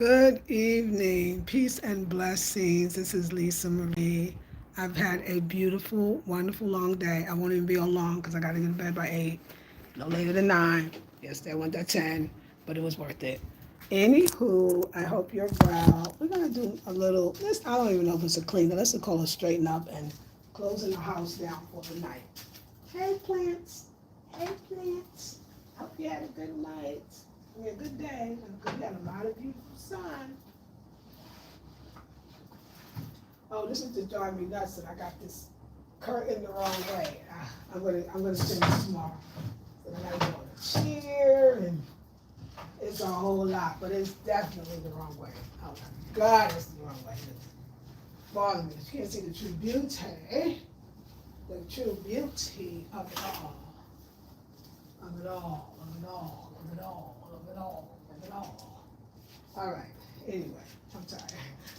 Good evening, peace and blessings. This is Lisa Marie. I've had a beautiful, wonderful long day. I won't even be on long because I got to get to bed by 8, no later than 9. Yesterday I went at 10, but it was worth it. Anywho, I hope you're well. We're going to do a little, this, I don't even know if it's a cleaner. Let's call it straighten up and closing the house down for the night. Hey, plants. Hey, plants. Hope you had a good night. A good day. We had a lot of beautiful sun. Oh, this is just driving me nuts that I got this curtain the wrong way. I'm gonna send this tomorrow. So I gotta go on a chair and it's a whole lot, but it's definitely the wrong way. Oh my God, it's the wrong way. It's bothering me. You can't see the true beauty, of it all, of it all, of it all, of it all, of it all, of it all. All right. Anyway, I'm tired.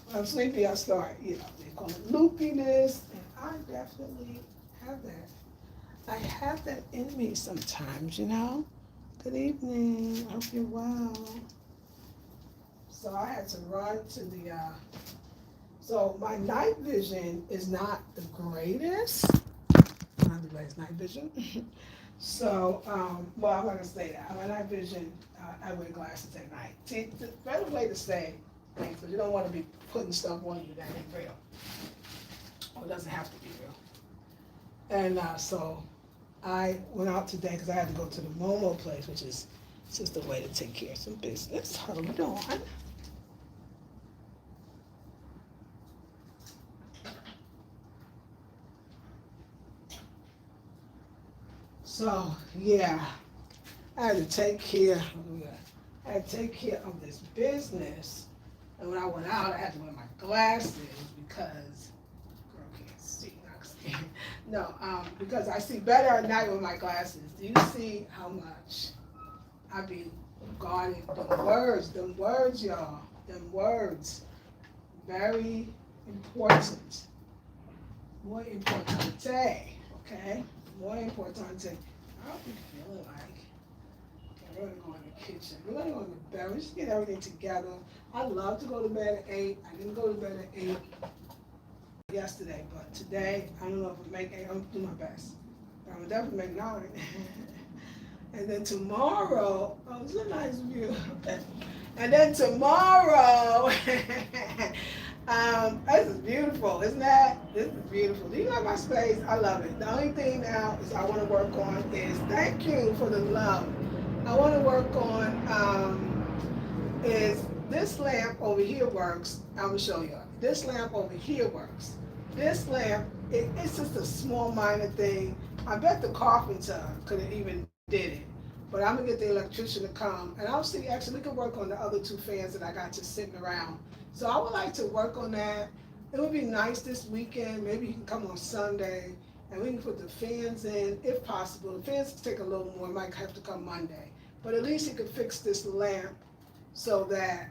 When I'm sleepy, I start, they call it loopiness, and I definitely have that. I have that in me sometimes. Good evening. I hope you're well. So I had to run to the, so my night vision is not the greatest. Not the greatest night vision. So, well, I'm not gonna say that. My night vision, I wear glasses at night. See, the better way to say things, because you don't want to be putting stuff on you that ain't real, or doesn't have to be real. And so I went out today because I had to go to the Momo place, which is just a way to take care of some business. Hold on. So yeah, I had to take care. I had to take care of this business, and when I went out, I had to wear my glasses because girl can't see. I can see. No, because I see better at night with my glasses. Do you see how much I be guarding them words, y'all, them words, very important, more importante, okay, more importante. I hope you feeling like. We're gonna go in the kitchen. We're gonna go in the bed. We just get everything together. I love to go to bed at 8. I didn't go to bed at 8 yesterday, but today I don't know if I'll make 8. I'm gonna do my best. But I'm gonna definitely make 9. And then tomorrow, oh, it's a nice view. And then tomorrow, this is beautiful, isn't that? This is beautiful. Do you like my space? I love it. The only thing now is I want to work on is, thank you for the love. I want to work on is this lamp over here works. I'm gonna show you. This lamp over here works. This lamp, it's just a small minor thing. I bet the carpenter could have even did it. But I'm gonna get the electrician to come, and I'll see. Actually, we can work on the other 2 fans that I got just sitting around. So I would like to work on that. It would be nice this weekend. Maybe you can come on Sunday, and we can put the fans in, if possible. The fans take a little more. Might have to come Monday, but at least you could fix this lamp so that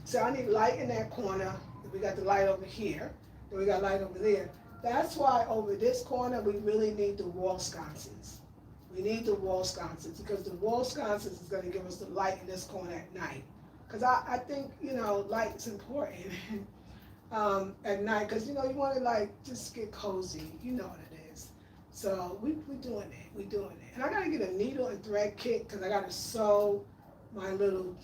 so I need light in that corner. We got the light over here, then we got light over there. That's why over this corner, we really need the wall sconces. We need the wall sconces because the wall sconces is gonna give us the light in this corner at night. Cause I think, light is important at night, cause you wanna like just get cozy, you know what it is. So we doing it. And I gotta get a needle and thread kit, cause I gotta sew my little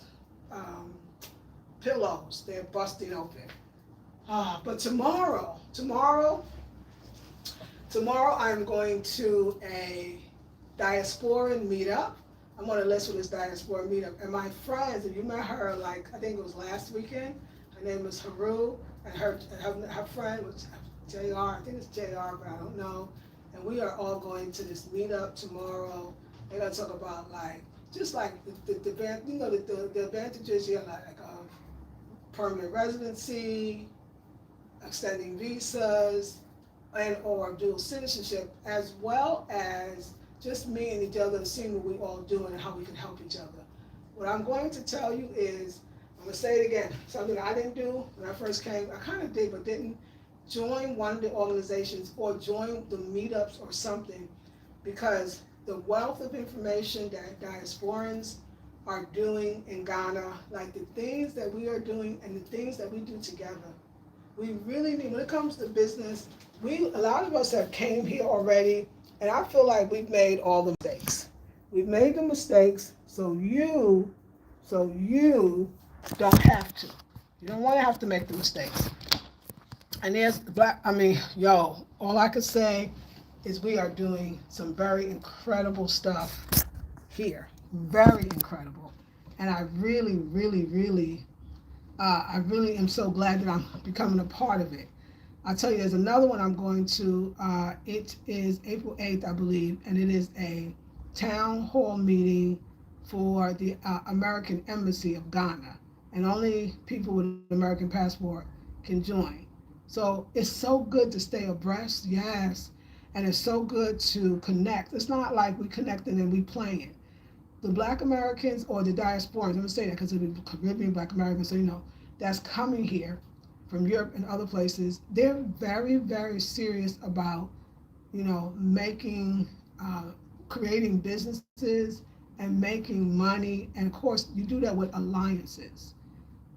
pillows. They're busting open. But tomorrow I'm going to a Diasporan meetup. I'm on a list for this Diasporan meetup. And my friends, if you met her, like, I think it was last weekend, her name was Haru, and her friend was JR, I think it's JR, but I don't know. And we are all going to this meetup tomorrow. They're gonna talk about just like the advantages here, like permanent residency, extending visas, and or dual citizenship, as well as just meeting each other and seeing what we all do and how we can help each other. What I'm going to tell you is, I'm gonna say it again, something I didn't do when I first came. I kind of did, but didn't join one of the organizations or join the meetups or something, because the wealth of information that diasporans are doing in Ghana, like the things that we are doing and the things that we do together. We really need, when it comes to business, a lot of us have came here already, and I feel like we've made all the mistakes. We've made the mistakes, so you don't have to. You don't want to have to make the mistakes. And there's all I could say is we are doing some very incredible stuff here. Very incredible. And I really, really, really, I really am so glad that I'm becoming a part of it. I'll tell you, there's another one I'm going to. It is April 8th, I believe, and it is a town hall meeting for the American Embassy of Ghana. And only people with an American passport can join. So it's so good to stay abreast, yes. And it's so good to connect. It's not like we connecting and we playing. The Black Americans or the Diasporans, I'm going to say that because it'll be Caribbean Black Americans, so that's coming here from Europe and other places. They're very, very serious about, making, creating businesses and making money. And of course, you do that with alliances.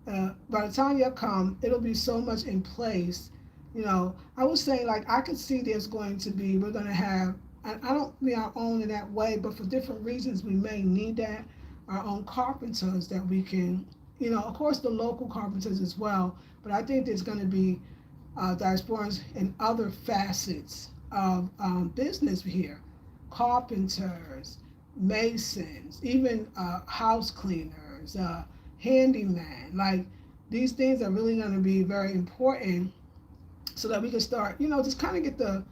By the time you come, it'll be so much in place. I was saying, like, I could see we're going to have, I don't mean our own in that way, but for different reasons, we may need that, our own carpenters that we can, of course, the local carpenters as well, but I think there's going to be diasporans in other facets of business here, carpenters, masons, even house cleaners, handyman. Like, these things are really going to be very important so that we can start, just kind of get the,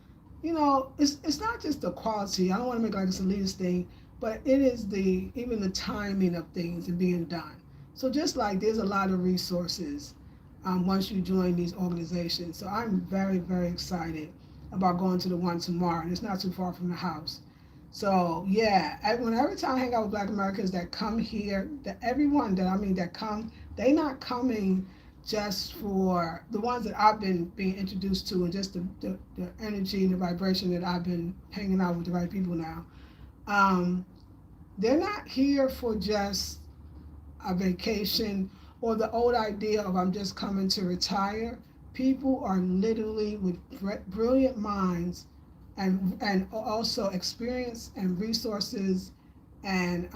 it's not just the quality. I don't want to make like it's a elitist thing, but it is even the timing of things and being done. So just like there's a lot of resources once you join these organizations. So I'm very, very excited about going to the one tomorrow, and it's not too far from the house. So yeah, every time I hang out with Black Americans that come here, that come, they not coming just for the ones that I've been being introduced to, and just the energy and the vibration that I've been hanging out with the right people now. They're not here for just a vacation or the old idea of I'm just coming to retire. People are literally with brilliant minds and also experience and resources and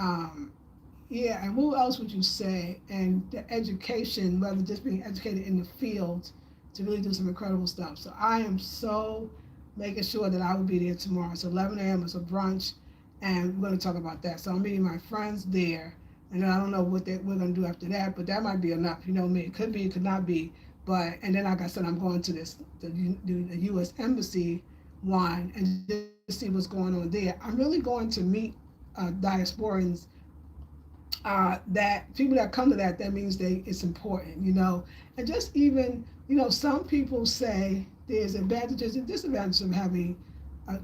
and who else would you say? And the education, rather just being educated in the field to really do some incredible stuff. So I am so making sure that I will be there tomorrow. It's 11 a.m. It's a brunch, and we're going to talk about that. So I'm meeting my friends there, and then I don't know what we're going to do after that, but that might be enough. You know me, it could be, it could not be. But and then, like I said, I'm going to the U.S. Embassy one and just see what's going on there. I'm really going to meet diasporans. That people that come to that means it's important, and just even, some people say there's advantages and disadvantages of having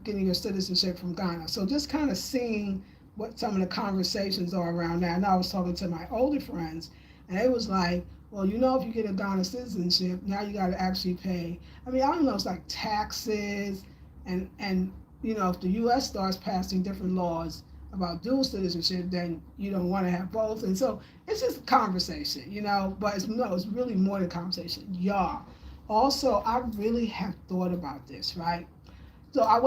getting your citizenship from Ghana. So just kind of seeing what some of the conversations are around that. And I was talking to my older friends, and it was like, well, if you get a Ghana citizenship, now you got to actually pay. I mean, I don't know, it's like taxes, and if the U.S. starts passing different laws about dual citizenship, then you don't want to have both. And so it's just a conversation, but it's really more than conversation. Y'all. Also, I really have thought about this, right? So I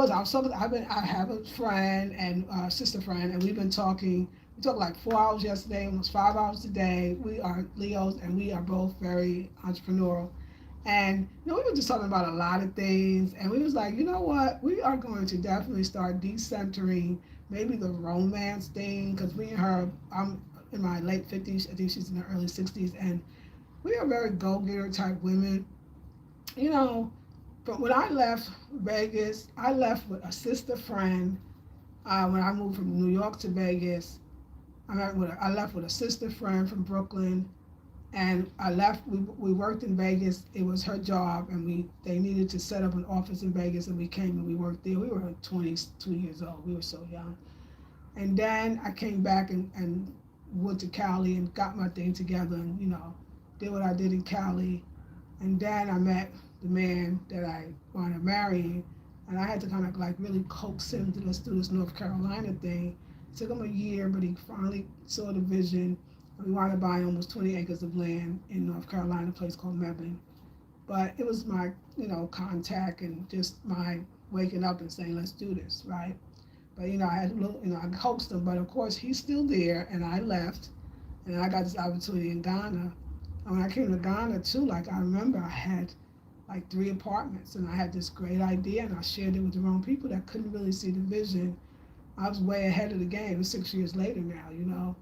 have a friend and a sister friend, and we've been talking. We talked like 4 hours yesterday, almost 5 hours today. We are Leos, and we are both very entrepreneurial. And we were just talking about a lot of things, and we was like, you know what? We are going to definitely start decentering maybe the romance thing, because me and her, I'm in my late 50s, I think she's in her early 60s, and we are very go-getter type women. But when I left Vegas, I left with a sister friend. When I moved from New York to Vegas, I left with a sister friend from Brooklyn, and I left. We worked in Vegas. It was her job, and they needed to set up an office in Vegas, and we came and we worked there. We were 22 years old. We were so young. And then I came back and went to Cali and got my thing together, and did what I did in Cali. And then I met the man that I wanted to marry, and I had to kind of like really coax him to let's do this North Carolina thing. took him a year, but he finally saw the vision. We wanted to buy almost 20 acres of land in North Carolina, a place called Mebane. But it was my, contact and just my waking up and saying, let's do this, right? But, I had a little, I coaxed him, but of course he's still there, and I left, and I got this opportunity in Ghana. And when I came to Ghana too, like I remember I had like 3 apartments, and I had this great idea, and I shared it with the wrong people that couldn't really see the vision. I was way ahead of the game. It's 6 years later now,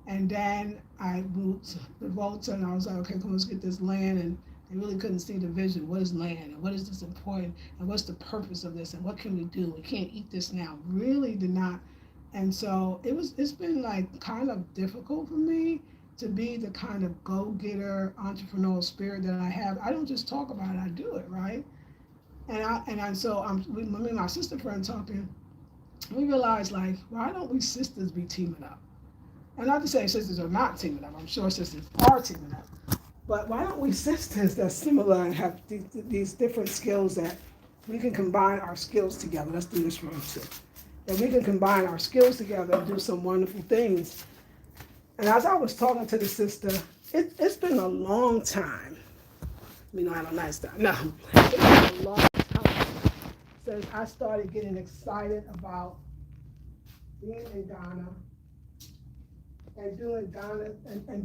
And then I moved to the Volta, and I was like, okay, come on, let's get this land, and they really couldn't see the vision. What is land, and what is this important, and what's the purpose of this, and what can we do? We can't eat this now. Really did not. And so it's been like kind of difficult for me to be the kind of go-getter entrepreneurial spirit that I have. I don't just talk about it, I do it, right? Me and my sister friend talking, we realized, like, why don't we sisters be teaming up? And not to say sisters are not teaming up, I'm sure sisters are teaming up. But why don't we sisters that's similar and have these different skills that we can combine our skills together? Let's do this room too. That we can combine our skills together and do some wonderful things. And as I was talking to the sister, it's been a long time. I have a nice time. No, it's been a long time since I started getting excited about being in Ghana and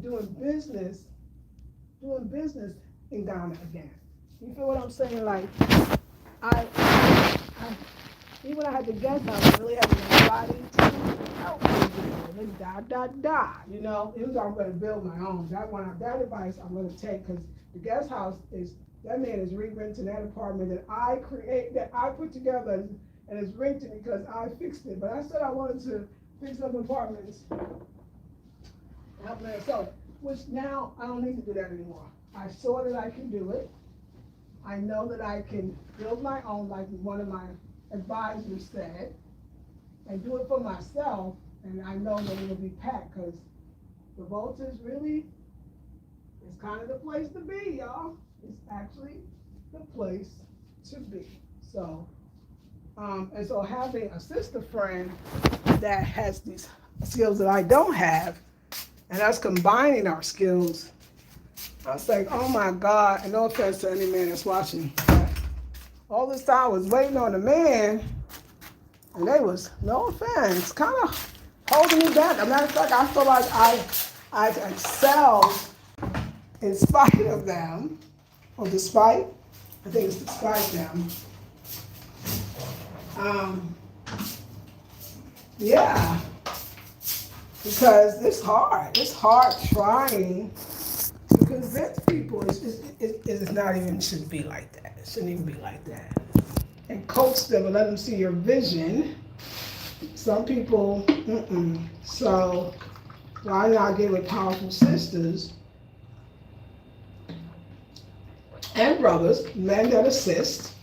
doing business in Ghana again. You feel what I'm saying? Like, I even when I had the guest house, I really had nobody to help me with it. Even though I'm going to build my own. That advice I'm going to take, because the guest house that man is re-renting that apartment that I put together, and it's rented because I fixed it. But I said I wanted to fix up apartments and help them. So, which now I don't need to do that anymore. I saw that I can do it. I know that I can build my own, like one of my advisors said, and do it for myself, and I know that it'll be packed, because the Volta is really, it's kind of the place to be, y'all. It's actually the place to be. So, and so having a sister friend that has these skills that I don't have, and us combining our skills, I was like, oh my God, and no offense to any man that's watching, all this time I was waiting on a man, and they was, no offense, kind of holding me back. As a matter of fact, I feel like I excelled in spite of them, or despite, I think it's despite them. Yeah, because it's hard trying to convince people it's not even, shouldn't be like that. It shouldn't even be like that. And coach them and let them see your vision. Some people, So why not get with powerful sisters and brothers, men that assist,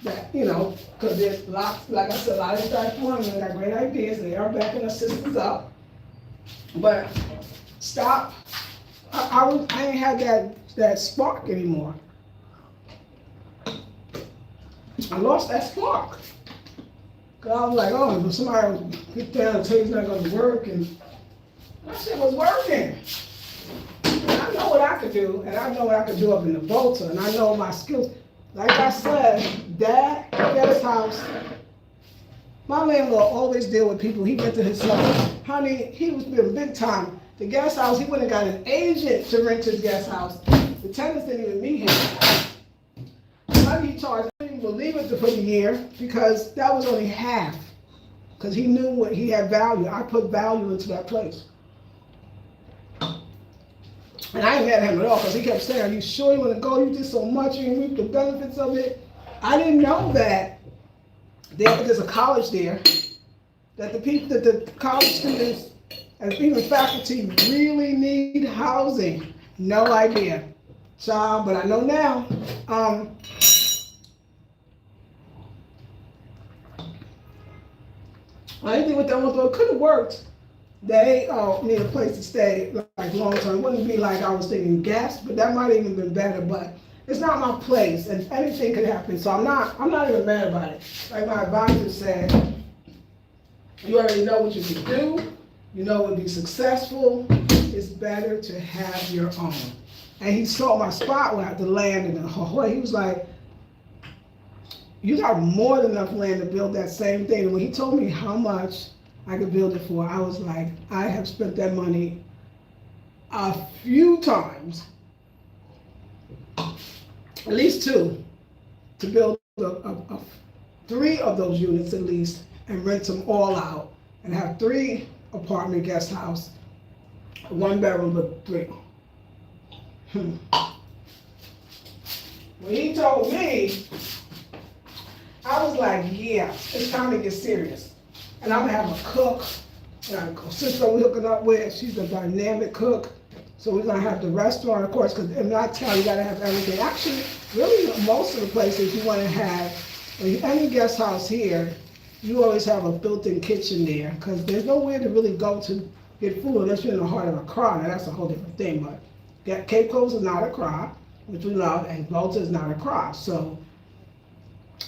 that, because there's lots, like I said, a lot of Diasporan women got great ideas. They are backing our sisters up. But stop. I ain't had that spark anymore. I lost that spark. Cause I was like, oh, if somebody would get down and tell you it's not gonna work, and that shit was working. And I know what I could do, and I know what I could do up in the Volta, and I know my skills. Like I said, Dad at his house, my landlord always deal with people. He rented his house. Honey, he was doing big time. The guest house, he went and got an agent to rent his guest house. The tenants didn't even meet him. The money he charged, I didn't even leave it for the year, because that was only half. Because he knew what he had value. I put value into that place. And I ain't mad at him at all, because he kept saying, are you sure you want to go? You did so much, you can reap the benefits of it. I didn't know that there's a college there, that the college students and even faculty really need housing. No idea. Child, but I know now. I didn't think what that was, but it could have worked. They need a place to stay, like long term. It wouldn't be like I was thinking guest, but that might have even been better. But it's not my place, and anything could happen. So I'm not even mad about it. Like my advisor said, You already know what you can do. You know it would be successful. It's better to have your own. And he saw my spot where I had the land and the whole. He was like, you got more than enough land to build that same thing. And when he told me how much I could build it for, I was like, I have spent that money a few times, at least two, to build three of those units at least and rent them all out and have 3 apartment guest house, 1 bedroom but 3. When he told me, I was like, yeah, it's time to get serious. And I'm gonna have a cook, and a sister we're hooking up with, she's a dynamic cook. So we're gonna have the restaurant, of course, because in that town you gotta have everything. Actually, really most of the places you wanna have, any guest house here, you always have a built-in kitchen there, because there's nowhere to really go to get food unless you're in the heart of Accra. Now that's a whole different thing, but Cape Coast is not Accra, which we love, and Volta is not Accra. So,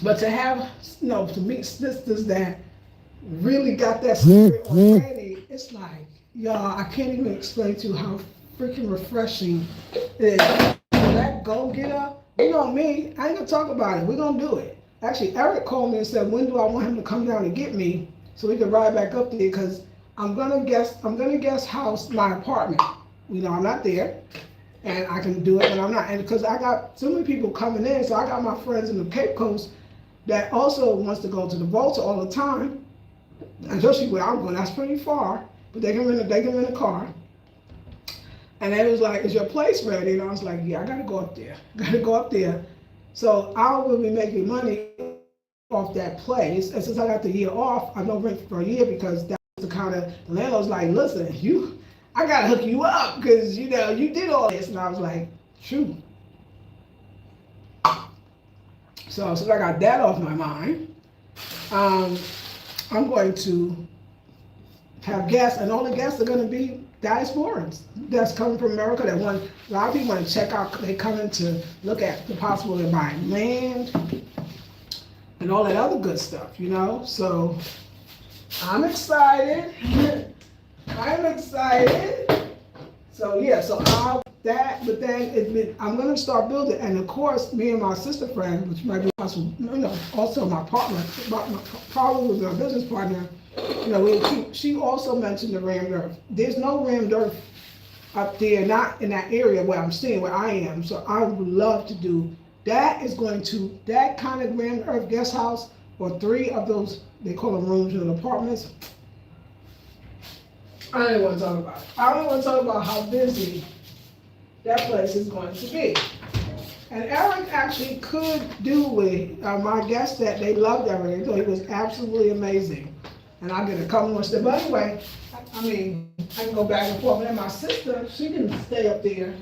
but to have, to meet sisters that really got that spirit already, it's like, y'all, I can't even explain to you how freaking refreshing it is. That go-getter, you know me, I ain't gonna talk about it, we're gonna do it. Actually, Eric called me and said, when do I want him to come down and get me so we can ride back up there, because I'm gonna guest house my apartment. I'm not there, and I can do it when I'm not. And because I got so many people coming in, so I got my friends in the Cape Coast that also wants to go to the Volta all the time, especially where I'm going. That's pretty far, but they can rent a car. And they was like, is your place ready? And I was like, yeah, I gotta go up there. So I will be making money off that place. And since I got the year off, I don't rent for a year, because that's the kind of, the landlord's like, listen, I gotta hook you up, because you did all this. And I was like, true. So since I got that off my mind, I'm going to have guests, and all the guests are gonna be Diasporans that's coming from America. A lot of people want to check out, they come in to look at the possibility of buying land and all that other good stuff, So I'm excited. So yeah, but then I'm gonna start building, and of course, me and my sister friend, which might be also my partner, probably my business partner. She also mentioned the rammed earth. There's no rammed earth up there, not in that area where I'm staying, where I am. So I would love to do that. That kind of rammed earth guest house, or 3 of those, they call them rooms in apartments. I don't even want to talk about it. I don't want to talk about how busy that place is going to be. And Eric actually could do with my guests that they loved Eric. They thought he was absolutely amazing. And I'll get a couple more steps. But anyway, I can go back and forth. And then my sister, she can stay up there.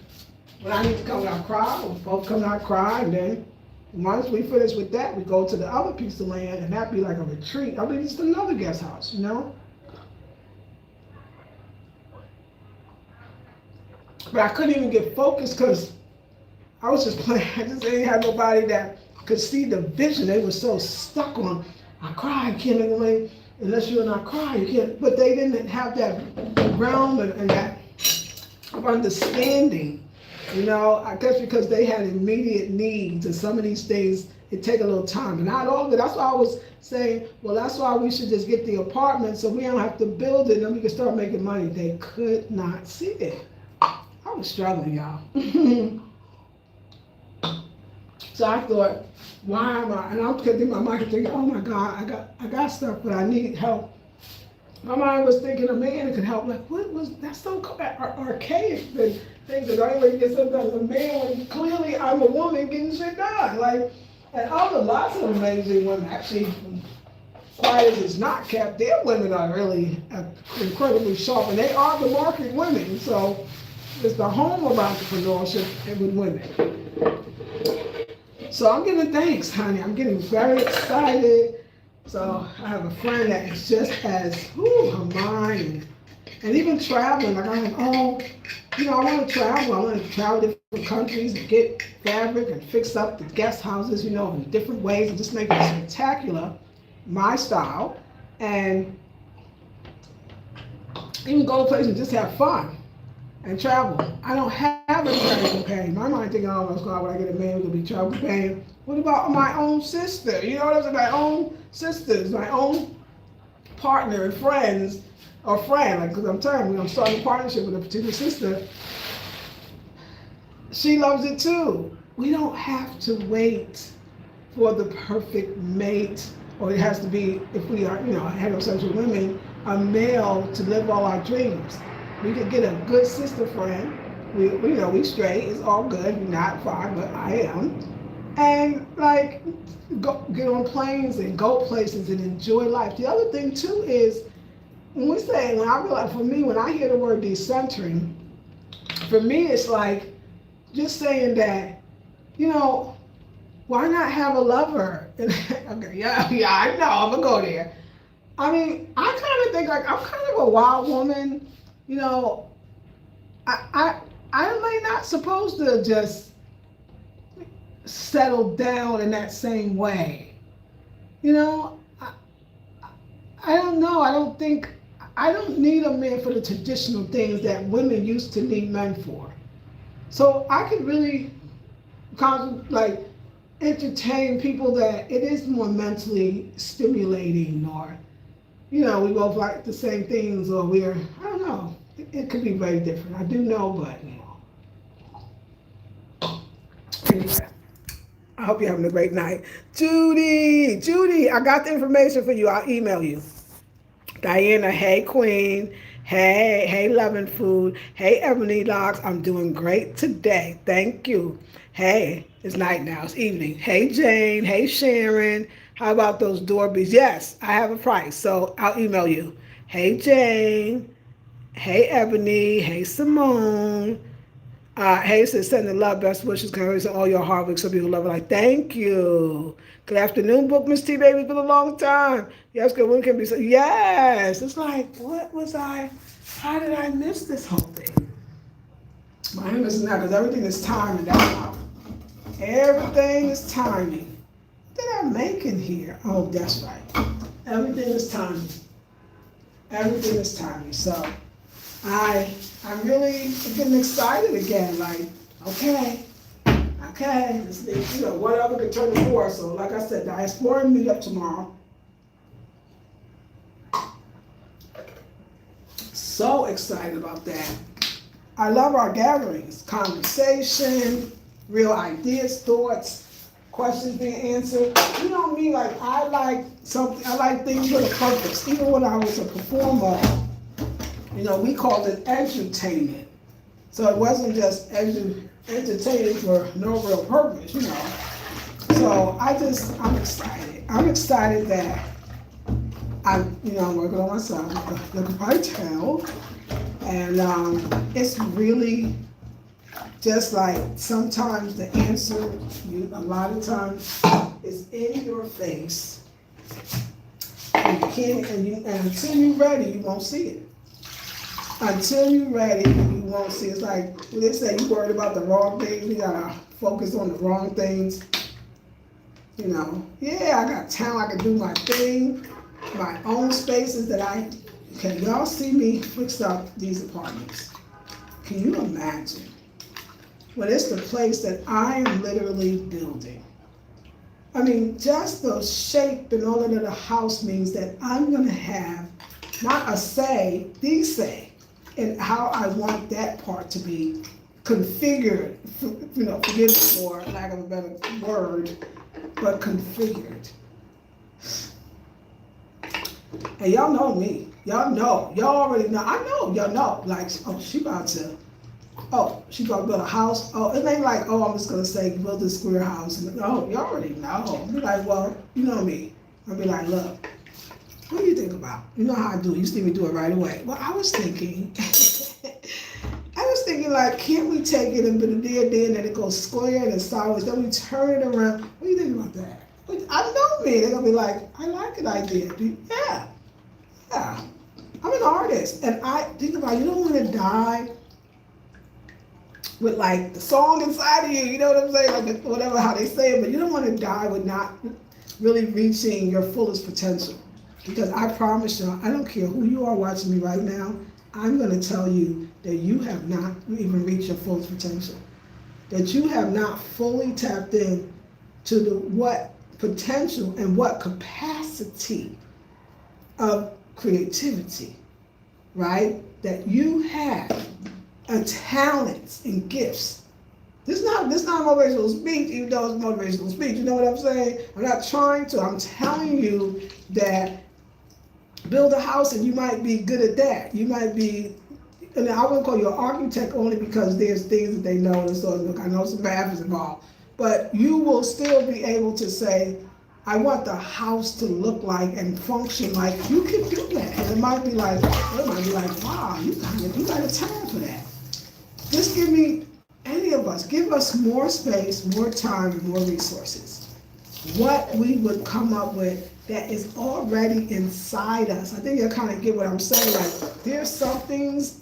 When I need to come out cry, we'll both come out cry. And then once we finish with that, we go to the other piece of land, and that'd be like a retreat. Just another guest house, But I couldn't even get focused because I was just playing. I just didn't have nobody that could see the vision. They were so stuck on, I cry, I can't make money. Unless you're not crying, you can't. But they didn't have that realm and that understanding, I guess because they had immediate needs, and some of these things, it take a little time. And not all of it. That's why I was saying, well, that's why we should just get the apartment so we don't have to build it and we can start making money. They could not see it. I was struggling, y'all. So I thought, why am I? And I'm thinking, my mind thinking, oh my God, I got stuff, but I need help. My mind was thinking a man that could help. Like, what was that's so archaic things that the only way you get sometimes a man when clearly I'm a woman getting shit done. Like, and lots of amazing women. Actually, quiet as it's not kept, their women are really incredibly sharp, and they are the market women. So it's the home of entrepreneurship with women. So I'm giving thanks, honey. I'm getting very excited. So I have a friend that is just as, her mind. And even traveling, like I'm like, I want to travel. I want to travel to different countries and get fabric and fix up the guest houses, in different ways and just make it spectacular, my style. And even go to places and just have fun and travel. I don't have a travel companion. My mind thinking, oh, God, when I get a man who's gonna be travel companion. What about my own sister? You know what I'm saying? My own sisters, my own partner and friends, or friend. Like, because I'm telling you, I'm starting a partnership with a particular sister. She loves it too. We don't have to wait for the perfect mate, or it has to be, if we are, heterosexual women, a male to live all our dreams. We could get a good sister friend. We straight. It's all good. You're not fine, but I am. And like, go get on planes and go places and enjoy life. The other thing too is when I realize, for me, when I hear the word decentering, for me it's like just saying that, why not have a lover? Okay, yeah, I know, I'm gonna go there. I mean, I kind of think like I'm kind of a wild woman. I'm not supposed to just settle down in that same way. I don't know. I don't need a man for the traditional things that women used to need men for. So I could really entertain people that it is more mentally stimulating, or, we both like the same things, or I don't know. It could be very different. I do know, but, Anyway, I hope you're having a great night. Judy, I got the information for you. I'll email you. Diana, hey Queen. Hey Loving Food. Hey Ebony Locks, I'm doing great today. Thank you. Hey, it's night now. It's evening. Hey Jane. Hey Sharon. How about those doorbells? Yes, I have a price, so I'll email you. Hey Jane. Hey Ebony. Hey Simone. Hey, says send the love, best wishes, congratulations on all your hard work. Some people love it. Like, thank you. Good afternoon, book Miss T, baby. It's been a long time. Yes, good. When can be so? Yes. It's like, what was I? How did I miss this whole thing? I am missing out because everything is timing. That's how. Everything is timing. What did I make in here? Oh, that's right. Everything is timing. Everything is timing. So I'm really getting excited again. Like, okay, whatever could turn the for. So, like I said, Diasporan meetup tomorrow. So excited about that. I love our gatherings, conversation, real ideas, thoughts, questions being answered. You know me, like I like things with a purpose. Even when I was a performer, we called it edutainment. So it wasn't just entertaining for no real purpose, So I'm excited. I'm excited that I'm working on myself. You can probably tell. And it's really just like sometimes the answer, a lot of times, is in your face. And you can't, and until you're ready, you won't see it. Until you're ready, you won't see it. It's like they say, you worried about the wrong things, you gotta focus on the wrong things. I got talent, I can do my thing, my own spaces can y'all see me fix up these apartments? Can you imagine? Well, it's the place that I am literally building. I mean, just the shape and all of the house means that I'm gonna have not a say, the say, in how I want that part to be configured, forgive me for lack of a better word, but configured. And y'all know me. Y'all already know. I know, y'all know. Like, she about to build a house. Oh, it ain't like, I'm just gonna say build a square house. No, you already know. Be like, well, you know me. I'll be like, look, what do you think about? You know how I do it. You see me do it right away. Well, I was thinking like, can't we take it and put it there, and then it goes square and sideways, then we turn it around. What do you think about that? I know me. They're gonna be like, I like an idea. Yeah. I'm an artist, and I think about, you don't want to die with like the song inside of you. You know what I'm saying? Like whatever how they say it, but you don't want to die with not really reaching your fullest potential. Because I promise y'all, I don't care who you are watching me right now. I'm going to tell you that you have not even reached your full potential. That you have not fully tapped in to the what potential and what capacity of creativity, right? That you have a talents and gifts. This is not motivational speech, even though it's motivational speech. You know what I'm saying? I'm not trying to. I'm telling you that build a house and you might be good at that. You might be, and I wouldn't call you an architect only because there's things that they know and so look, I know some math is involved. But you will still be able to say, I want the house to look like and function like. You can do that. And it might be like, wow, you got a talent for that. Just give me, any of us, give us more space, more time, and more resources. What we would come up with that is already inside us. I think you'll kind of get what I'm saying. Like, there's some things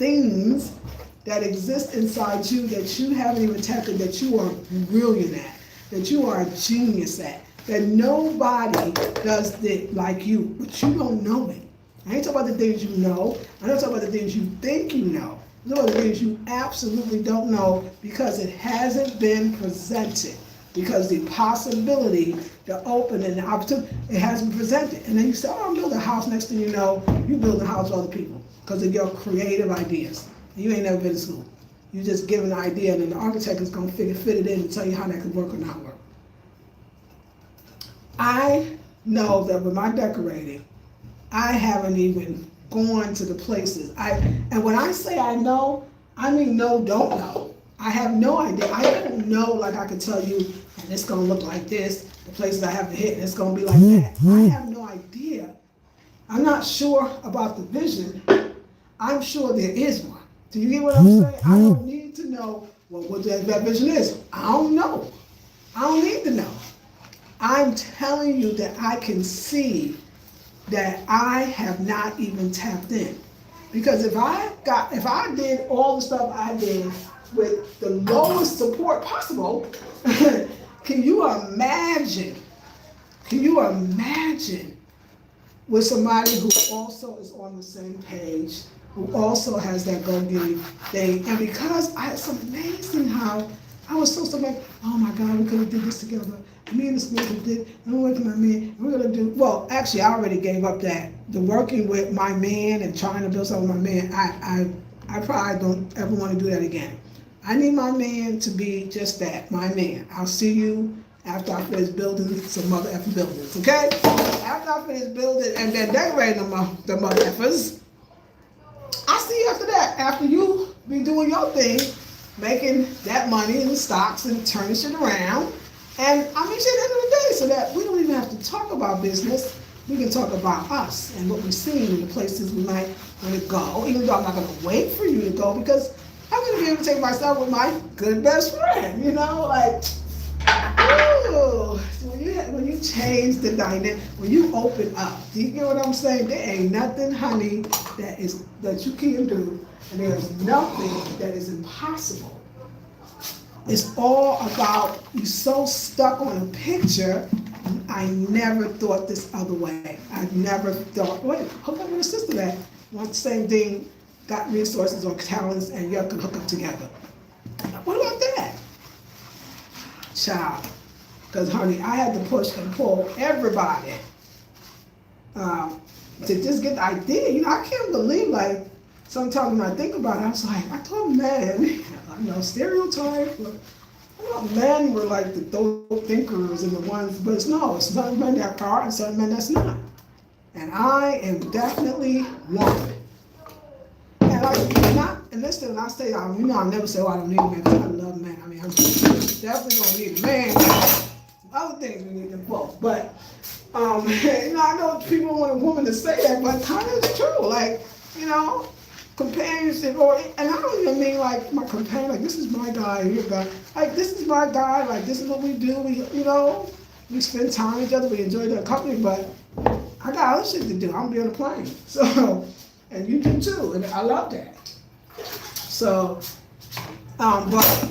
that exist inside you that you haven't even tapped in, that you are brilliant at, that you are a genius at, that nobody does it like you, but you don't know it. I ain't talking about the things you know. I don't talk about the things you think you know. I'm talking about the things you absolutely don't know because it hasn't been presented. Because the possibility, the opening, the opportunity, it hasn't been presented. And then you say, oh, I'm building a house. Next thing you know, you build a house for other people because of your creative ideas. You ain't never been to school. You just give an idea and then the architect is going to fit it in and tell you how that could work or not work. I know that with my decorating, I haven't even gone to the places. And when I say I know, I mean no, don't know. I have no idea. I don't know, like I can tell you, and it's gonna look like this, the places I haven't hit, and it's gonna be like that. I have no idea. I'm not sure about the vision. I'm sure there is one. Do you get what I'm saying? I don't need to know what that vision is. I don't know. I don't need to know. I'm telling you that I can see that I have not even tapped in. Because if I did all the stuff I did with the lowest support possible, can you imagine with somebody who also is on the same page, who also has that go-getting thing? And because it's amazing how I was so like, oh my God, we could have did this together. Me and this man did, and I'm working with my man, we're gonna do, well, actually I already gave up that. The working with my man and trying to build something with my man, I probably don't ever want to do that again. I need my man to be just that, my man. I'll see you after I finish building some mother effing buildings, okay? After I finish building and then decorating the mother effers, I'll see you after that. After you be doing your thing, making that money in the stocks and turning shit around. And I mean, shit, at the end of the day, so that we don't even have to talk about business. We can talk about us and what we've seen and the places we might want to go, even though I'm not going to wait for you to go because I'm going to be able to take myself with my good best friend, you know, like, ooh, when you change the dynamic, when you open up, do you get what I'm saying? There ain't nothing, honey, that you can't do, and there's nothing that is impossible. It's all about, you so stuck on a picture. I never thought this other way. I never thought, wait, hook up with a sister that want the same thing, got resources or talents, and y'all can hook up together. What about that? Child. Because, honey, I had to push and pull everybody to just get the idea. You know, I can't believe, like, sometimes when I think about it, I was like, I thought men, stereotype, but I thought men were like the dope thinkers and the ones, but it's some men that are and some men that's not. And I am definitely one. And listen, I say, I never say, I don't need a man, because I love men. I mean, I'm definitely going to need a man. Some other things we need them both. But, I know people want a woman to say that, but kind of it's true. Like, companionship, and I don't even mean like my companion, like this is my guy, your guy. Like this is my guy, like this is what we do. We spend time with each other, we enjoy their company, but I got other shit to do. I'm gonna be on a plane. So, and you do too, and I love that. So, but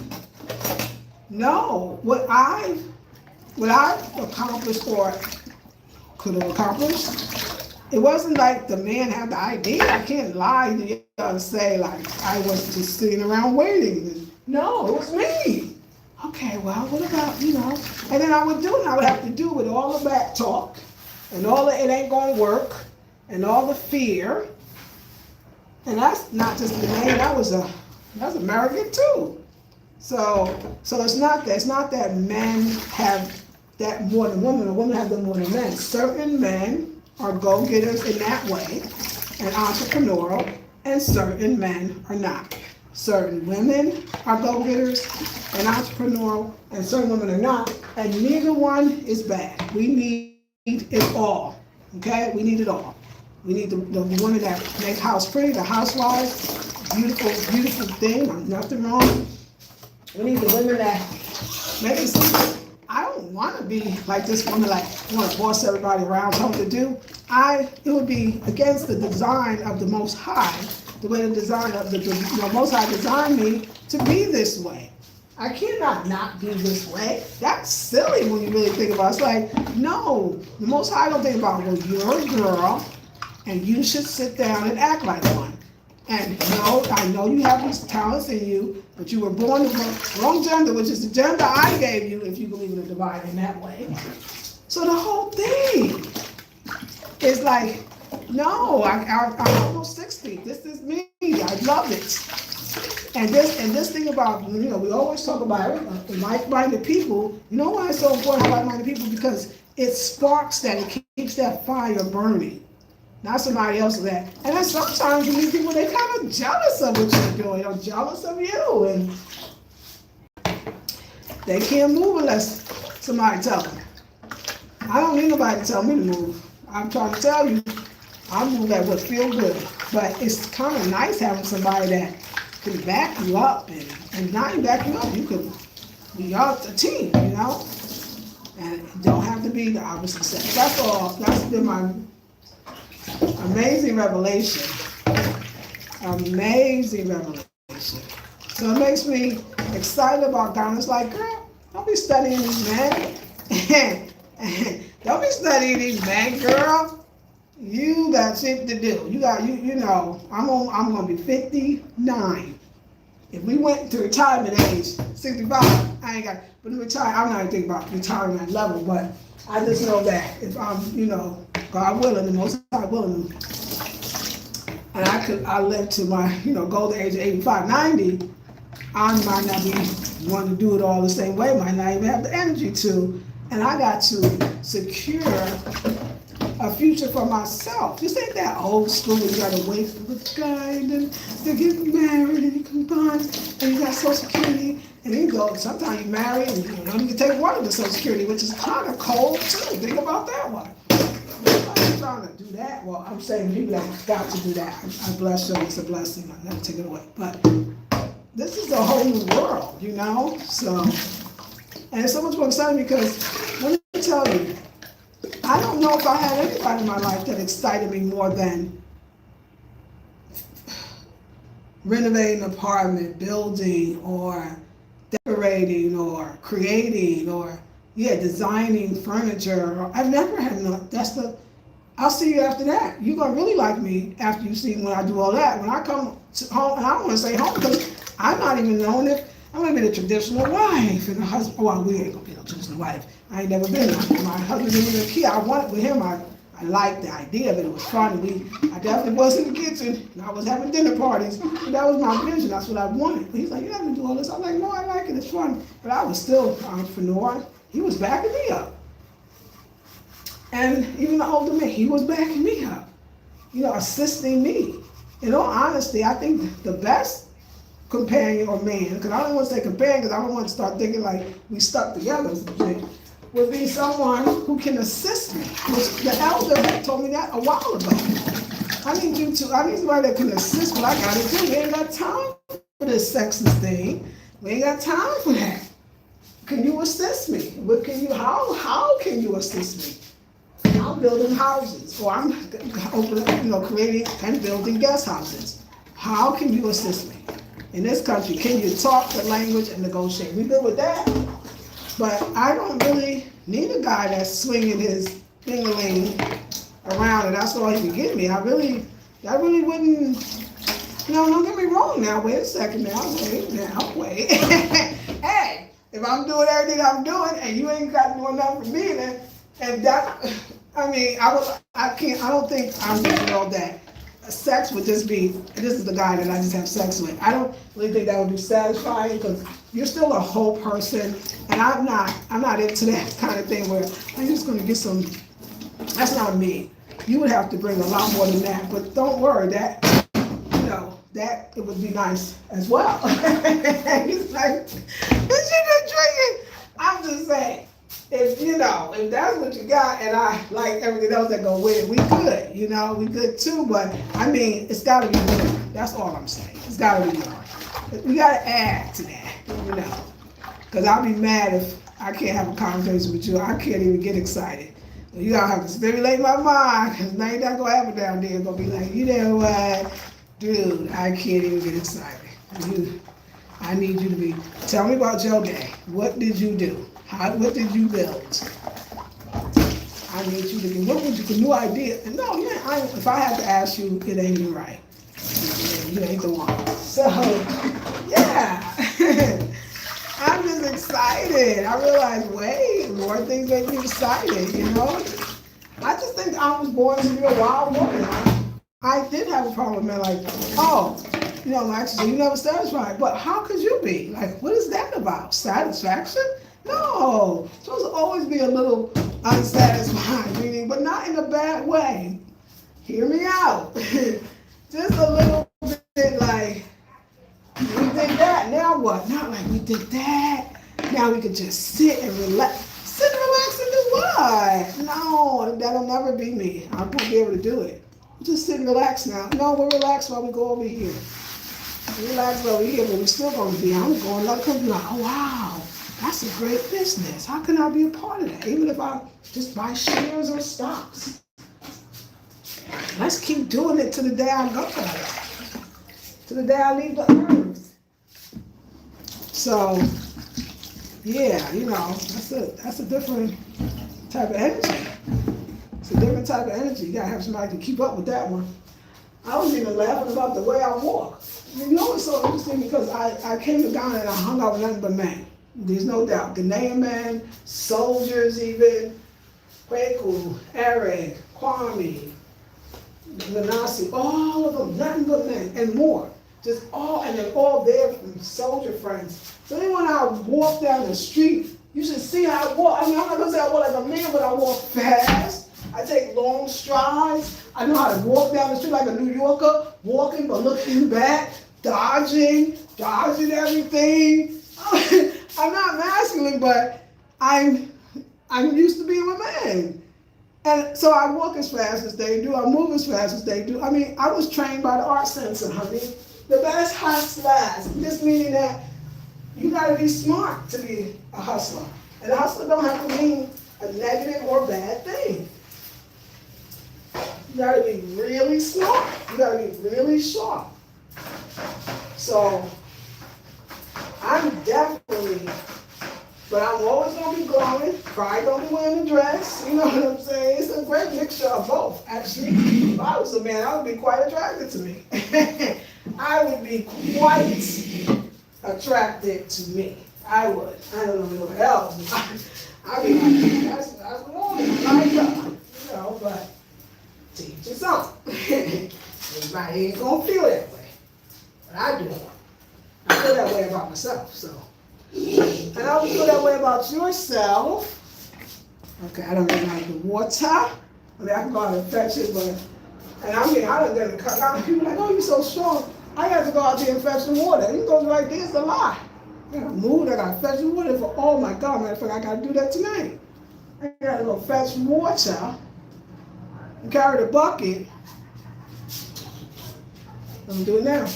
no, what I've accomplished or could have accomplished it wasn't like the man had the idea. I can't lie to you and say like I was just sitting around waiting. No, it was me. Okay, well, what about, and then I would do it. I would have to do with all the back talk and all the it ain't gonna work and all the fear. And that's not just the name, that's American too. So it's not that men have that more than women, or women have that more than men. Certain men are go-getters in that way and entrepreneurial, and certain men are not. Certain women are go-getters and entrepreneurial, and certain women are not, and neither one is bad. We need it all, okay? We need it all. We need the women that make house pretty, the housewives, beautiful, beautiful thing, nothing wrong. We need the women that make it simple. I don't want to be like this woman, like want to boss everybody around, tell them to do. It would be against the design of the Most High, the way the design of the Most High designed me to be this way. I cannot not be this way. That's silly when you really think about it. It's like, no, the Most High don't think about, well, you're a girl, and you should sit down and act like one. And no, I know you have these talents in you, but you were born the wrong gender, which is the gender I gave you, if you believe in the divine in that way. So the whole thing is like, no, I'm almost 60. This is me. I love it. And this thing about, we always talk about like-minded people. You know why it's so important, like-minded people? Because it sparks that, it keeps that fire burning. Not somebody else that. And then sometimes you meet people, they kind of jealous of what you're doing, or jealous of you, and they can't move unless somebody tell them. I don't need nobody to tell me to move. I'm trying to tell you, I move at what feels good. But it's kind of nice having somebody that can back you up, and not even back you up, you could be out the team, and it don't have to be the opposite sex. That's all. That's been my amazing revelation. Amazing revelation. So it makes me excited about God. It's like, girl, don't be studying these men. Don't be studying these men, girl. You got shit to do. I'm gonna be 59. If we went to retirement age, 65, I ain't got, but I'm not even thinking about retirement level, but I just know that if I'm, God willing, the Most High willing, and I live to my, golden age of 85, 90, I might not be wanting to do it all the same way, might not even have the energy to, and I got to secure a future for myself. This ain't that old school, you gotta wait for the guy, and then they get married, and you can bond, and you got Social Security, and then you go, sometimes you marry, and you can take one of the Social Security, which is kind of cold too. Think about that one. I'm trying to do that. Well, I'm saying people that got to do that. I bless you, it's a blessing, I'll never take it away. But this is a whole new world, So, and it's so much more exciting because, let me tell you, I don't know if I had anybody in my life that excited me more than renovating an apartment, building, or decorating, or creating, or designing furniture. I've never had I'll see you after that. You're gonna really like me after you see when I do all that. When I come home, and I don't want to say home because I'm not even knowing if I'm gonna be the traditional wife and the husband. Well, we ain't gonna be the traditional wife. I ain't never been. My husband didn't even care. I wanted with him. I liked the idea of it. It was fun. I definitely was in the kitchen. And I was having dinner parties. But that was my vision. That's what I wanted. But he's like, you have to do all this. I'm like, no, I like it. It's fun. But I was still an entrepreneur. He was backing me up. And even the older man, he was backing me up. Assisting me. In all honesty, I think the best companion or man, because I don't want to say companion because I don't want to start thinking like we stuck together or something, would be someone who can assist me. Which the elder told me that a while ago. I need somebody that can assist what I gotta do. We ain't got time for this sexist thing. We ain't got time for that. Can you assist me? How can you assist me? I'm building houses, or I'm creating and building guest houses. How can you assist me? In this country, can you talk the language and negotiate? We good with that? But I don't really need a guy that's swinging his ding-a-ling around and that's all he could give me, I really wouldn't, don't get me wrong now, wait a second wait. Hey, if I'm doing everything I'm doing and you ain't got doing nothing for me, then, and that, I mean, I don't think I'm doing all that. Sex would just be, this is the guy that I just have sex with. I don't really think that would be satisfying because you're still a whole person, and I'm not into that kind of thing where I'm just going to get some. That's not me. You would have to bring a lot more than that. But don't worry, that that it would be nice as well. He's like, "Has you been drinking?" I'm just saying. If that's what you got, and I like everything else that go with it, we good, we good too, but I mean, it's gotta be more. That's all I'm saying. It's gotta be more. We gotta add to that, because I'll be mad if I can't have a conversation with you. I can't even get excited. You gotta have to stimulate my mind, because now you're not gonna have it down there. It's gonna be like, you know what, dude, I can't even get excited. I need you to tell me about your day. What did you do? What did you build? I need you to give, what would you, a new idea? No, if I have to ask you, it ain't even right. You ain't the one. So, yeah. I'm just excited. I realize, wait, more things make me excited, I just think I was born to be a wild woman. I did have a problem with men like, actually, you never satisfied. But how could you be? Like, what is that about? Satisfaction? No, it's supposed to always be a little unsatisfied, meaning, but not in a bad way. Hear me out. Just a little bit like, we did that, now what? Not like we did that, now we could just sit and relax. Sit and relax and do what? No, that'll never be me. I won't be able to do it. Just sit and relax now. No, we'll relax while we go over here. Relax over here, but we're still going to be. I'm going another country like, oh, wow. That's a great business. How can I be a part of that? Even if I just buy shares or stocks. Let's keep doing it to the day I go. To the day I leave the earth. So, yeah, that's a different type of energy. It's a different type of energy. You gotta have somebody to keep up with that one. I was even laughing about the way I walk. It's so interesting because I came to Ghana and I hung out with nothing but men. There's no doubt. Ghanaian men, soldiers even, Kweku, Eric, Kwame, Manasi, all of them, nothing but men, and more. Just all, and they're all there from soldier friends. So then when I walk down the street, you should see how I walk. I mean, I'm not gonna say I walk like a man, but I walk fast. I take long strides. I know how to walk down the street like a New Yorker, walking but looking back, dodging everything. I'm not masculine, but I'm used to being with men. And so I walk as fast as they do, I move as fast as they do. I mean, I was trained by the art center, honey. The best hustlers. Just meaning that you gotta be smart to be a hustler. And a hustler don't have to mean a negative or bad thing. You gotta be really smart. You gotta be really sharp. So, I'm definitely, but I'm always gonna be glowing. Probably gonna be wearing a dress. You know what I'm saying? It's a great mixture of both, actually. If I was a man, I would be quite attracted to me. I would be quite attracted to me. I would. I don't know what else. I'd be like, that's a woman. I like her. But teach your own. Everybody ain't gonna feel that way. But I do. I feel that way about myself, so. And I would feel that way about yourself. Okay, I don't really like the water. I mean, I can go out and fetch it, but, and I mean, I done done it. A lot of people are like, oh, you're so strong. I got to go out there and fetch the water. And he goes right there, it's a lie. I gotta move, I gotta fetch the water for, oh my God, matter of fact, I gotta do that tonight. I gotta go fetch water and carry the bucket. Let me do it now.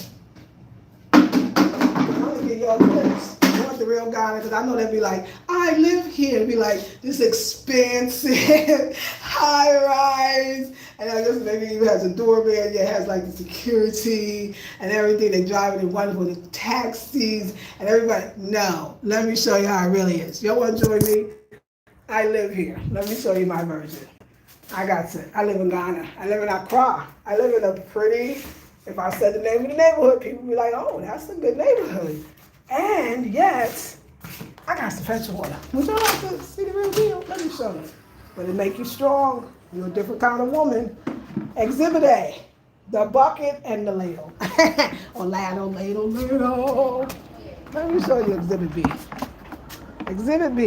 I'm gonna get y'all this. I want the real guy, because I know they'd be like, I live here. It'd be like this expensive, high rise. And I guess maybe even has a doorbell, yeah, it has like the security and everything. They drive it in wonderful the taxis and everybody. No, let me show you how it really is. Y'all want to join me? I live here. Let me show you my version. I live in Ghana. I live in Accra. I live in a pretty, if I said the name of the neighborhood, people would be like, oh, that's a good neighborhood. And yet, I got to fetch water. Would y'all like to see the real deal? Let me show you. But it make you strong. You're a different kind of woman. Exhibit A, the bucket and the ladle. Or ladle, ladle, ladle. Let me show you Exhibit B. Exhibit B.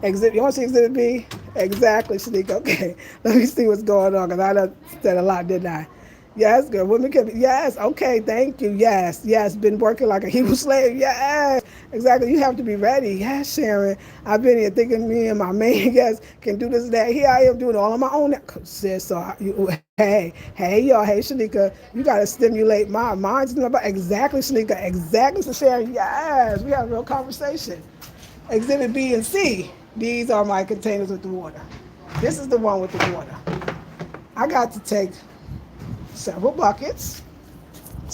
You want to see Exhibit B? Exactly, Shanika. Okay, let me see what's going on, because I done said a lot, didn't I? Yes, good. Women can be, yes, okay, thank you. Yes, been working like a Hebrew slave. Yes, exactly. You have to be ready. Yes, Sharon. I've been here thinking me and my man, yes, can do this, that. Here I am doing it all on my own. Sis, so hey, y'all, hey, Shanika, you got to stimulate my mind. Exactly, Shanika, exactly, so Sharon. Yes, we have a real conversation. Exhibit B and C. These are my containers with the water. This is the one with the water. I got to take several buckets.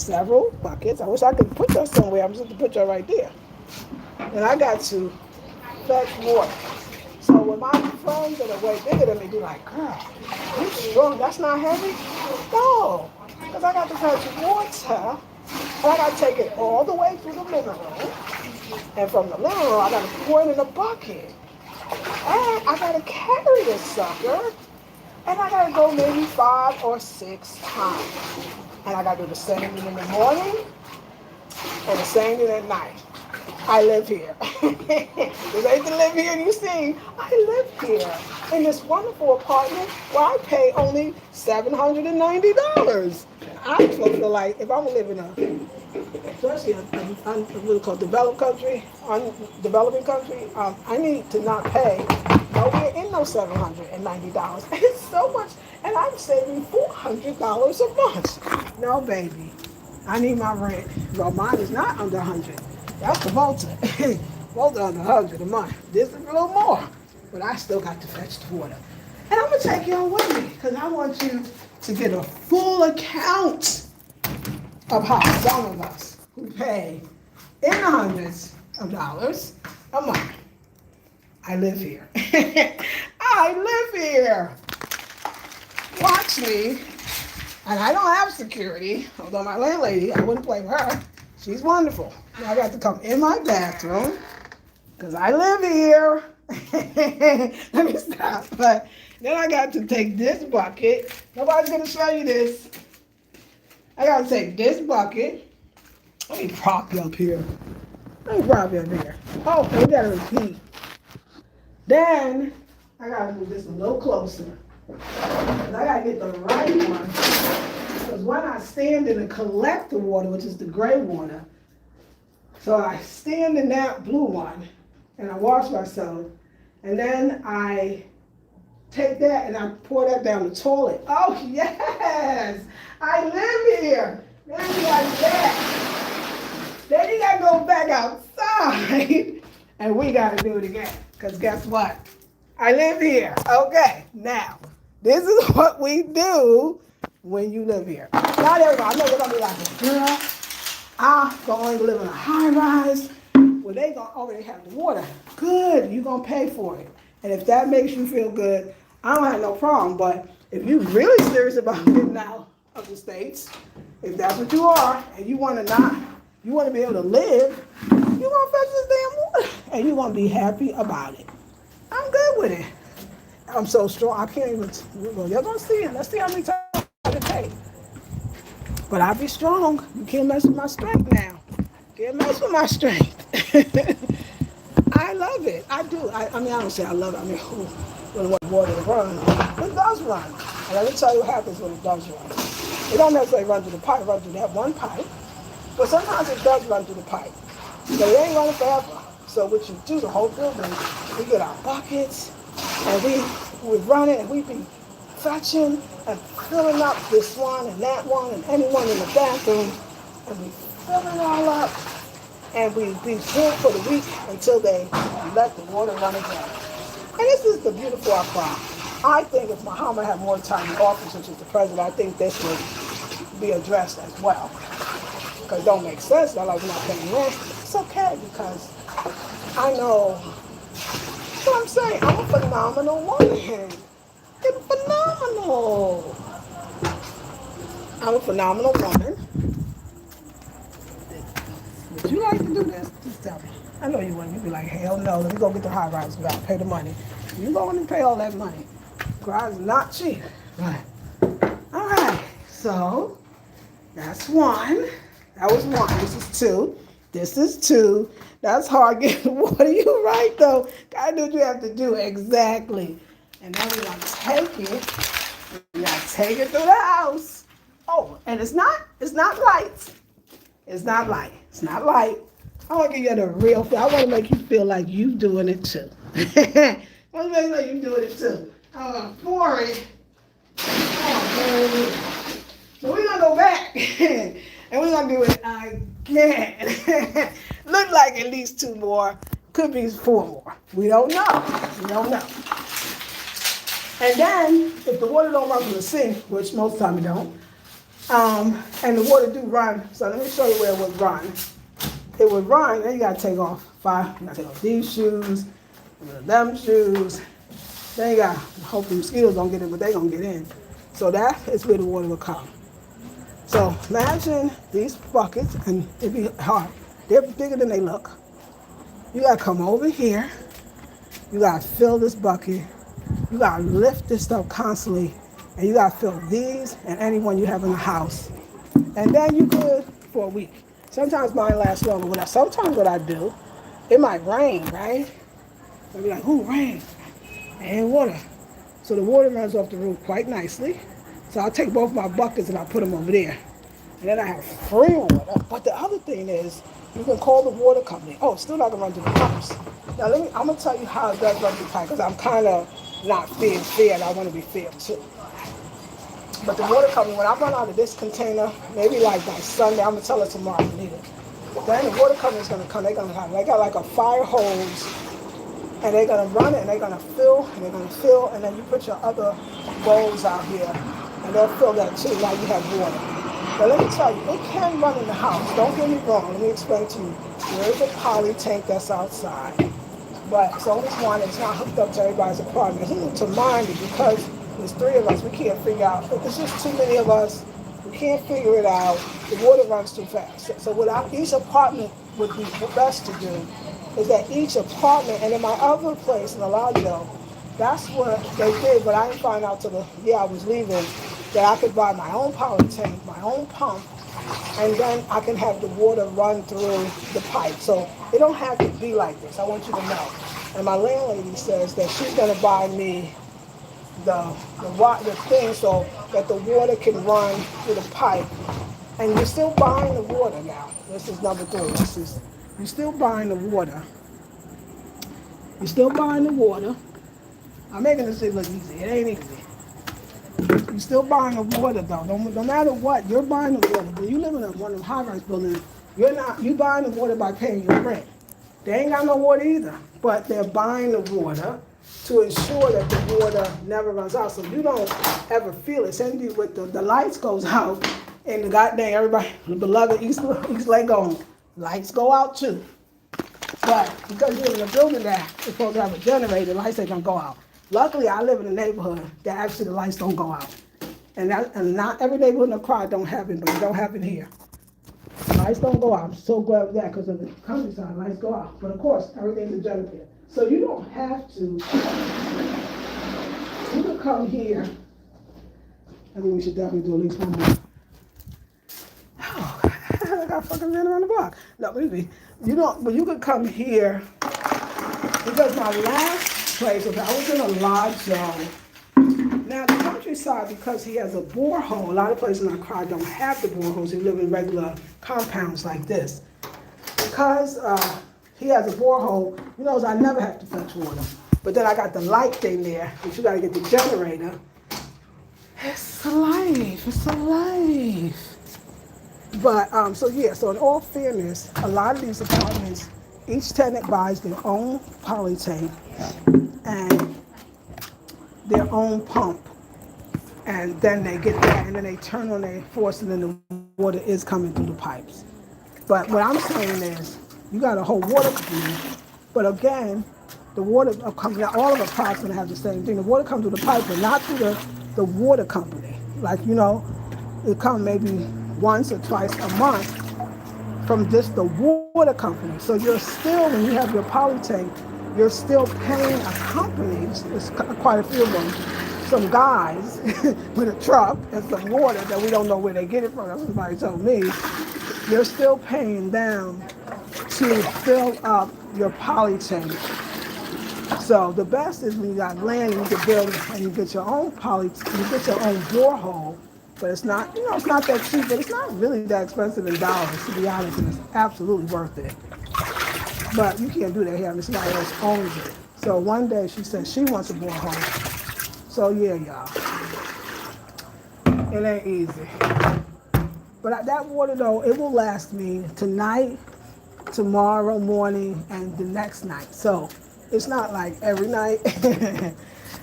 I wish I could put that somewhere. I'm just going to put that right there. And I got to fetch water. So when my friends that are way bigger than me be like, girl, you strong, that's not heavy? No, because I got to fetch water. And I got to take it all the way through the living room. And from the living room, I got to pour it in a bucket. And I got to carry this sucker. And I got to go maybe 5 or 6 times. And I got to do the same thing in the morning and the same thing at night. I live here. This ain't to live here and you see. I live here in this wonderful apartment where I pay only $790. I feel like if I'm living in a, especially in what we call developed country, developing country, I need to not pay nowhere in those $790. It's so much, and I'm saving $400 a month. No, baby, I need my rent. Well, mine is not under 100. That's the Volta. Volta under 100 a month. This is a little more, but I still got to fetch the water. And I'm gonna take y'all with me because I want you to get a full account of how some of us who pay in the hundreds of dollars a month. I live here. I live here. Watch me. And I don't have security, although my landlady, I wouldn't blame her. She's wonderful. Now I got to come in my bathroom because I live here. Let me stop. But then I got to take this bucket. Nobody's going to show you this. I got to take this bucket. Let me prop you up here. Oh, we got to repeat. Then I got to move this a little closer. Because I got to get the right one. Because when I stand in and collect the water, which is the gray water, so I stand in that blue one and I wash myself, and then I take that and I pour that down the toilet. Oh yes, I live here. Then you like that. Then you gotta go back outside and we gotta do it again. Because guess what? I live here. Okay, now this is what we do when you live here. Not everybody, I know they're gonna be like, girl, I'm going to live in a high rise where they gonna already have the water. Good, you're gonna pay for it. And if that makes you feel good, I don't have no problem. But if you're really serious about getting out of the States, if that's what you are, and you wanna be able to live, you're gonna fetch this damn water. And you're gonna be happy about it. I'm good with it. I'm so strong, I can't even, you're gonna see it. Let's see how many times I can take. But I be strong. You can't mess with my strength now. Can't mess with my strength. I love it. I do. I don't say I love it. I mean, who wouldn't want water to run? It does run. And let me tell you what happens when it does run. It don't necessarily run through the pipe. It runs through that one pipe. But sometimes it does run through the pipe. But it ain't running forever. So what you do, the whole building, we get our buckets, and we run it, and we be fetching and filling up this one and that one and anyone in the bathroom, and we fill it all up, and we be good for the week until they let the water run again. And this is the beautiful Accra. I think if Muhammad had more time in office, which is the president, I think this would be addressed as well. Because it don't make sense, that like we're not paying rent. It's okay, because I know what I'm saying. I'm a phenomenal woman. phenomenal. I'm a phenomenal woman. Would you like to do this? Just tell me. I know you wouldn't. You'd be like, hell no, let me go get the high rise. We gotta pay the money. You go in and pay all that money. Garage is not cheap. Right. All right. So that's one. That was one. This is two. This is two. That's hard getting water. You right though. Gotta do what you have to do. Exactly. And then we're gonna take it. We're gonna take it through the house. Oh, and it's not light. It's not light. It's not light. I want to give you the real feel. I want to make you feel like you doing it too. I want to make you feel like you doing it too. I'm going to pour it. Oh, so we're going to go back. And we're going to do it again. Look like at least two more. Could be four more. We don't know. We don't know. And then, if the water don't run from the sink, which most of the time it don't, and the water do run, so let me show you where it would run. It would run, then you gotta take off you gotta take off these shoes, them shoes, then you gotta hope the mosquitoes don't get in, but they gonna get in. So that is where the water will come. So imagine these buckets, and it'd be hard. They're bigger than they look. You gotta come over here, you gotta fill this bucket, you gotta lift this stuff constantly, and you gotta fill these and any one you have in the house. And then you good for a week. Sometimes mine lasts longer. Sometimes what I do, it might rain, right? I'll be like, ooh, rain. And water. So the water runs off the roof quite nicely. So I'll take both my buckets and I'll put them over there. And then I have free water. But the other thing is, you can call the water company. Oh, it's still not gonna run through the pipes. Now I'm gonna tell you how it does run through the pipe, because I'm kind of not being fair, and I want to be fair too. But the water company, when I run out of this container, maybe like by Sunday, I'm gonna tell her tomorrow I need it. Then the water company is gonna come. They got like a fire hose, and they're gonna run it, and they're gonna fill, and then you put your other bowls out here, and they'll fill that too. Now you have water. Now let me tell you, it can run in the house. Don't get me wrong. Let me explain to you. There is a poly tank that's outside, but it's only one. It's not hooked up to everybody's apartment. To mine it, because there's three of us. We can't figure out. If there's just too many of us, we can't figure it out. The water runs too fast. So what each apartment would be best to do is that each apartment, and in my other place in Aladio, that's what they did, but I didn't find out till the year I was leaving, that I could buy my own power tank, my own pump, and then I can have the water run through the pipe. So it don't have to be like this. I want you to know. And my landlady says that she's going to buy me the thing so that the water can run through the pipe. And you're still buying the water now. This is number 3. You're still buying the water. You're still buying the water. I'm making this thing look easy. It ain't easy. You're still buying the water though. No matter what, you're buying the water. When you live in one of them high-rise buildings, you buying the water by paying your rent. They ain't got no water either, but they're buying the water to ensure that the water never runs out, so you don't ever feel it. Same thing with the lights goes out, and the goddamn everybody, the beloved East Lake on, lights go out too. But because you live in a building that is supposed to have a generator, lights ain't gonna go out. Luckily, I live in a neighborhood that actually the lights don't go out, and not every neighborhood in the crowd don't have it, but it don't happen here. Lights don't go out. I'm so glad with that, because of the countryside, lights go out. But of course, everything's a generator. So you don't have to. You can come here. I think we should definitely do at least one more. Oh, I got fucking ran around the block. No, maybe. You don't, but you could come here, because my last place, okay, I was in a lodge zone. Now the countryside, because he has a borehole, a lot of places in our crowd don't have the boreholes. They live in regular compounds like this. Because he has a borehole, he knows I never have to fetch water. But then I got the light thing there, but you gotta get the generator. It's a life, it's a life. But, so in all fairness, a lot of these apartments, each tenant buys their own poly tank and their own pump. And then they get that, and then they turn on their faucet, and then the water is coming through the pipes. But what I'm saying is, you got a whole water company, but again, the water comes, now all of the pipes gonna have the same thing. The water comes through the pipe, but not through the the water company. Like, it come maybe once or twice a month from just the water company. So you're still, when you have your poly tank, you're still paying a company, there's quite a few of them, some guys with a truck and some water that we don't know where they get it from. Somebody told me. You're still paying them to fill up your poly tank. So the best is when you got land and you can build and you get your own you get your own borehole. But it's not, it's not that cheap, but it's not really that expensive in dollars, to be honest, and it's absolutely worth it. But you can't do that here, somebody else owns it. So one day she said she wants a borehole. So yeah, y'all, it ain't easy. But that water though, it will last me tonight, tomorrow morning, and the next night. So it's not like every night.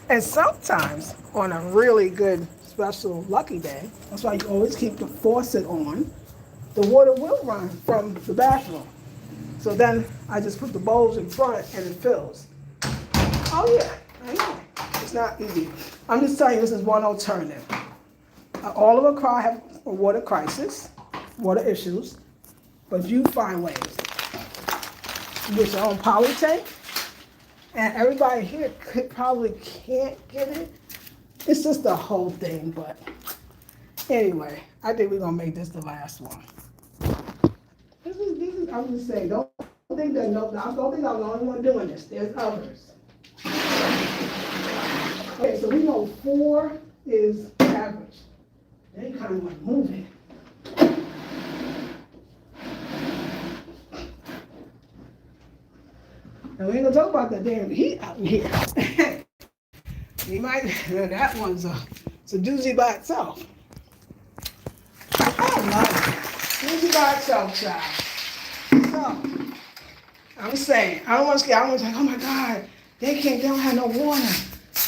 And sometimes on a really good, special, lucky day, that's why you always keep the faucet on, the water will run from the bathroom. So then I just put the bowls in front and it fills. Oh yeah, I know. It's not easy. I'm just telling you, this is one alternative. All of Accra have a water crisis, water issues, but you find ways. You get your own poly tank, and everybody here probably can't get it. It's just the whole thing, but anyway, I think we're gonna make this the last one. This is I'm just saying, don't think that don't think I'm the only one doing this. There's others. Okay, so we know 4 is average. Then you kind of want to move it. And we ain't gonna talk about that damn heat out here. You might, that one's a doozy by itself. I love it. Doozy by itself, child. So, I'm saying, I don't want to scare, I don't want to say, oh my God, they don't have no water.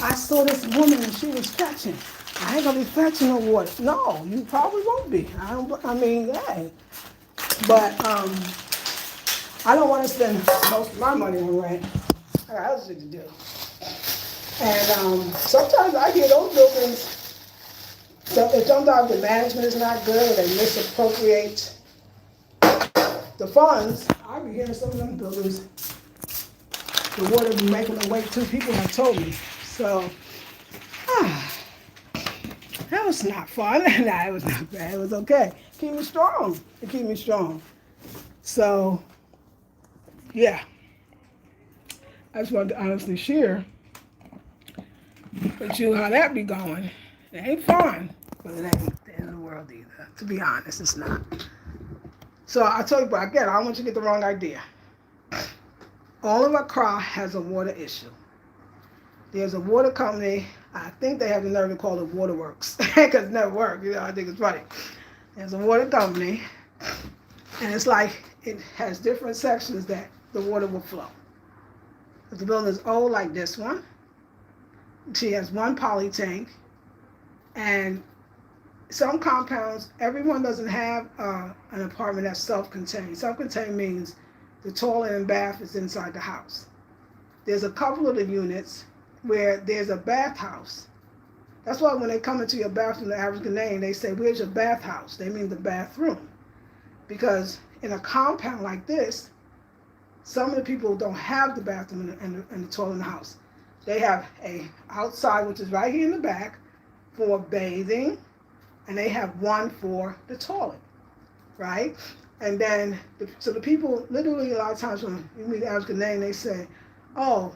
I saw this woman and she was fetching. I ain't gonna be fetching no water. No, you probably won't be. Hey. But I don't want to spend most of my money on rent. I got other shit to do. And sometimes I hear those buildings, if sometimes the management is not good or they misappropriate the funds, I be hearing some of them buildings, the water be making them wait 2 people have told me. So, that was not fun. Nah, it was not bad. It was okay. Keep me strong. It keep me strong. So, yeah. I just wanted to honestly share with you how that be going. It ain't fun, but it ain't the end of the world either. To be honest, it's not. So I tell you, but again, I don't want you to get the wrong idea. All of Accra has a water issue. There's a water company, I think they have the nerve to call it Waterworks, because it never worked, I think it's funny. There's a water company, and it's like it has different sections that the water will flow. If the building is old like this one, she has 1 poly tank, and some compounds, everyone doesn't have an apartment that's self-contained. Self-contained means the toilet and bath is inside the house. There's a couple of the units where there's a bathhouse. That's why when they come into your bathroom, the African name, they say, where's your bathhouse? They mean the bathroom. Because in a compound like this, some of the people don't have the bathroom and the toilet in the house. They have a outside, which is right here in the back, for bathing, and they have one for the toilet, right? And then, so the people, literally a lot of times when you meet the African name, they say, oh,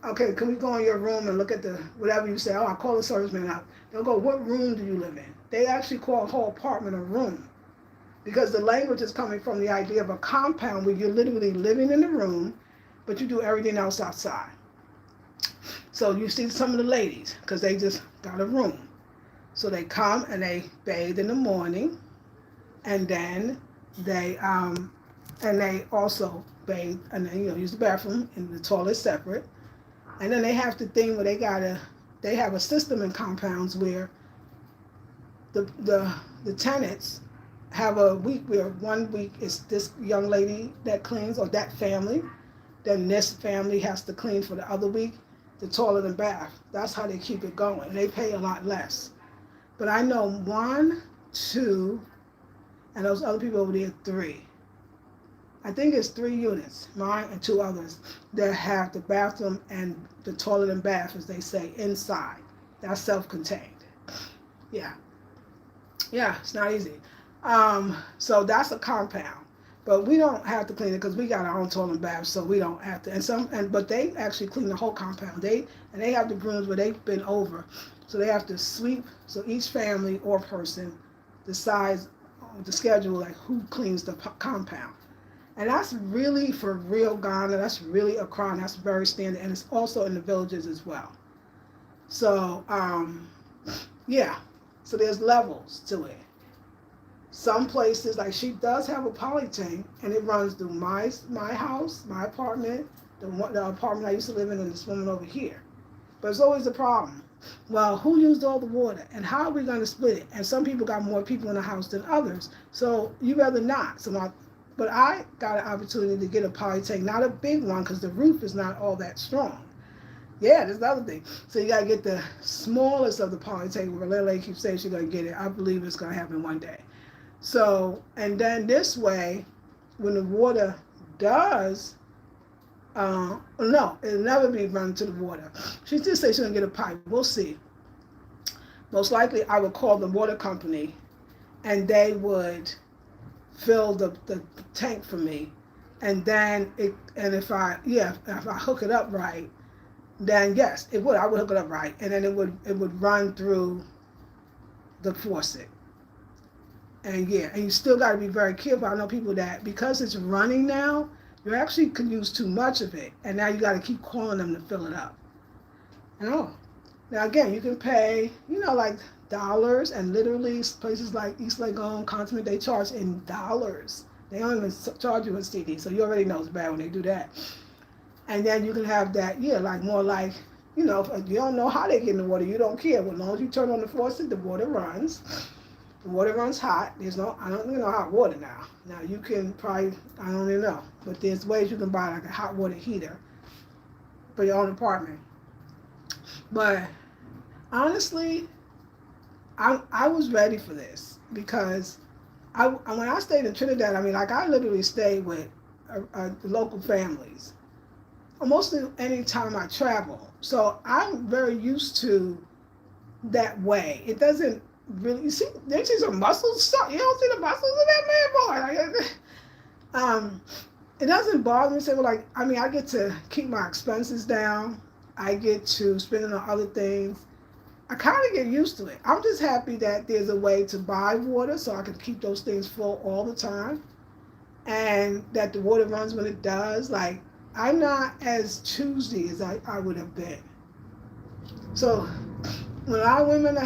okay, can we go in your room and look at the, whatever you say, oh, I'll call the serviceman out. They'll go, what room do you live in? They actually call a whole apartment a room, because the language is coming from the idea of a compound where you're literally living in the room, but you do everything else outside. So you see some of the ladies, because they just got a room. So they come and they bathe in the morning, and then they also bathe and then use the bathroom, and the toilet separate. And then they have the thing where they have a system in compounds where the tenants have a week where 1 week is this young lady that cleans, or that family. Then this family has to clean for the other week. the toilet and bath. That's how they keep it going. They pay a lot less. But I know 1, 2, and those other people over there 3. I think it's 3 units, mine and 2 others, that have the bathroom and the toilet and bath, as they say, inside. That's self-contained. Yeah. Yeah, it's not easy. So that's a compound. But we don't have to clean it because we got our own toilet and bath, so we don't have to. But they actually clean the whole compound. They have the brooms where they've been over, so they have to sweep. So each family or person decides the schedule, like who cleans the compound. And that's really, for real Ghana, that's really a crime. That's very standard. And it's also in the villages as well. So, yeah. So there's levels to it. Some places, like she does have a poly tank, and it runs through my house, my apartment, the apartment I used to live in, and this woman over here. But it's always a problem. Well, who used all the water, and how are we going to split it? And some people got more people in the house than others, so you rather not. But I got an opportunity to get a poly tank, not a big one, because the roof is not all that strong. Yeah, that's the other thing. So you got to get the smallest of the poly tank. Where Lily keeps saying she's going to get it. I believe it's going to happen one day. So, and then this way, when the water does, no, it'll never be run to the water. She did say she's going to get a pipe. We'll see. Most likely, I would call the water company, and they would fill the tank for me. And then, if I hook it up right, then yes, it would. I would hook it up right. And then it would run through the faucet. And yeah, and you still got to be very careful. I know people that, because it's running now, you actually can use too much of it. And now you got to keep calling them to fill it up. Now again, you can pay, like dollars, and literally places like East Legon, Continent, they charge in dollars. They don't even charge you in CD, so you already know it's bad when they do that. And then you can have that, more like, if you don't know how they get in the water, you don't care. As long as you turn on the faucet, the water runs. The water runs hot. I don't even know hot water now. Now you can probably, I don't even know, but there's ways you can buy like a hot water heater for your own apartment. But honestly, I was ready for this because when I stayed in Trinidad, I literally stayed with local families almost any time I travel. So I'm very used to that way. It doesn't really, you see some muscles. You don't see the muscles of that man, boy. It doesn't bother me. I get to keep my expenses down. I get to spend it on other things. I kind of get used to it. I'm just happy that there's a way to buy water so I can keep those things full all the time, and that the water runs when it does. I'm not as choosy as I would have been. So when our women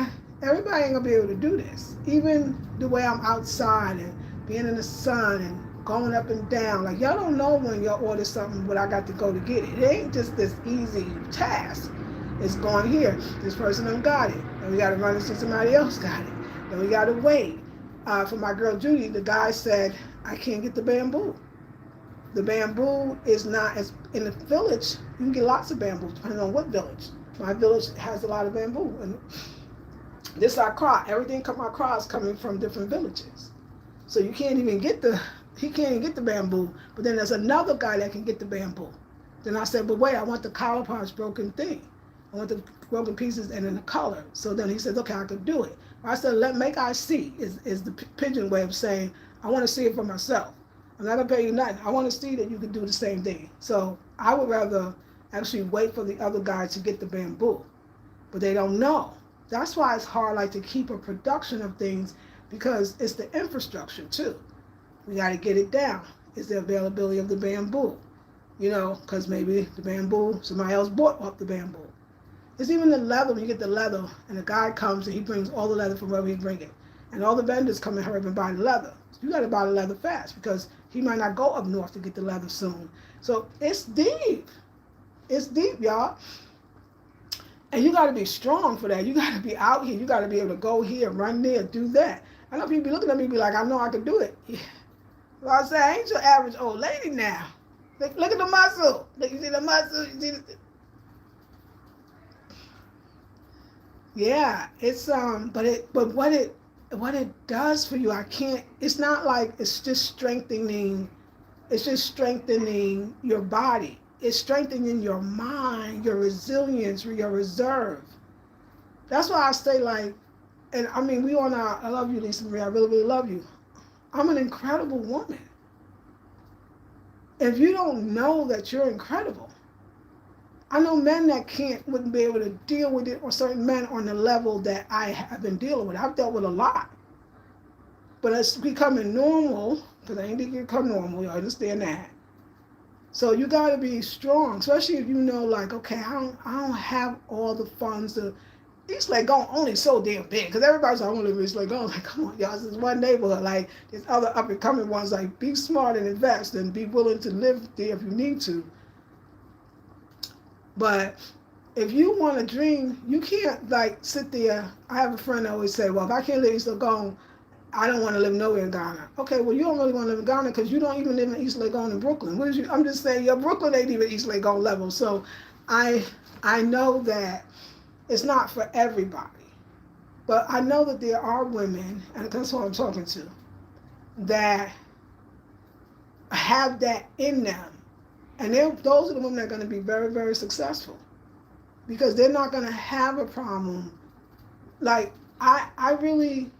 everybody ain't gonna be able to do this. Even the way I'm outside and being in the sun and going up and down. Y'all don't know when y'all order something, but I got to go to get it. It ain't just this easy task. It's going here. This person done got it. And we got to run until somebody else got it. Then we got to wait. For my girl Judy, the guy said, I can't get the bamboo. The bamboo is not, as in the village, you can get lots of bamboo, depending on what village. My village has a lot of bamboo. And this our crop. Everything my crop is coming from different villages. So he can't even get the bamboo. But then there's another guy that can get the bamboo. Then I said, but wait, I want the collar parts broken thing. I want the broken pieces and in the color. So then he says, okay, I could do it. I said, make I see is the pigeon way of saying, I want to see it for myself. I'm not going to pay you nothing. I want to see that you can do the same thing. So I would rather actually wait for the other guy to get the bamboo. But they don't know. That's why it's hard to keep a production of things, because it's the infrastructure too. We got to get it down. It's the availability of the bamboo. Because maybe the bamboo, somebody else bought up the bamboo. It's even the leather. When you get the leather, and the guy comes and he brings all the leather from wherever he bring it. And all the vendors come and hurry up and buy the leather. So you got to buy the leather fast, because he might not go up north to get the leather soon. So it's deep. It's deep, y'all. And you got to be strong for that. You got to be out here. You got to be able to go here, run there, do that. I know people be looking at me be like, I know I can do it. Yeah. Well, I say, I ain't your average old lady now. Look at the muscle. Look, you see the muscle? You see Yeah, it's but what it does for you, I can't. It's not like it's just strengthening. It's just strengthening your body. It's strengthening your mind, your resilience, your reserve. That's why I say like, and I mean, we on our. I love you, Lisa Marie. I really, really love you. I'm an incredible woman. If you don't know that you're incredible, I know men that wouldn't be able to deal with it, or certain men on the level that I have been dealing with. I've dealt with a lot, but it's becoming normal because I ain't think it become normal. You understand that? So you got to be strong, especially if you know, like, okay, I don't have all the funds to. East Lake only so damn big because everybody's like, I want to live in East Lake. Like, come on, y'all, this is one neighborhood. Like, there's other up and coming ones. Like, be smart and invest and be willing to live there if you need to. But if you want to dream, you can't like sit there. I have a friend that always say, well, if I can't live in East Legon, I don't want to live nowhere in Ghana. Okay, well, you don't really want to live in Ghana because you don't even live in East Legon in Brooklyn. What is you? I'm just saying, your Brooklyn ain't even East Legon level. So I I know that it's not for everybody. But I know that there are women, and that's what I'm talking to, that have that in them. And those are the women that are going to be very, very successful because they're not going to have a problem. Like, I really,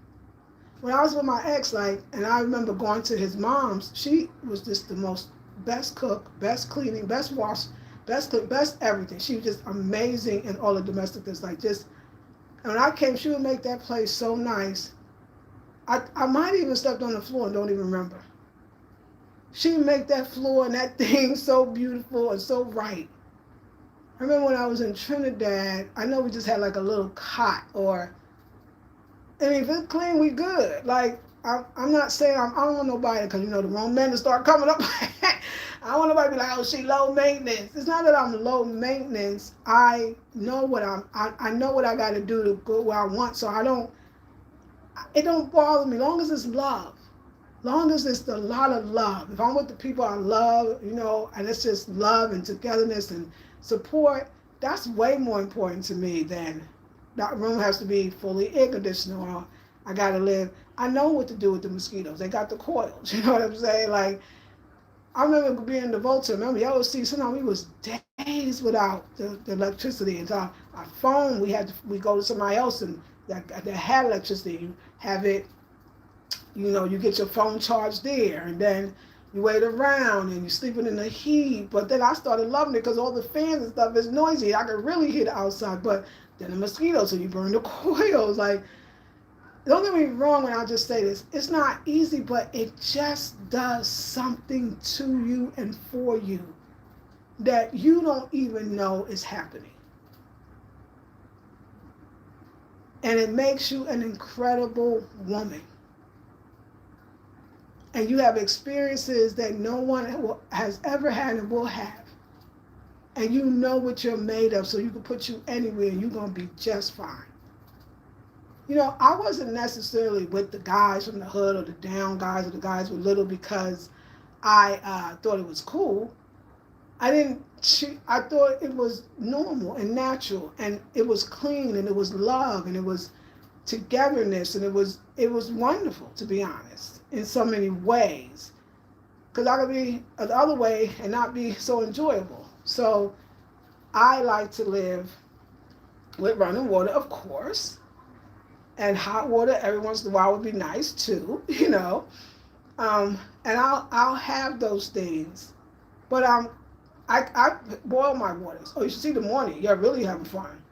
when I was with my ex, like, and I remember going to his mom's, she was just the most best cook, best cleaning, best wash, best cook, best everything. She was just amazing in all the domestic things. Like, just, and when I came, she would make that place so nice. I might even stepped on the floor and don't even remember. She would make that floor and that thing so beautiful and so right. I remember when I was in Trinidad, I know we just had like a little cot or, I mean, if it's clean, we good. Like, I'm not saying I don't want nobody, because, you know, the wrong men to start coming up. I don't want nobody to be like, oh, she low maintenance. It's not that I'm low maintenance. I know what I know what I got to do to go where I want. So it don't bother me. Long as it's love. Long as it's a lot of love. If I'm with the people I love, you know, and it's just love and togetherness and support, that's way more important to me than that room has to be fully air conditioned or I gotta live. I know what to do with the mosquitoes. They got the coils. You know what I'm saying? Like, I remember being in the Volta. Remember, y'all would see sometimes we was days without the electricity. And so our phone, we go to somebody else and that had electricity. You have it, you know, you get your phone charged there, and then you wait around and you're sleeping in the heat. But then I started loving it because all the fans and stuff is noisy. I could really hear the outside, but then the mosquitoes, so you burn the coils. Like, don't get me wrong when I just say this. It's not easy, but it just does something to you and for you that you don't even know is happening. And it makes you an incredible woman. And you have experiences that no one has ever had and will have. And you know what you're made of, so you can put you anywhere and you're going to be just fine. You know, I wasn't necessarily with the guys from the hood or the down guys or the guys with little because I thought it was cool. I thought it was normal and natural, and it was clean, and it was love, and it was togetherness, and it was wonderful, to be honest, in so many ways. Because I could be the other way and not be so enjoyable. So I like to live with running water, of course, and hot water every once in a while would be nice too, you know. And I'll have those things, but I boil my waters. Oh, you should see the morning. You're really having fun.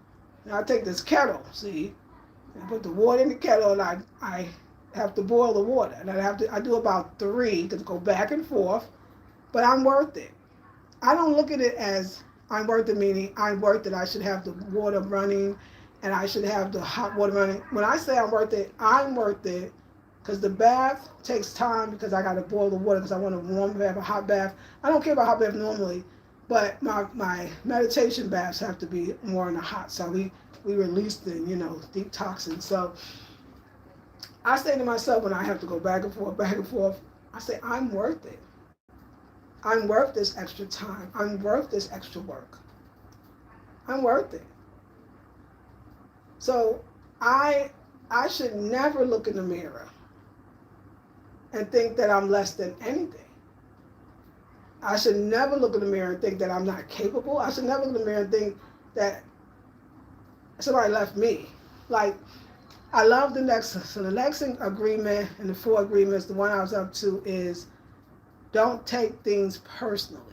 Now I take this kettle, see, and put the water in the kettle, and I have to boil the water, and I do about 3 to go back and forth, but I'm worth it. I don't look at it as I'm worth it, meaning I'm worth it. I should have the water running, and I should have the hot water running. When I say I'm worth it because the bath takes time because I got to boil the water because I want a warm bath, a hot bath. I don't care about hot bath normally, but my meditation baths have to be more in the hot side. We release the, you know, deep toxins. So I say to myself when I have to go back and forth, I say, I'm worth it. I'm worth this extra time. I'm worth this extra work. I'm worth it. So I should never look in the mirror and think that I'm less than anything. I should never look in the mirror and think that I'm not capable. I should never look in the mirror and think that somebody left me. Like, I love the next, so the next agreement and the 4 agreements, the one I was up to is don't take things personally.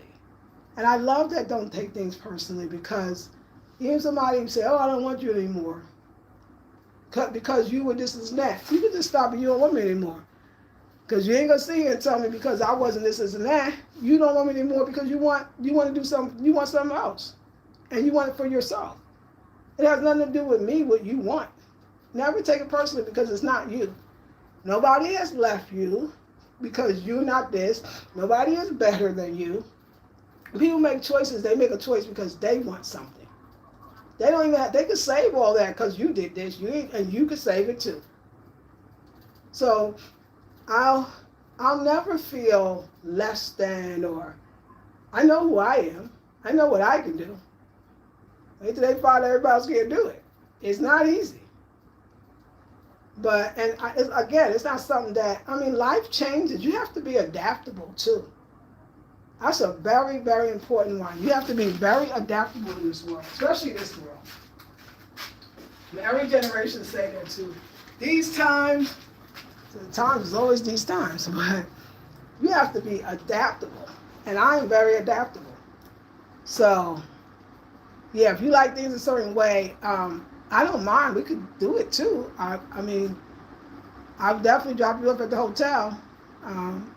And I love that don't take things personally, because even somebody say, oh, I don't want you anymore because you were this and that. You can just stop and you don't want me anymore. Because you ain't going to sit here and tell me because I wasn't this and that. You don't want me anymore because you want to do something, you want something else. And you want it for yourself. It has nothing to do with me, what you want. Never take it personally, because it's not you. Nobody has left you because you're not this. Nobody is better than you. People make choices, they make a choice because they want something. They don't even have, they can save all that because you did this, and you can save it too. So I'll never feel less than, or I know who I am. I know what I can do. Wait till they find everybody else can't do it. It's not easy. But, again, it's not something that, life changes. You have to be adaptable too. That's a very, very important one. You have to be very adaptable in this world, especially this world. And every generation say that too. These times, the times is always these times, but you have to be adaptable. And I am very adaptable. So, yeah, if you like things a certain way, I don't mind. We could do it too. I'll definitely drop you off at the hotel, and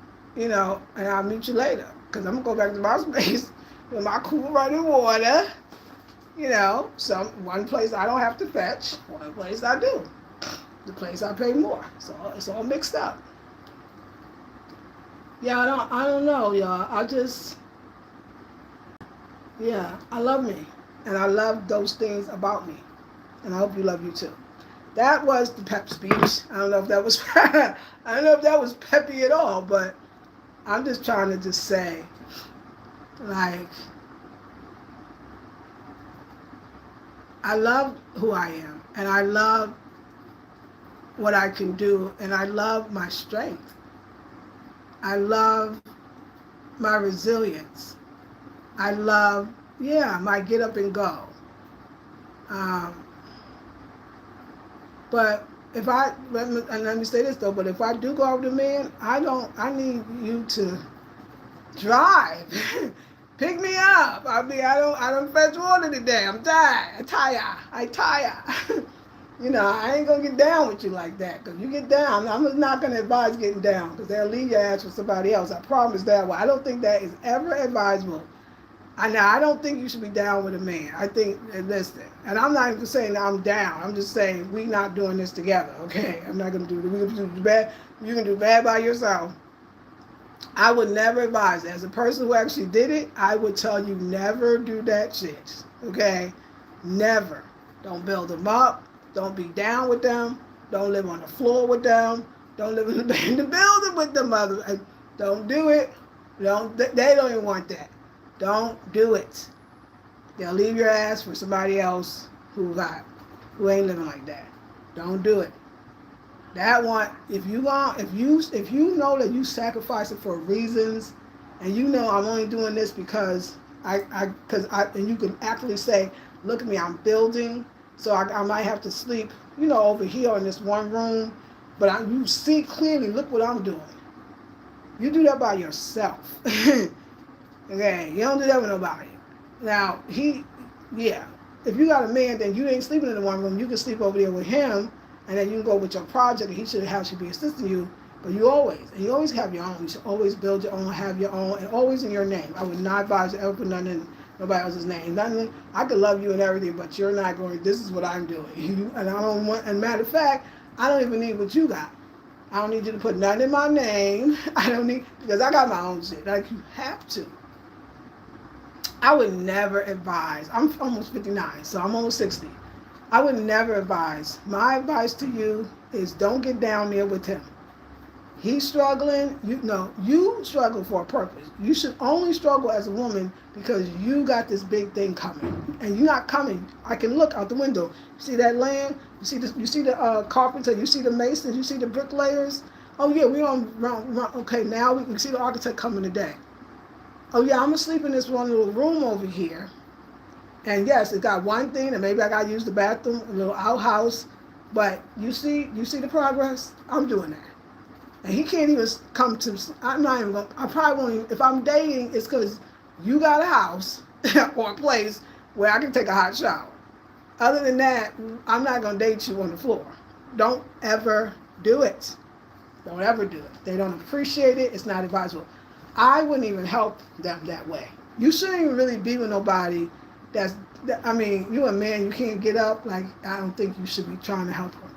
I'll meet you later. Because I'm going to go back to my space with my cool running water. One place I don't have to fetch, one place I do. The place I pay more. So it's all mixed up. Yeah, I don't know, y'all. I love me. And I love those things about me. And I hope you love you too. That was the pep speech. I don't know if that was peppy at all, but I'm just trying to just say, like, I love who I am, and I love what I can do, and I love my strength. I love my resilience. I love, my get up and go. But if let me say this though, but if I do go out with a man, I need you to drive. Pick me up. I don't fetch water today. I'm tired. I tire. I ain't gonna get down with you like that. Cause you get down, I'm not gonna advise getting down, because they'll leave your ass for somebody else. I promise that. Well, I don't think that is ever advisable. I don't think you should be down with a man. I think, listen, and I'm not even saying that I'm down. I'm just saying we not doing this together, okay? I'm not going to do it. We're going to do bad. You can do bad by yourself. I would never advise that. As a person who actually did it, I would tell you never do that shit, okay? Never. Don't build them up. Don't be down with them. Don't live on the floor with them. Don't live in the building with them. Don't do it. They don't even want that. Don't do it. They'll leave your ass for somebody else who ain't living like that. Don't do it. That one, if you know that you sacrifice it for reasons, and you know I'm only doing this because and you can actually say, look at me, I'm building, so I might have to sleep, over here in this one room, but you see clearly, look what I'm doing. You do that by yourself. Okay, you don't do that with nobody. Now, if you got a man, then you ain't sleeping in the one room. You can sleep over there with him, and then you can go with your project, and he should be assisting you. But you always have your own. You should always build your own, have your own, and always in your name. I would not advise you ever put nothing in nobody else's name. Nothing. I could love you and everything, but you're not going, this is what I'm doing. And I don't want, and matter of fact, I don't even need what you got. I don't need you to put nothing in my name. Because I got my own shit. Like, you have to. I would never advise. I'm almost 59, so I'm almost 60. I would never advise. My advice to you is don't get down there with him. He's struggling. You struggle for a purpose. You should only struggle as a woman because you got this big thing coming, and you're not coming. I can look out the window. You see that land? You see the carpenter. You see the masons. You see the bricklayers. Oh yeah, we on round. Okay, now we can see the architect coming today. Oh yeah, I'm gonna sleep in this one little room over here. And yes, it got one thing, and maybe I gotta use the bathroom, a little outhouse. But you see the progress. I'm doing that. And he can't even come to, I'm not even going to, I probably won't even, if I'm dating, it's because you got a house or a place where I can take a hot shower. Other than that, I'm not going to date you on the floor. Don't ever do it. Don't ever do it. They don't appreciate it. It's not advisable. I wouldn't even help them that way. You shouldn't even really be with nobody you a man, you can't get up. Like, I don't think you should be trying to help him.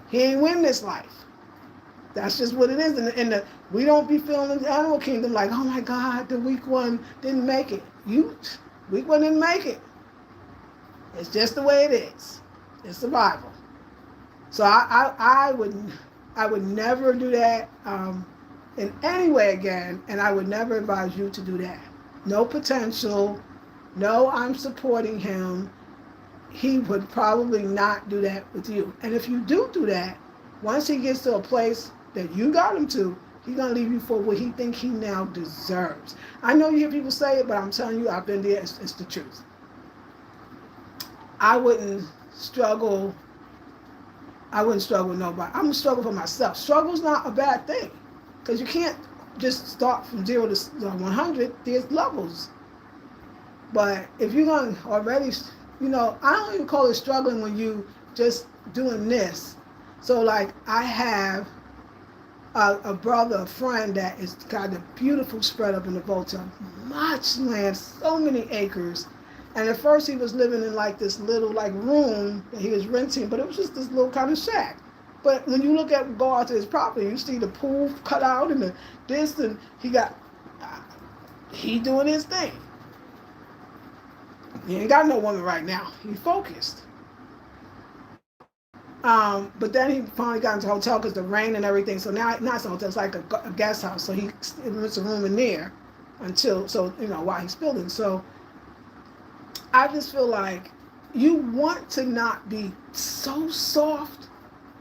He ain't win this life. That's just what it is. And we don't be feeling the animal kingdom like, oh my God, the weak one didn't make it. Weak one didn't make it. It's just the way it is. It's survival. So I would never do that in any way again, and I would never advise you to do that. No potential. No, I'm supporting him. He would probably not do that with you. And if you do that, once he gets to a place that you got him to, he's going to leave you for what he thinks he now deserves. I know you hear people say it, but I'm telling you, I've been there. It's the truth. I wouldn't struggle with nobody. I'm going to struggle for myself. Struggle's not a bad thing, because you can't just start from 0 to 100. There's levels. But if you're going to already, I don't even call it struggling when you just doing this. So like I have a brother, a friend that is got a beautiful spread up in the Volta, much land, so many acres. And at first he was living in like this little like room that he was renting, but it was just this little kind of shack. But when you go out to his property, you see the pool cut out and and he doing his thing. He ain't got no woman right now. He focused. But then he finally got into a hotel because the rain and everything. So now it's a hotel. It's like a guest house. So he rents a room in there while he's building. So I just feel like you want to not be so soft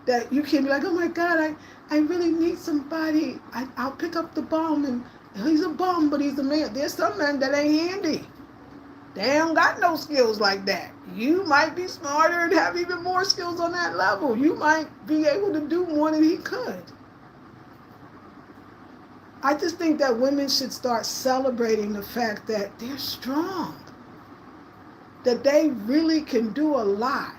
that you can be like, oh my God, I really need somebody. I'll pick up the bum, and he's a bum, but he's a man. There's some men that ain't handy. They don't got no skills like that. You might be smarter and have even more skills on that level. You might be able to do more than he could. I just think that women should start celebrating the fact that they're strong, that they really can do a lot.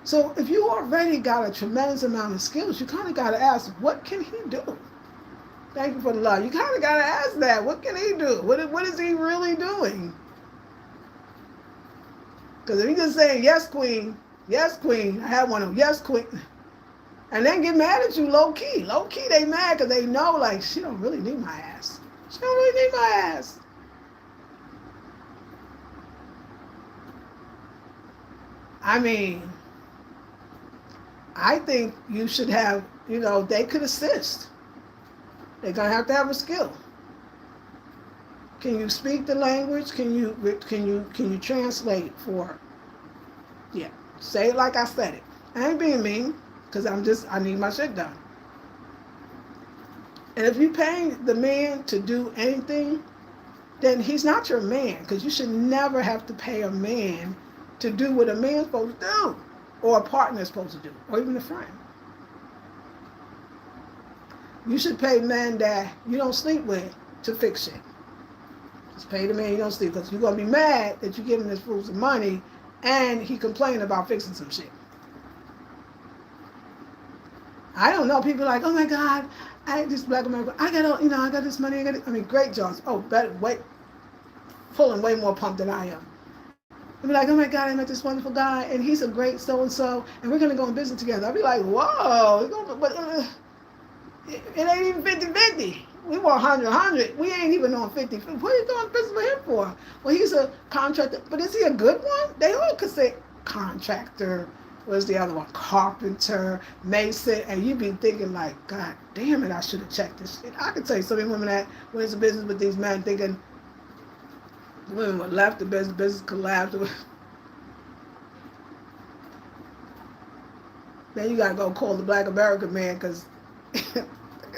So if you already got a tremendous amount of skills, you kind of got to ask, what can he do? Thank you for the love. You kind of got to ask that. What can he do? What is he really doing? Because if you just saying, yes, queen, I had one of them, yes, queen, and then get mad at you low key they mad because they know, like, she don't really need my ass. She don't really need my ass. I mean, I think you should have, they could assist. They're going to have a skill. Can you speak the language? Can you translate for her? Yeah. Say it like I said it. I ain't being mean, because I need my shit done. And if you pay the man to do anything, then he's not your man, because you should never have to pay a man to do what a man's supposed to do, or a partner's supposed to do, or even a friend. You should pay men that you don't sleep with to fix shit. Just pay the man you don't sleep, because you're going to be mad that you give him this fool some money and he complained about fixing some shit. I don't know. People are like, oh my God, this black American, I got this money. Great jobs. Oh, better, pulling way more pump than I am. They'll be like, oh my God, I met this wonderful guy and he's a great so-and-so and we're going to go in business together. I'll be like, whoa, it ain't even 50-50. We want 100. We ain't even on 50. What are you doing business with him for? Well, he's a contractor. But is he a good one? They all could say contractor what's the other one? Carpenter, mason, and you be thinking like, God damn it, I should have checked this shit. I can tell you so many women that went into business with these men thinking the women were left the business collapsed. Then you gotta go call the Black American man because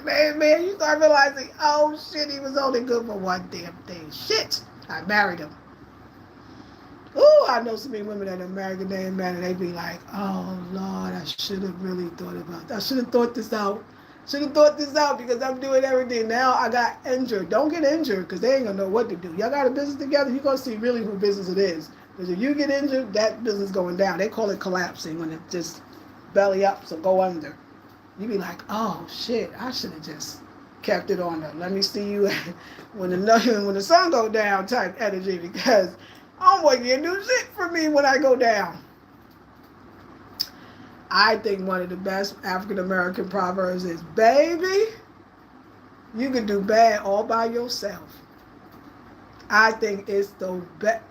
man, you start realizing, oh shit, he was only good for one damn thing. Shit, I married him. Ooh, I know so many women that are married a damn man and they be like, oh Lord, I should have really thought about that. I should have thought this out. Should have thought this out because I'm doing everything. Now I got injured. Don't get injured because they ain't gonna know what to do. Y'all got a business together, you're gonna see really who business it is. Because if you get injured, that business going down. They call it collapsing when it just belly up, so go under. You be like, oh shit, I should have just kept it on there. Let me see you when the sun go down type energy because I'm going to do shit for me when I go down. I think one of the best African American proverbs is, baby, you can do bad all by yourself. I think it's the best.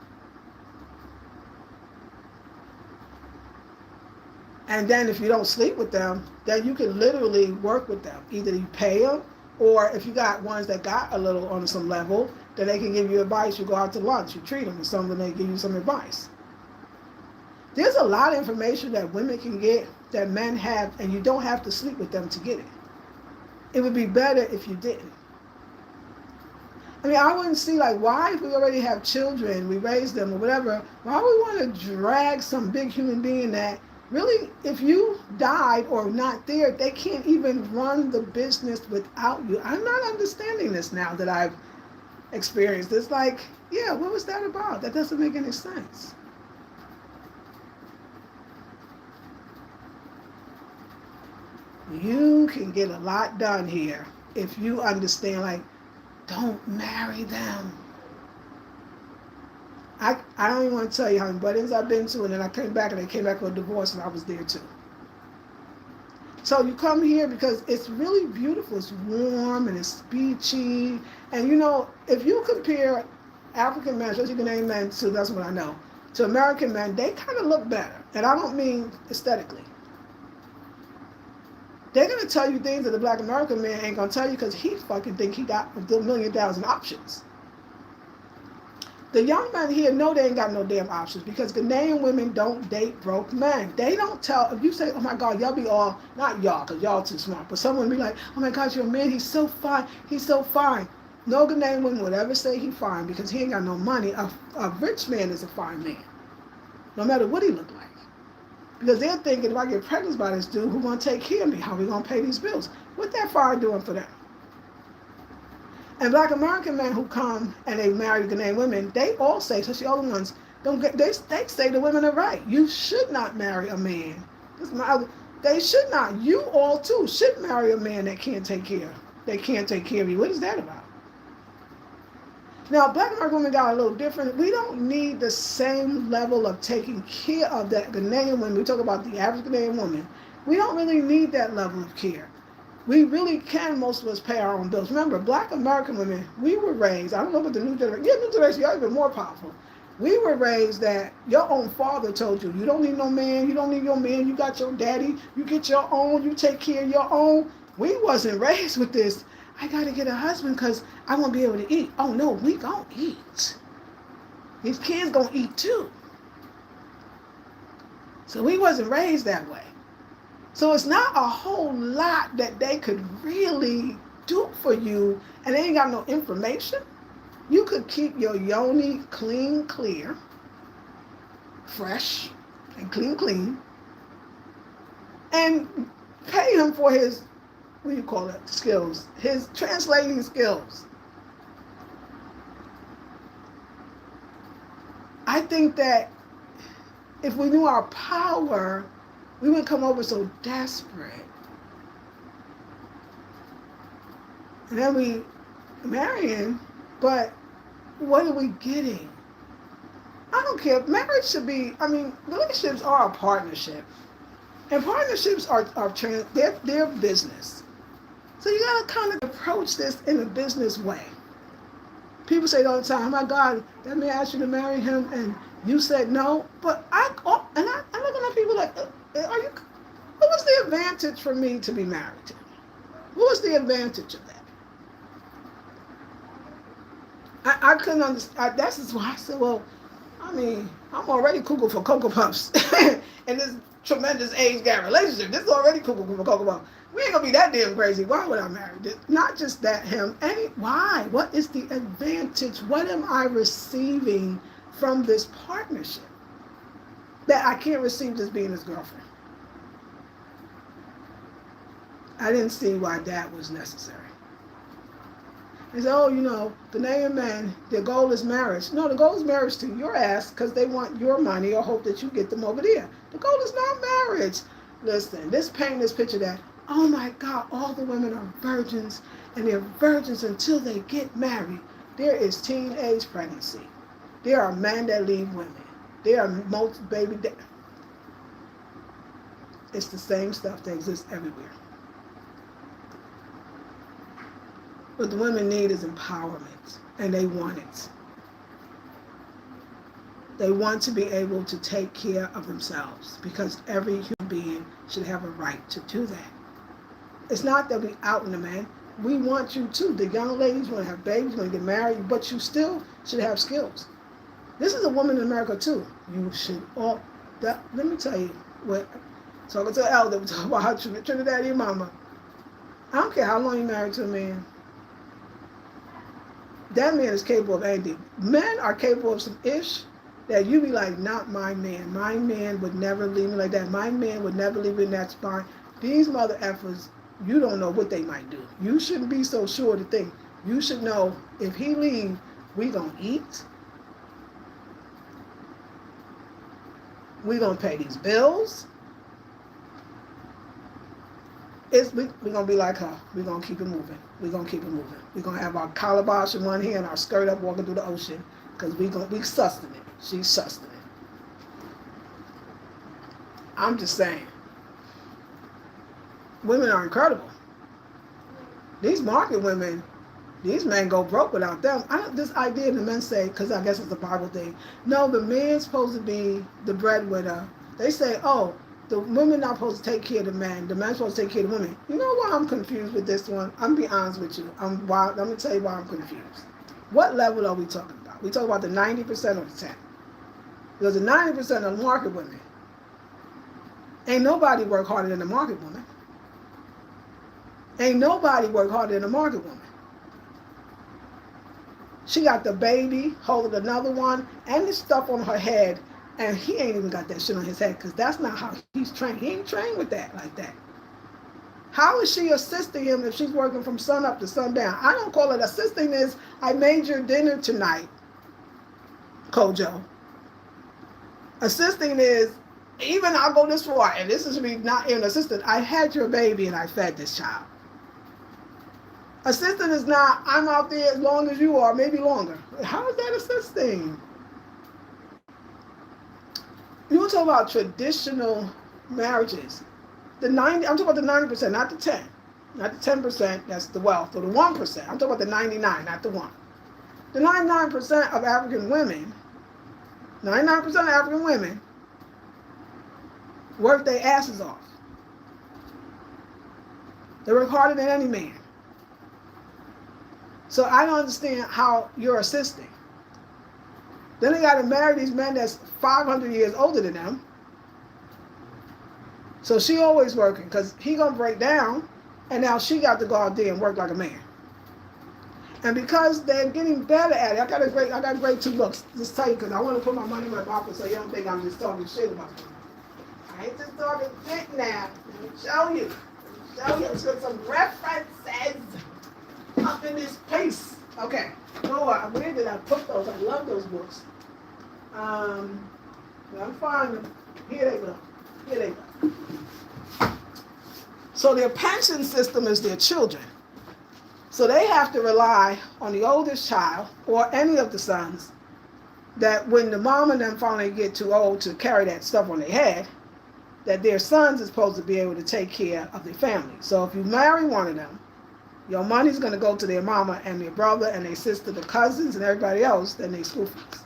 And then if you don't sleep with them, then you can literally work with them. Either you pay them, or if you got ones that got a little on some level, then they can give you advice. You go out to lunch, you treat them with something, they give you some advice. There's a lot of information that women can get that men have, and you don't have to sleep with them to get it. It would be better if you didn't. I mean, I wouldn't see like why if we already have children, we raise them or whatever, why would we want to drag some big human being that really, if you died or not there, they can't even run the business without you. I'm not understanding this now that I've experienced. It's like, yeah, what was that about? That doesn't make any sense. You can get a lot done here if you understand, like, don't marry them. I don't even want to tell you how many weddings I've been to, and then I came back and they came back with a divorce and I was there too. So you come here because it's really beautiful. It's warm and it's beachy. And you know, if you compare African men, especially Ghanaian men, so that's what I know, to American men, they kind of look better. And I don't mean aesthetically. They're going to tell you things that the Black American man ain't going to tell you because he fucking think he got a million thousand options. The young men here know they ain't got no damn options because Ghanaian women don't date broke men. They don't tell, if you say, oh my God, y'all be all, not y'all, because y'all too smart, but someone be like, oh my God, your man, he's so fine, he's so fine. No Ghanaian woman would ever say he's fine because he ain't got no money. A rich man is a fine man, no matter what he look like. Because they're thinking, if I get pregnant by this dude, who's going to take care of me? How are we going to pay these bills? What that fine doing for them? And Black American men who come and they marry Ghanaian women, they all say, especially the older ones, they say the women are right. You should not marry a man. They should not. You all too should marry a man that can't take care. They can't take care of you. What is that about? Now, Black American women got a little different. We don't need the same level of taking care of that Ghanaian woman. We talk about the average Ghanaian woman. We don't really need that level of care. We really can, most of us, pay our own bills. Remember, Black American women, we were raised, I don't know about the new generation, new generation, y'all even more powerful. We were raised that your own father told you, you don't need no man, you don't need your man, you got your daddy, you get your own, you take care of your own. We wasn't raised with this, I got to get a husband because I won't be able to eat. Oh no, we gonna eat. These kids gonna eat too. So we wasn't raised that way. So it's not a whole lot that they could really do for you, and they ain't got no information. You could keep your yoni clean, clear, fresh, and clean, and pay him for his, what do you call it, skills, his translating skills. I think that if we knew our power, we wouldn't come over so desperate. And then we marrying, but what are we getting? I don't care. Marriage should be, relationships are a partnership. And partnerships they're business. So you gotta kind of approach this in a business way. People say it all the time, oh my God, that man asked you to marry him and you said no. But I'm looking at people like, What was the advantage for me to be married to? What was the advantage of that? I couldn't understand. That's why I said, well, I mean, I'm already cuckoo for Cocoa Puffs. And this tremendous age gap relationship, this is already cuckoo for Cocoa Puffs. We ain't gonna be that damn crazy. Why would I marry? Not just that, him. Why? What is the advantage? What am I receiving from this partnership that I can't receive just being his girlfriend? I didn't see why that was necessary. They say, oh, the Ghanaian men, their goal is marriage. No, the goal is marriage to your ass because they want your money or hope that you get them over there. The goal is not marriage. Listen, this paint this picture that, oh my God, all the women are virgins and they're virgins until they get married. There is teenage pregnancy. There are men that leave women. There are baby. It's the same stuff that exists everywhere. What the women need is empowerment, and they want it. They want to be able to take care of themselves because every human being should have a right to do that. It's not that we out in the man. We want you too. The young ladies want to have babies, want to get married, but you still should have skills. This is a woman in America too. You should all. Let me tell you what. Talking to an elder, talking about how Trinidadian mama. I don't care how long you're married to a man. That man is capable of anything. Men are capable of some ish that you be like, not my man. My man would never leave me like that. My man would never leave me in that spot. These mother effers, you don't know what they might do. You shouldn't be so sure to think. You should know if he leave, we gonna eat. We gonna pay these bills. We're going to be like her. We're going to keep it moving. We're going to keep it moving. We're going to have our calabash in one hand and our skirt up walking through the ocean because we sussing it. She's sussing it. I'm just saying. Women are incredible. These market women, these men go broke without them. This idea the men say, because I guess it's a Bible thing, no, the man's supposed to be the breadwinner. They say, oh, the women not supposed to take care of the man. The man's supposed to take care of the women. You know why I'm confused with this one? I'm going to be honest with you. Let me tell you why I'm confused. What level are we talking about? We talking about the 90% or the 10? Because the 90% of market women, ain't nobody work harder than the market woman. Ain't nobody work harder than the market woman. She got the baby, holding another one, and the stuff on her head. And he ain't even got that shit on his head because that's not how he's trained. He ain't trained with that like that. How is she assisting him if she's working from sun up to sundown? I don't call it assisting. Is I made your dinner tonight, Kojo. Assisting is, even I'll go this far, and this is me not even assistant. I had your baby and I fed this child. Assistant is not, I'm out there as long as you are, maybe longer. How is that assisting? You want to talk about traditional marriages. I'm talking about the 90%, not the 10. Not the 10%, that's the wealth, or the 1%. I'm talking about the 99, not the 1. The 99% of African women, 99% of African women work their asses off. They work harder than any man. So I don't understand how you're assisting. Then they got to marry these men that's 500 years older than them. So she always working because he going to break down, and now she got to go out there and work like a man. And because they're getting better at it, I got a great 2 books. Just tell you, because I want to put my money in my pocket so you don't think I'm just talking shit about them. I ain't just talking shit now. Let me show you. Let's get some references up in this piece. Okay. Where did I put those? I love those books. I'm finding them. Here they go. So their pension system is their children. So they have to rely on the oldest child or any of the sons that when the mom and them finally get too old to carry that stuff on their head, that their sons is supposed to be able to take care of their family. So if you marry one of them, your money's going to go to their mama and their brother and their sister, the cousins and everybody else, than their school fees.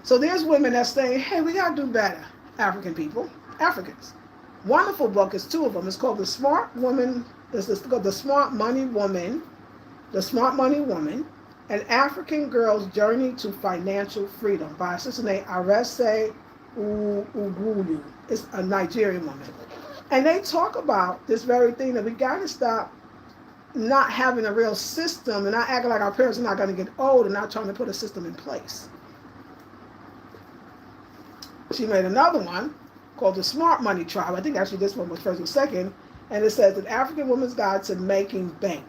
So there's women that say, hey, we got to do better, African people. Africans. Wonderful book. It's two of them. It's called The Smart Woman. This is called The Smart Money Woman. The Smart Money Woman, An African Girl's Journey to Financial Freedom by a sister named Arese Ugulu. It's a Nigerian woman. And they talk about this very thing that we got to stop not having a real system and not acting like our parents are not going to get old and not trying to put a system in place. She made another one called The Smart Money Tribe. I think actually this one was first or second. And it says, An African Woman's Guide to Making Bank.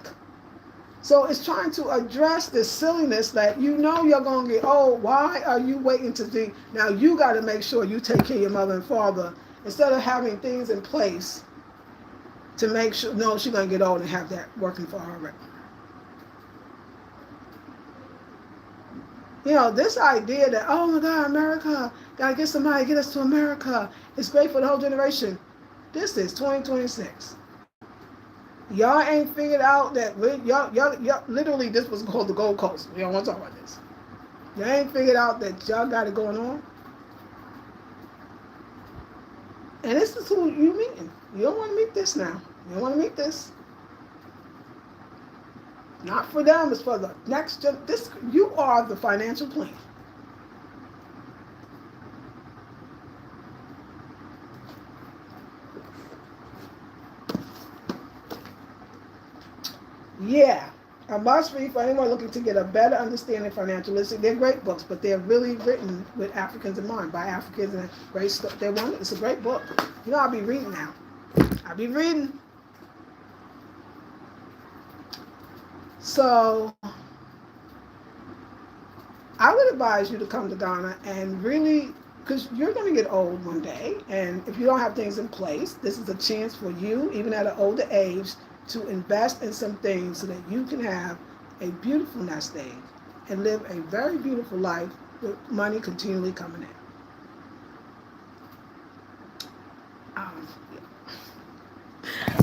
So it's trying to address this silliness that you know you're going to get old. Why are you waiting to do? Now you got to make sure you take care of your mother and father instead of having things in place to make sure, no, she's going to get old and have that working for her. You know, this idea that, oh my God, America, got to get somebody to get us to America. It's great for the whole generation. This is 2026. Y'all ain't figured out that, y'all literally, this was called the Gold Coast. We don't want to talk about this. Y'all ain't figured out that y'all got it going on. And this is who you meeting. You don't want to meet this now. You don't want to meet this. Not for them, it's for the next gen. This, you are the financial plan. Yeah, a must read for anyone looking to get a better understanding of financial literacy. They're great books, but they're really written with Africans in mind, by Africans, and great stuff. It's a great book. You know, I'll be reading now. I'll be reading. So I would advise you to come to Ghana and really, because you're going to get old one day, and if you don't have things in place, this is a chance for you, even at an older age, to invest in some things so that you can have a beautiful nest egg and live a very beautiful life with money continually coming in.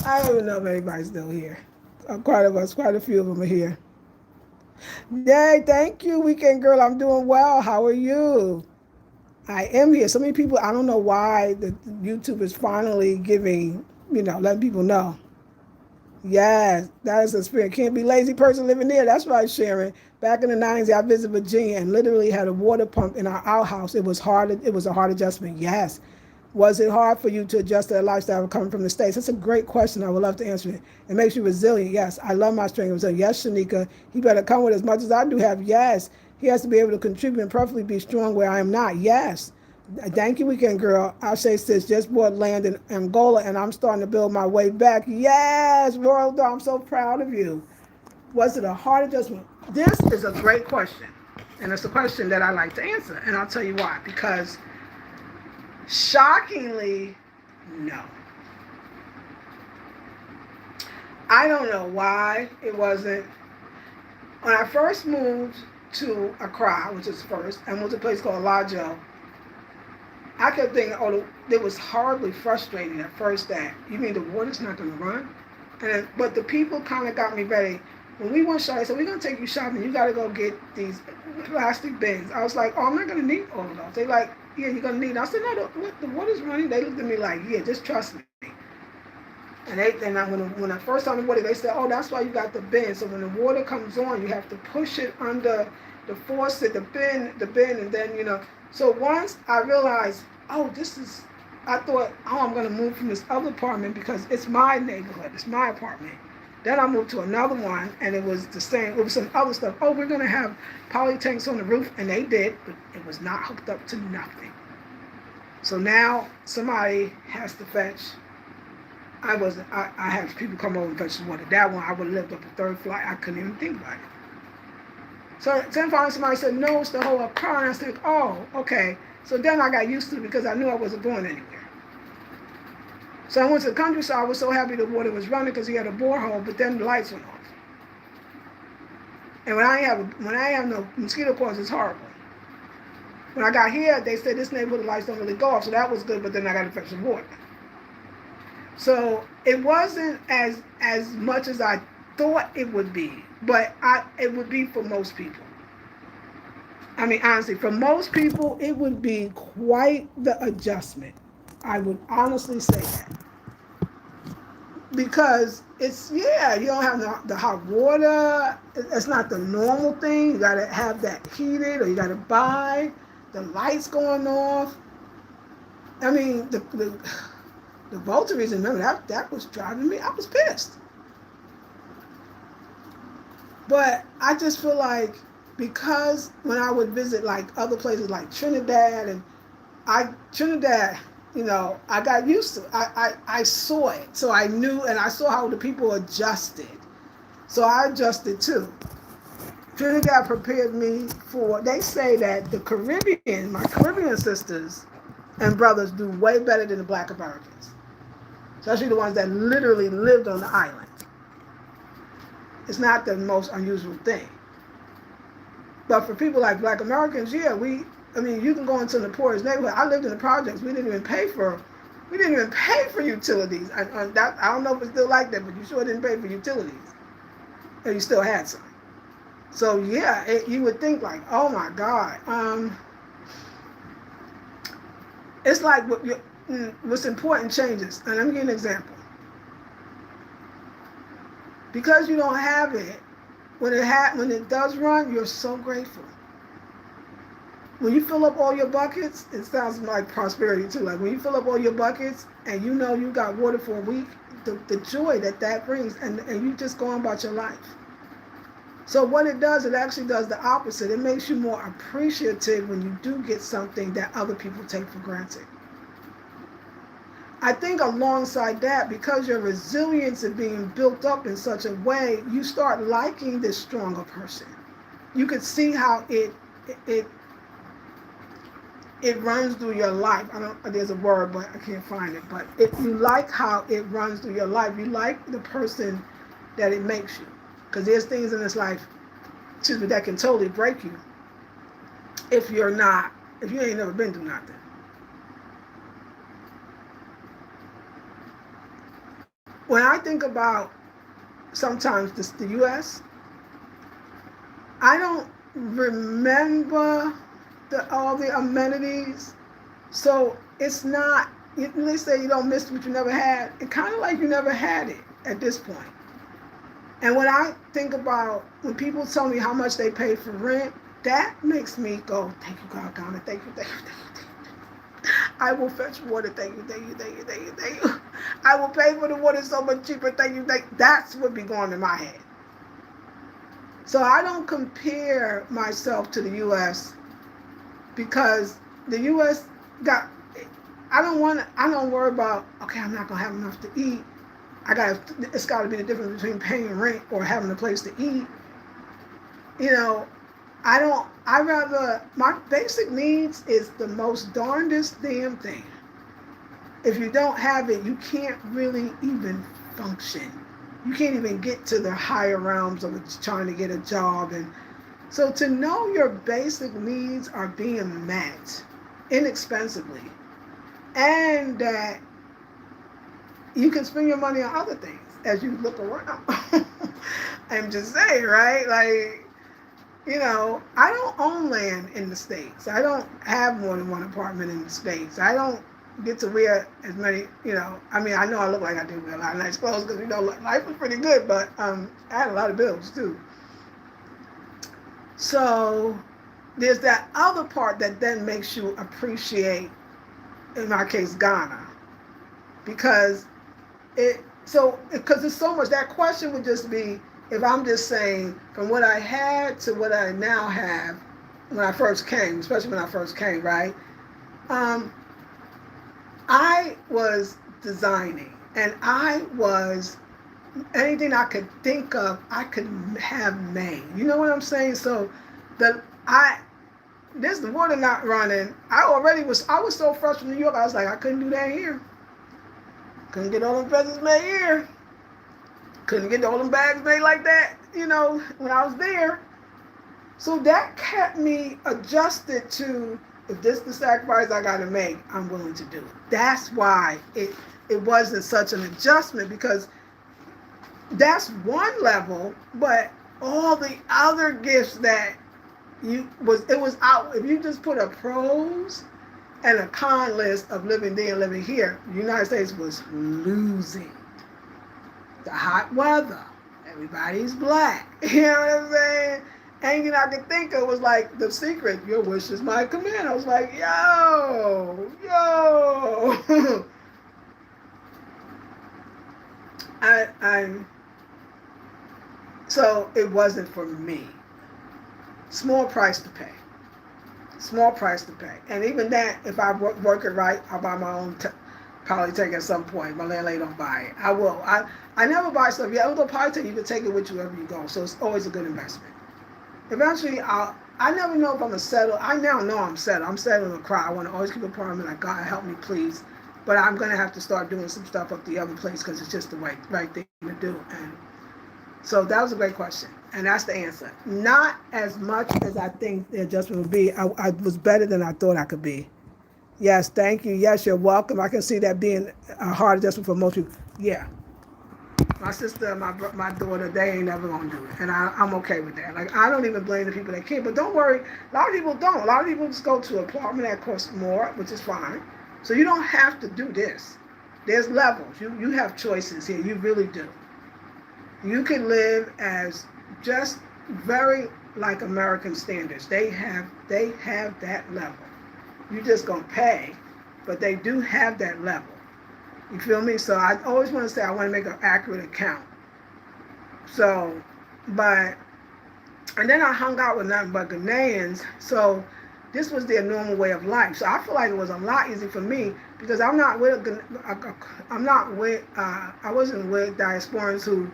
I don't even know if anybody's still here. Quite a few of them are here. Yay, thank you, Weekend Girl. I'm doing well. How are you? I am here. So many people, I don't know why the YouTube is finally giving, letting people know. Yes, that is a spirit. Can't be lazy person living there. That's right, Sharon. Back in the 90s, I visited Virginia and literally had a water pump in our outhouse. It was hard. It was a hard adjustment. Yes. Was it hard for you to adjust to that lifestyle coming from the States? That's a great question. I would love to answer it. It makes you resilient. Yes. I love my strength. So yes, Shanika, he better come with as much as I do have. Yes. He has to be able to contribute and perfectly be strong where I am not. Yes. Thank you, Weekend Girl. I'll say, sis, just bought land in Angola and I'm starting to build my way back. Yes, world, I'm so proud of you. Was it a hard adjustment? This is a great question. And it's a question that I like to answer. And I'll tell you why. Because shockingly, no. I don't know why it wasn't. When I first moved to Accra, which is first, I moved to a place called Lajo, I kept thinking, it was horribly frustrating at first that, you mean the water's not going to run? But the people kind of got me ready. When we went shopping, they said, we're going to take you shopping. You got to go get these plastic bins. I was like, oh, I'm not going to need all of those. They like, yeah, you're going to need them. I said, no, the water's running. They looked at me like, yeah, just trust me. And when the first time the water, they said, oh, that's why you got the bin. So when the water comes on, you have to push it under the faucet, the bin, and then, So once I realized, I thought, I'm going to move from this other apartment because it's my neighborhood, it's my apartment. Then I moved to another one, and it was the same. It was some other stuff. Oh, we're going to have poly tanks on the roof, and they did, but it was not hooked up to nothing. So now somebody has to fetch. I had people come over and fetch the water. That one, I would have lived up the third flight. I couldn't even think about it. So then finally somebody said, no, it's the whole car. And I said, oh, okay. So then I got used to it because I knew I wasn't going anywhere. So I went to the countryside. I was so happy the water was running because he had a borehole, but then the lights went off. And when I have no mosquito coils, it's horrible. When I got here, they said this neighborhood the lights don't really go off, so that was good, but then I got to fetch some water. So it wasn't as much as I thought it would be, but it would be for most people. I mean, honestly, for most people, it would be quite the adjustment. I would honestly say that. Because it's, yeah, you don't have the hot water. It's not the normal thing. You got to have that heated, or you got to buy the lights going off. I mean, the voltage, remember, that was driving me. I was pissed. But I just feel like, because when I would visit like other places like Trinidad, and Trinidad, you know, I got used to it. I saw it. So I knew, and I saw how the people adjusted. So I adjusted too. Trinidad prepared me for, they say that the Caribbean, my Caribbean sisters and brothers do way better than the Black Americans. Especially the ones that literally lived on the island. It's not the most unusual thing. But for people like Black Americans, yeah, I mean, you can go into the poorest neighborhood. I lived in the projects. We didn't even pay for utilities. I don't know if it's still like that, but you sure didn't pay for utilities. And you still had some. So yeah, you would think like, oh my God. It's like what's important changes. And let me give you an example. Because you don't have it, when it does run, you're so grateful. When you fill up all your buckets, it sounds like prosperity too. Like when you fill up all your buckets and you know you got water for a week, the joy that brings, and you just go on about your life. So what it does, it actually does the opposite. It makes you more appreciative when you do get something that other people take for granted. I think alongside that, because your resilience is being built up in such a way, you start liking this stronger person. You could see how it runs through your life. There's a word, but I can't find it. But if you like how it runs through your life, you like the person that it makes you. Because there's things in this life, that can totally break you if you ain't never been through nothing. When I think about sometimes the U.S., I don't remember all the amenities. So it's not, they say you don't miss what you never had. It's kind of like you never had it at this point. And when I think about, when people tell me how much they pay for rent, that makes me go, thank you, God, thank you. I will fetch water, thank you. I will pay for the water so much cheaper, thank you. That's what be going in my head. So I don't compare myself to the U.S. because the U.S. I don't worry about, okay, I'm not going to have enough to eat. It's got to be the difference between paying rent or having a place to eat. You know, my basic needs is the most darndest damn thing. If you don't have it, you can't really even function. You can't even get to the higher realms of trying to get a job. And so to know your basic needs are being met inexpensively, and that you can spend your money on other things as you look around. I'm just saying, right? Like, you know, I don't own land in the States. I don't have more than one apartment in the States. I don't get to wear as many, you know, I mean, I know I look like I do wear a lot of nice clothes because, you know, life was pretty good, but I had a lot of bills too. So there's that other part that then makes you appreciate, in my case, Ghana. Because it's so much, that question would just be, if I'm just saying from what I had to what I now have when I first came, especially when I first came, right? I was designing, and anything I could think of, I could have made. You know what I'm saying? So the water not running. I was so fresh from New York. I was like, I couldn't do that here. Couldn't get all them presents made here. Couldn't get all them bags made like that, you know, when I was there. So that kept me adjusted to, if this is the sacrifice I got to make, I'm willing to do it. That's why it wasn't such an adjustment, because that's one level, but all the other gifts that it was out. If you just put a pros and a con list of living there and living here. The United States was losing. The hot weather, everybody's black. You know what I'm saying? Anything I could think of was like The Secret. Your wish is my command. I was like, yo. So it wasn't for me. Small price to pay. Small price to pay. And even that, if I work it right, I'll buy my own probably take at some point. My landlady don't buy it. I will. I never buy stuff. Yeah, although probably you can take it with you wherever you go. So it's always a good investment. Eventually, I never know if I'm a settle. I now know I'm settled. I'm settled in a crowd. I want to always keep an apartment. Like, God, help me, please. But I'm going to have to start doing some stuff up the other place because it's just the right thing to do. And so that was a great question. And that's the answer. Not as much as I think the adjustment would be. I was better than I thought I could be. Yes, thank you. Yes, you're welcome. I can see that being a hard adjustment for most people. Yeah. My sister and my daughter, they ain't never going to do it. And I'm okay with that. Like, I don't even blame the people that can't. But don't worry. A lot of people don't. A lot of people just go to an apartment that costs more, which is fine. So you don't have to do this. There's levels. You have choices here. You really do. You can live as just very like American standards. They have that level. You just gonna pay, but they do have that level. You feel me? So I always want to say I want to make an accurate account. So, and then I hung out with nothing but Ghanaians. So this was their normal way of life. So I feel like it was a lot easier for me because I wasn't with Diasporans who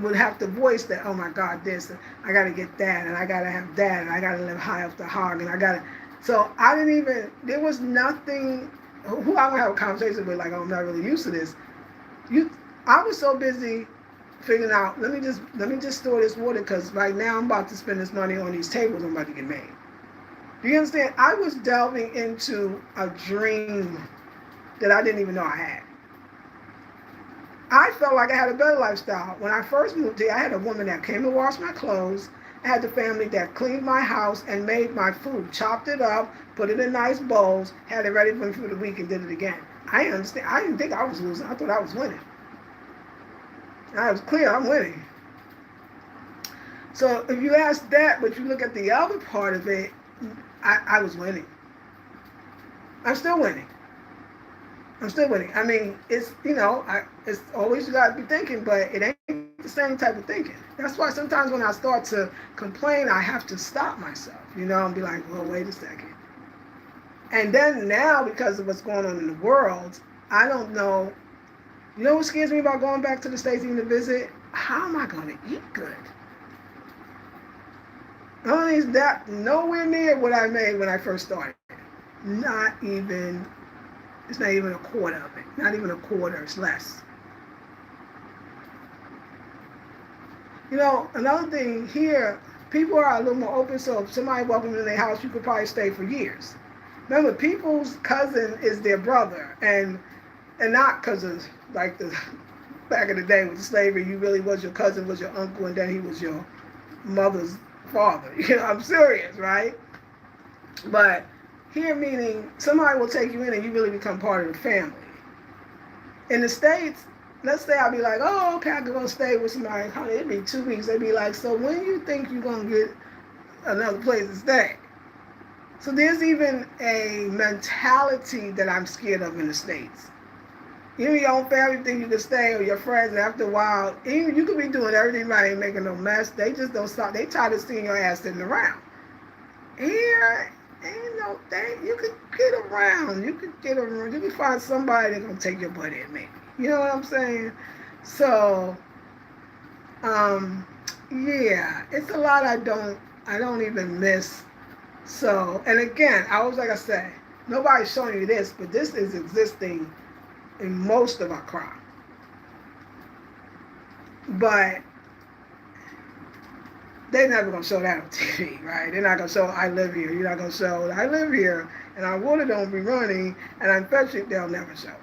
would have to voice that, oh my God, this, I got to get that, and I got to have that, and I got to live high off the hog, and I got to. So I didn't even, there was nothing, who I would have a conversation with, like, oh, I'm not really used to this. I was so busy figuring out, let me just store this water, because right now I'm about to spend this money on these tables I'm about to get made. Do you understand? I was delving into a dream that I didn't even know I had. I felt like I had a better lifestyle. When I first moved here, I had a woman that came to wash my clothes. I had the family that cleaned my house and made my food, chopped it up, put it in nice bowls, had it ready for me for the week, and did it again. I understand. I didn't think I was losing. I thought I was winning. I was clear, I'm winning. So if you ask that, but you look at the other part of it, I was winning. I'm still winning. I mean, it's, it's always you got to be thinking, but it ain't the same type of thinking. That's why sometimes when I start to complain, I have to stop myself, and be like, well, wait a second. And then now, because of what's going on in the world, I don't know. You know what scares me about going back to the States even to visit? How am I going to eat good? Not only is that nowhere near what I made when I first started. It's not even a quarter of it. Not even a quarter, it's less. Another thing here, people are a little more open, so if somebody welcomes you in their house, you could probably stay for years. Remember, people's cousin is their brother, and not because of, like, the back in the day with slavery, you really was your cousin, was your uncle, and then he was your mother's father. I'm serious, right? But here meaning somebody will take you in and you really become part of the family. In the States, let's say I'll be like, oh, okay, I can go stay with somebody. It'd be 2 weeks. They'd be like, so when you think you're going to get another place to stay? So there's even a mentality that I'm scared of in the States. Even your own family think you can stay, or your friends, and after a while, even you could be doing everything right, ain't making no mess. They just don't stop. They tired of seeing your ass sitting around. Here, ain't no thing. You could get around. You could find somebody that's gonna take your butt in, maybe. You know what I'm saying? So, yeah, it's a lot I don't even miss. So, and again, like I said, nobody's showing you this, but this is existing in most of our crop. But they're never going to show that on TV, right? They're not going to show, I live here. You're not going to show, I live here, and our water don't be running, and I'm fetching, they'll never show it.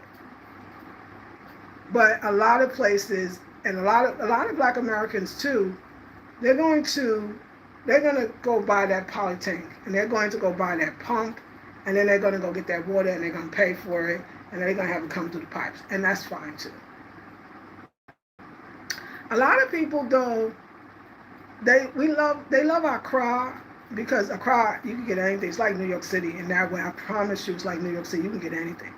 But a lot of places, and a lot of Black Americans too, they're going to go buy that poly tank, and they're going to go buy that pump, and then they're going to go get that water and they're going to pay for it, and they're going to have it come through the pipes, and that's fine too. A lot of people though, they love Accra, because Accra, you can get anything. It's like New York City in that way. I promise you, it's like New York City. You can get anything.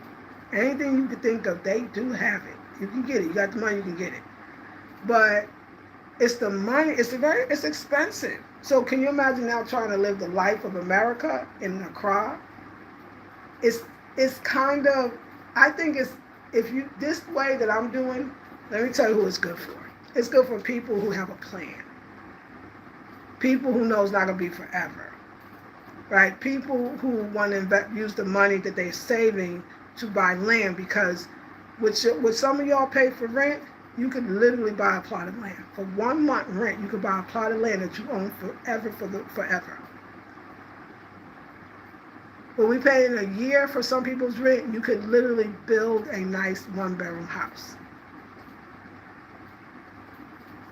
Anything you can think of, they do have it. You can get it. You got the money, you can get it. But it's the money. It's expensive. So can you imagine now trying to live the life of America in Accra? It's kind of, I think it's, if you, this way that I'm doing, let me tell you who it's good for. It's good for people who have a plan. People who know it's not going to be forever, right? People who want to use the money that they're saving to buy land, because with some of y'all pay for rent, you could literally buy a plot of land. For 1 month rent, you could buy a plot of land that you own forever, forever. But we pay in a year for some people's rent, you could literally build a nice 1-bedroom house.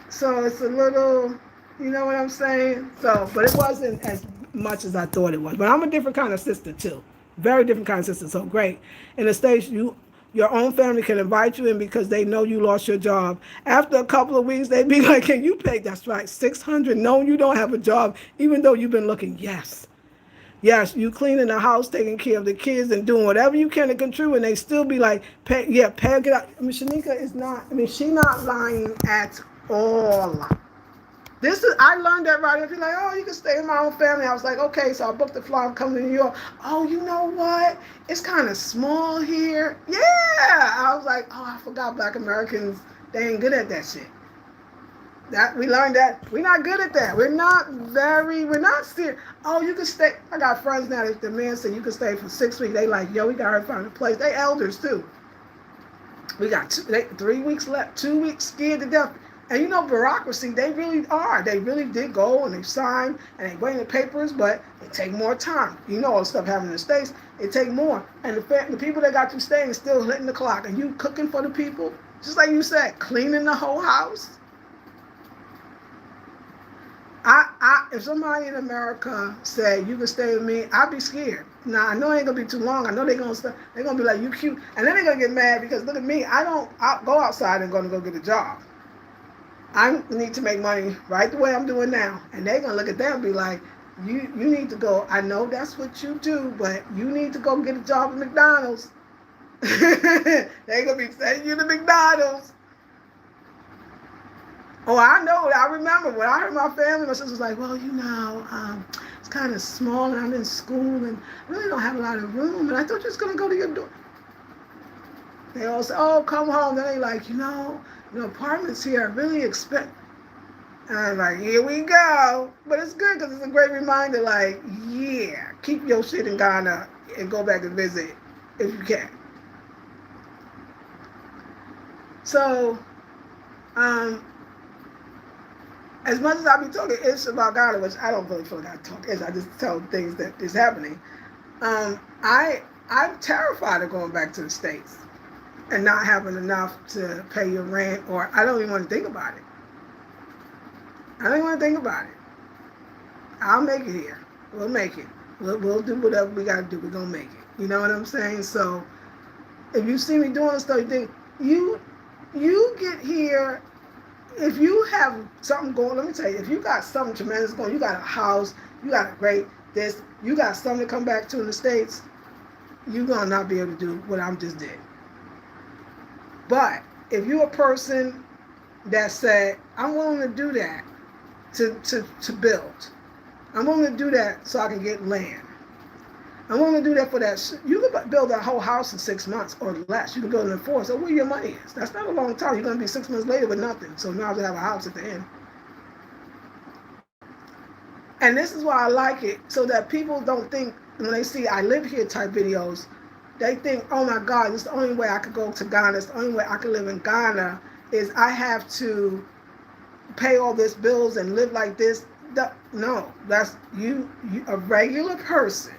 So it's a little, you know what I'm saying? So, but it wasn't as much as I thought it was. But I'm a different kind of sister too. Very different kind of sister. So great. In the States, your own family can invite you in because they know you lost your job. After a couple of weeks, they'd be like, can you pay? That's right, $600. No, you don't have a job, even though you've been looking. Yes. Yes, you cleaning the house, taking care of the kids, and doing whatever you can to contribute, and they still be like, pay it out. I mean, Shanika is not, she's not lying at all. I learned that right. If you're like, oh, you can stay in my own family. I was like, okay, so I booked the flight, I'm coming to New York. Oh, you know what? It's kind of small here. Yeah. I was like, oh, I forgot Black Americans, they ain't good at that shit. That we learned that we're not good at that. We're not serious. Oh, you can stay. I got friends now that the man said you can stay for 6 weeks. They like, yo, we got to find a place. They elders too. We got 3 weeks left, 2 weeks, scared to death. And you know, bureaucracy, they really are. They really did go and they signed and they bring the papers, but it take more time. You know all the stuff happening in the States, it take more. And the people that got you staying still hitting the clock. And you cooking for the people, just like you said, cleaning the whole house. If somebody in America said you can stay with me, I'd be scared. Now I know it ain't gonna be too long. I know they're gonna be like, you cute, and then they're gonna get mad because look at me. I'll go outside and gonna go get a job. I need to make money right the way I'm doing now, and they're gonna look at them and be like, you need to go. I know that's what you do, but you need to go get a job at McDonald's. They're gonna be sending you to McDonald's. Oh, I know. I remember when I heard my family, my sister was like, well, you know, it's kind of small and I'm in school and I really don't have a lot of room. And I thought you was going to go to your door. They all say, oh, come home. Then they like, you know, apartments here are really expensive. And I'm like, here we go. But it's good because it's a great reminder, like, yeah, keep your shit in Ghana and go back and visit if you can. So, as much as I be talking ish about Ghana, which I don't really feel like I talk ish, I just tell things that is happening. I'm terrified of going back to the States and not having enough to pay your rent, or I don't even want to think about it. I don't even want to think about it. I'll make it here. We'll make it. We'll do whatever we got to do. We're going to make it. You know what I'm saying? So if you see me doing this stuff, you think, you get here. If you have something going, let me tell you, if you got something tremendous going, you got a house, you got a great this, you got something to come back to in the States, you're going to not be able to do what I just did. But if you're a person that said, I'm willing to do that to build, I'm willing to do that so I can get land, I'm willing to do that for that. You can build a whole house in 6 months or less. You can build it in 4. So where your money is? That's not a long time. You're going to be 6 months later with nothing. So now you have a house at the end. And this is why I like it, so that people don't think, when they see I live here type videos, they think, oh my God, this is the only way I could go to Ghana. It's the only way I could live in Ghana is I have to pay all this bills and live like this. No, that's you a regular person.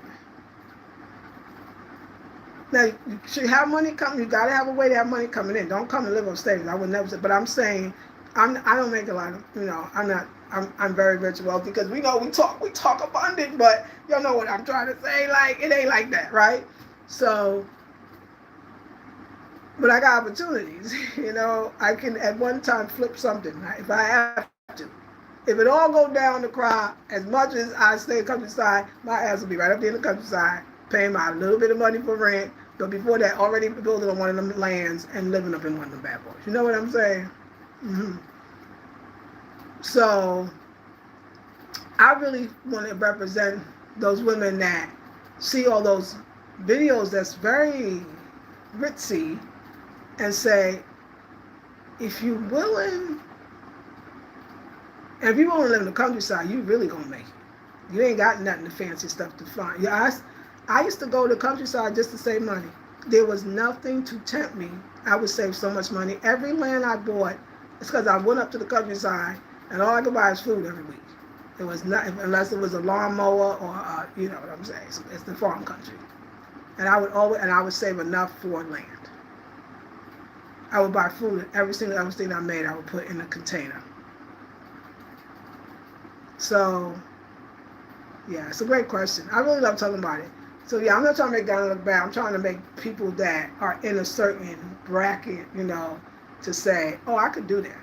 Now, you should have money coming. You got to have a way to have money coming in. Don't come and live upstairs. I would never say. But I'm saying I don't make a lot of, I'm not, I'm very rich and wealthy because we know we talk abundant, but y'all know what I'm trying to say. Like, it ain't like that, right? So, but I got opportunities. I can at one time flip something, right, if I have to. If it all go down the cry, as much as I stay in the countryside, my ass will be right up there in the countryside, paying my little bit of money for rent, but before that, already building on one of them lands and living up in one of them bad boys. You know what I'm saying? Mm-hmm. So I really want to represent those women that see all those videos that's very ritzy and say, if you're willing, and if you want to live in the countryside, you really gonna make it. You ain't got nothing fancy stuff to find. Yeah, I used to go to the countryside just to save money. There was nothing to tempt me. I would save so much money. Every land I bought, it's because I went up to the countryside and all I could buy is food every week. It was not, unless it was a lawnmower or you know what I'm saying. It's the farm country, and I would save enough for land. I would buy food, and every single other thing I made, I would put in a container. So, yeah, it's a great question. I really love talking about it. So, yeah, I'm not trying to make Ghana look bad. I'm trying to make people that are in a certain bracket, to say, oh, I could do that.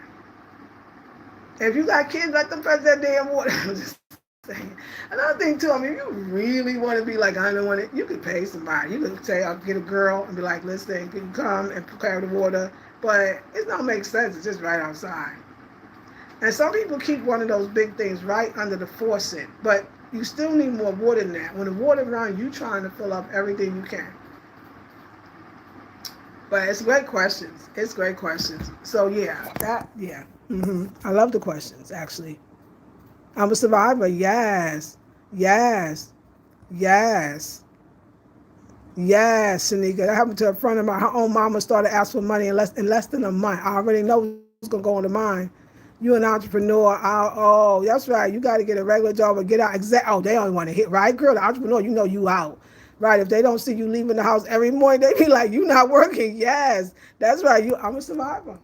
If you got kids, let them press that damn water. I'm just saying. Another thing, too, if you really want to be like, I don't want it, you could pay somebody. You could say, I'll get a girl and be like, listen, can you come and carry the water? But it don't make sense. It's just right outside. And some people keep one of those big things right under the faucet, but you still need more water than that. When the water runs, you trying to fill up everything you can. But it's great questions. It's great questions. So yeah. I love the questions, actually. I'm a survivor. Yes. Yes. Yes. Yes, Shanika. That happened to a friend of mine. Her own mama started asking for money in less than a month. I already know what's going to go into mine. You an entrepreneur. Oh, that's right. You got to get a regular job or get out. Oh, they only want to hit, right, girl? The entrepreneur, you out. Right, if they don't see you leaving the house every morning, they be like, you not working. Yes, that's right. I'm a survivor.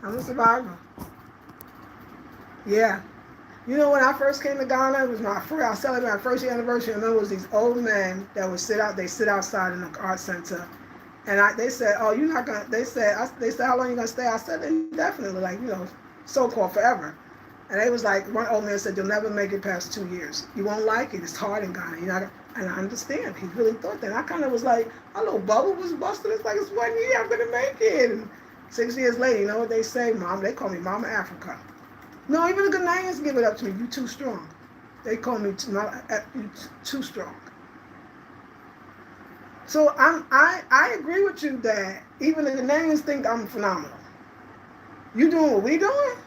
I'm a survivor. Yeah. When I first came to Ghana, it was I celebrated my first year anniversary, and there was these old men that would sit outside in the art center. And they said, oh, you're not going to, they said, how long you going to stay? I said, indefinitely, so-called forever. And they was like, one old man said, you'll never make it past 2 years. You won't like it. It's hard in Ghana. And I understand. He really thought that. And I kind of was like, my little bubble was busted. It's like, it's 1 year. I'm going to make it. And 6 years later, you know what they say, Mom? They call me Mama Africa. No, even the Ghanaians give it up to me. You too strong. They call me you too strong. So I agree with you that even the Ghanaians think I'm phenomenal. You doing what we doing?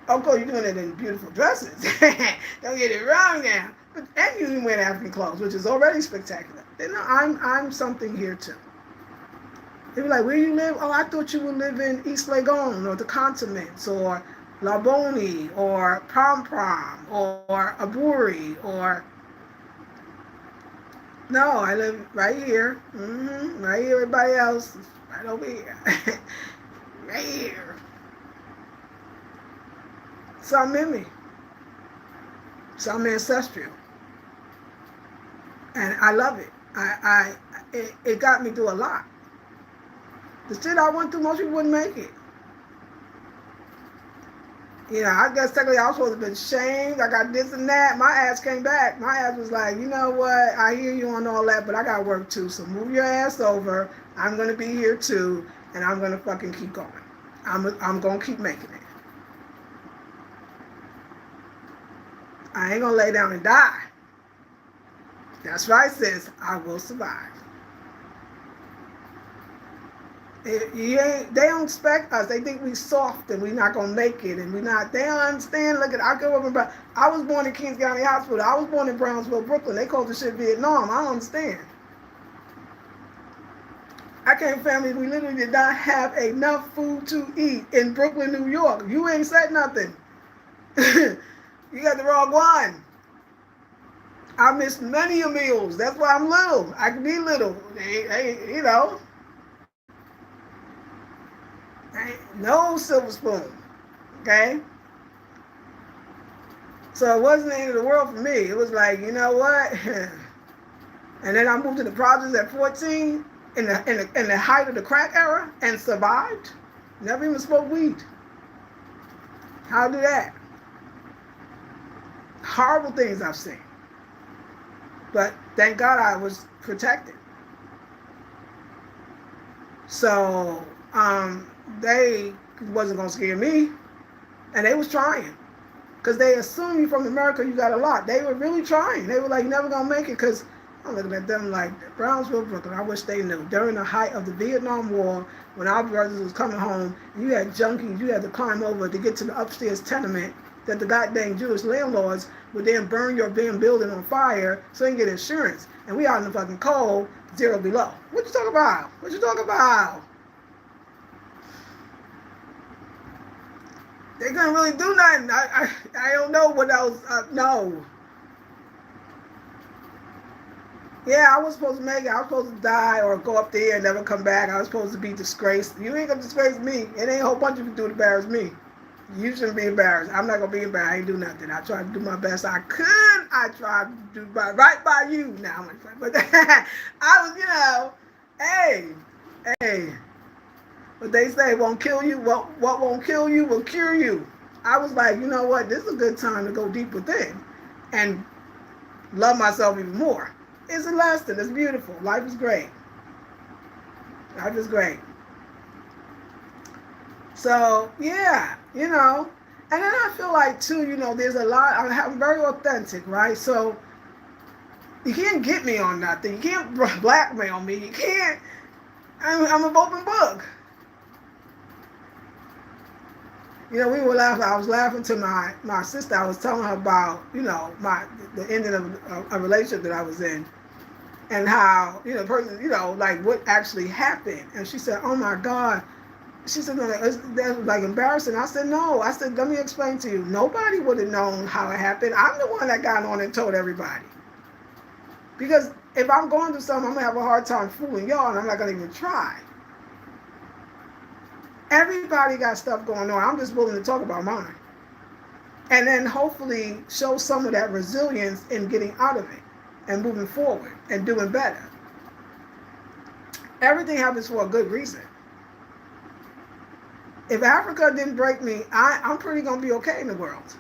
Of course, you're doing it in beautiful dresses. Don't get it wrong now. And you wear African clothes, which is already spectacular. I'm something here too. They be like, where you live? Oh, I thought you would live in East Legon or the Continents or Laboni or Prom Prom or Aburi or... No, I live right here. Right here, everybody else is right over here. Right here. Some in me. Some ancestral. And I love it. It got me through a lot. The shit I went through, most people wouldn't make it. I guess technically I was supposed to have been shamed. I got this and that. My ass came back. My ass was like, you know what? I hear you on all that, but I got work too. So move your ass over. I'm going to be here too. And I'm going to fucking keep going. I'm going to keep making it. I ain't going to lay down and die. That's right, sis. I will survive. They don't expect us. They think we soft and we not gonna make it, and we not. They don't understand. Look at I was born in Kings County Hospital. I was born in Brownsville, Brooklyn. They called the shit Vietnam. I don't understand. I came from family. We literally did not have enough food to eat in Brooklyn, New York. You ain't said nothing. You got the wrong one. I missed many a meals. That's why I'm little. I can be little. Ain't no silver spoon. Okay? So it wasn't the end of the world for me. It was like, you know what? And then I moved to the projects at 14 in the height of the crack era and survived. Never even smoked weed. How do that? Horrible things I've seen. But thank God I was protected. So they wasn't going to scare me. And they was trying. Because they assume you from America, you got a lot. They were really trying. They were like, you're never going to make it. Because I'm looking at them like, Brownsville, Brooklyn, I wish they knew. During the height of the Vietnam War, when our brothers was coming home, you had junkies, you had to climb over to get to the upstairs tenement that the goddamn Jewish landlords would then burn your damn building on fire so you can get insurance. And we out in the fucking cold, 0 below. What you talking about? What you talking about? They couldn't really do nothing. I don't know what else. No. Yeah, I was supposed to make it. I was supposed to die or go up there and never come back. I was supposed to be disgraced. You ain't gonna disgrace me. It ain't a whole bunch of you do to embarrass me. You shouldn't be embarrassed. I'm not gonna be embarrassed. I ain't do nothing. I tried to do my best I could. I tried to do right by you. Now, but I was, hey. But they say won't kill you. What won't kill you will cure you. I was like, you know what? This is a good time to go deep within and love myself even more. It's a lesson. It's beautiful. Life is great. Life is great. So, yeah, And then I feel like, too, there's a lot. I'm very authentic, right? So, you can't get me on nothing. You can't blackmail me. You can't. I'm an open book. We were laughing. I was laughing to my sister. I was telling her about, the ending of a relationship that I was in. And how, person, like what actually happened. And she said, oh my God. She said, no, that was like embarrassing. I said, no. I said, let me explain to you. Nobody would have known how it happened. I'm the one that got on and told everybody. Because if I'm going through something, I'm going to have a hard time fooling y'all, and I'm not going to even try. Everybody got stuff going on. I'm just willing to talk about mine. And then hopefully show some of that resilience in getting out of it and moving forward and doing better. Everything happens for a good reason. If Africa didn't break me, I'm pretty going to be okay in the world.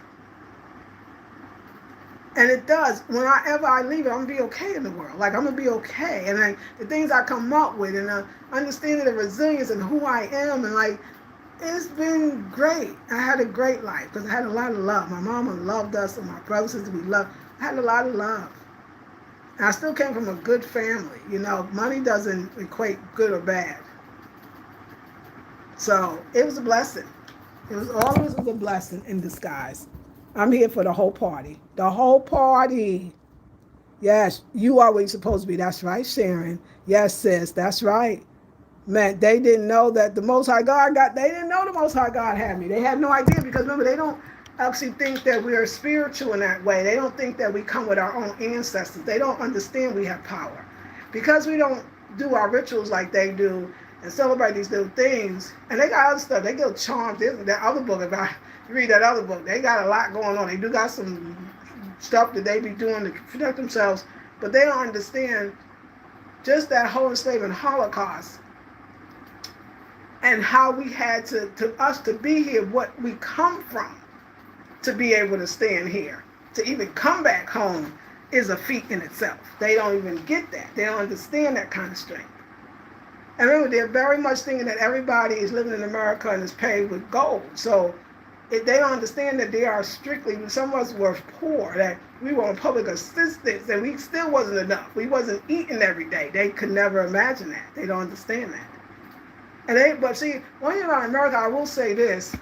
And it does. Whenever I leave it, I'm going to be okay in the world. Like, I'm going to be okay. And then the things I come up with and understanding the resilience and who I am. And, like, it's been great. I had a great life because I had a lot of love. My mama loved us and my brothers and sisters, we loved. I had a lot of love. And I still came from a good family. Money doesn't equate good or bad. So it was a blessing. It was always a blessing in disguise. I'm here for the whole party. The whole party. Yes, you are where you're supposed to be. That's right, Sharon. Yes, sis, that's right. Man, they didn't know that the Most High God they didn't know the Most High God had me. They had no idea because remember, they don't actually think that we are spiritual in that way. They don't think that we come with our own ancestors. They don't understand we have power. Because we don't do our rituals like they do and celebrate these little things, and they got other stuff. They get charms. That other book, if you read that other book, they got a lot going on. They do got some stuff that they be doing to protect themselves, but they don't understand just that whole enslavement Holocaust and how we had to us to be here, what we come from, to be able to stand here, to even come back home is a feat in itself. They don't even get that. They don't understand that kind of strength. And remember, they're very much thinking that everybody is living in America and is paid with gold. So if they don't understand that they are strictly, some of us were poor, that we were on public assistance, and we still wasn't enough. We wasn't eating every day. They could never imagine that. They don't understand that. But see, one thing about America, I will say this.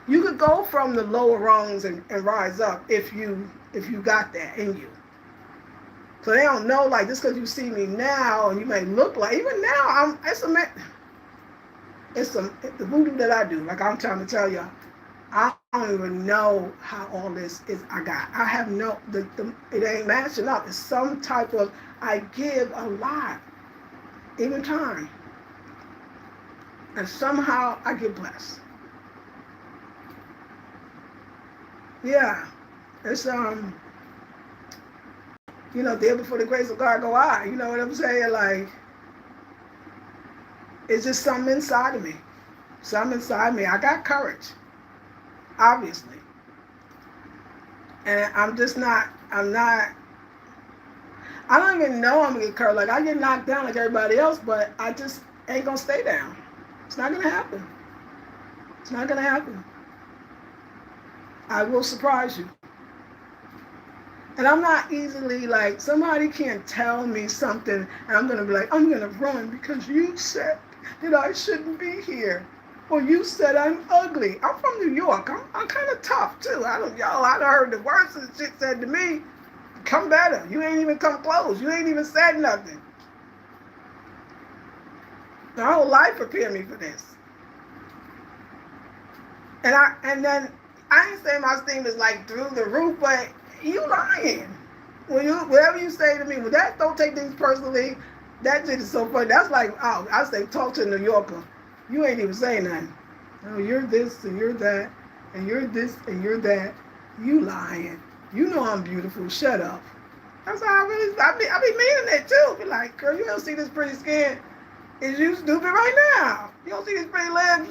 You could go from the lower rungs and rise up if you got that in you. So they don't know, like, just because you see me now and you may look like, even now, it's the voodoo that I do. Like I'm trying to tell you, I don't even know how all this is. I have no, it ain't matching up. It's some type of, I give a lot, even time. And somehow I get blessed. Yeah. It's there before the grace of God go I. You know what I'm saying? Like, it's just something inside of me. Something inside me. I got courage, obviously. And I don't even know I'm gonna get courage. Like, I get knocked down like everybody else, but I just ain't gonna stay down. It's not gonna happen. It's not gonna happen. I will surprise you. And I'm not easily like, somebody can't tell me something and I'm gonna be like, I'm gonna run because you said that I shouldn't be here. Or you said I'm ugly. I'm from New York. I'm kind of tough too. I done heard the worst of the shit said to me. Come better. You ain't even come close. You ain't even said nothing. My whole life prepared me for this. And then I ain't saying my esteem is like through the roof, but you lying. Whatever you say to me, don't take things personally. That shit is so funny. That's like, I say, talk to a New Yorker. You ain't even saying nothing. Oh, you're this and you're that, and you're this and you're that. You lying. You know I'm beautiful. Shut up. That's how I be meaning it too. Be like, girl, you don't see this pretty skin. Is you stupid right now? You don't see these pretty lips?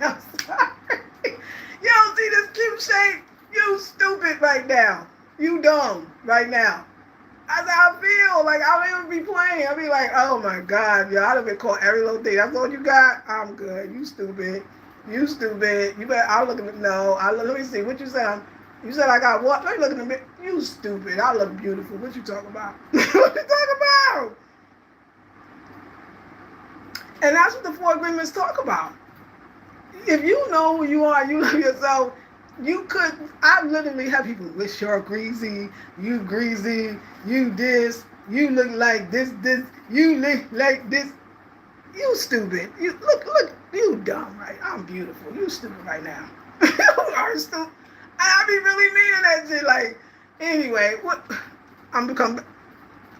I'm sorry. You don't see this cute shape? You stupid right now. You dumb right now. That's how I feel. Like, I don't even be playing. I be like, oh my God, yo, I'd have been caught every little thing. That's all you got? I'm good. You stupid. You stupid. You better, I'll look at it. No, let me see. What you said? You said I got what? Let me look at the. You stupid. I look beautiful. What you talking about? What you talking about? And that's what the 4 agreements talk about. If you know who you are, you love yourself, I literally have people, wish you're greasy, you this, you look like this, you look like this. You stupid. You look, you dumb, right? I'm beautiful. You stupid right now. You are stupid. I be really meaning that shit. Like, anyway,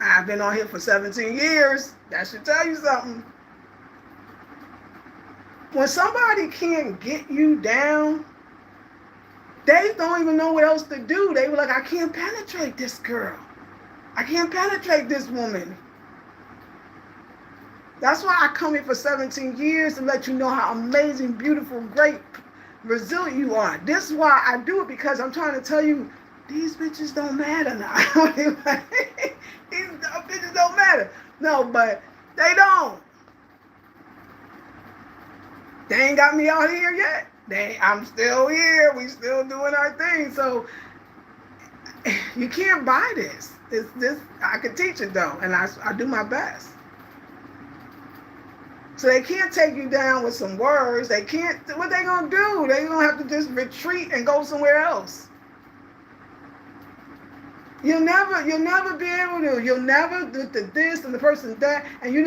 I've been on here for 17 years. That should tell you something. When somebody can't get you down, they don't even know what else to do. They were like, I can't penetrate this girl. I can't penetrate this woman. That's why I come here for 17 years to let you know how amazing, beautiful, great, resilient you are. This is why I do it, because I'm trying to tell you, these bitches don't matter now. These bitches don't matter. No, but they don't. They ain't got me out here yet. I'm still here. We still doing our thing. So you can't buy this. This I can teach it though, and I do my best. So they can't take you down with some words. They can't. What they gonna do? They gonna have to just retreat and go somewhere else. You'll never be able to. You'll never do this and the person that, and you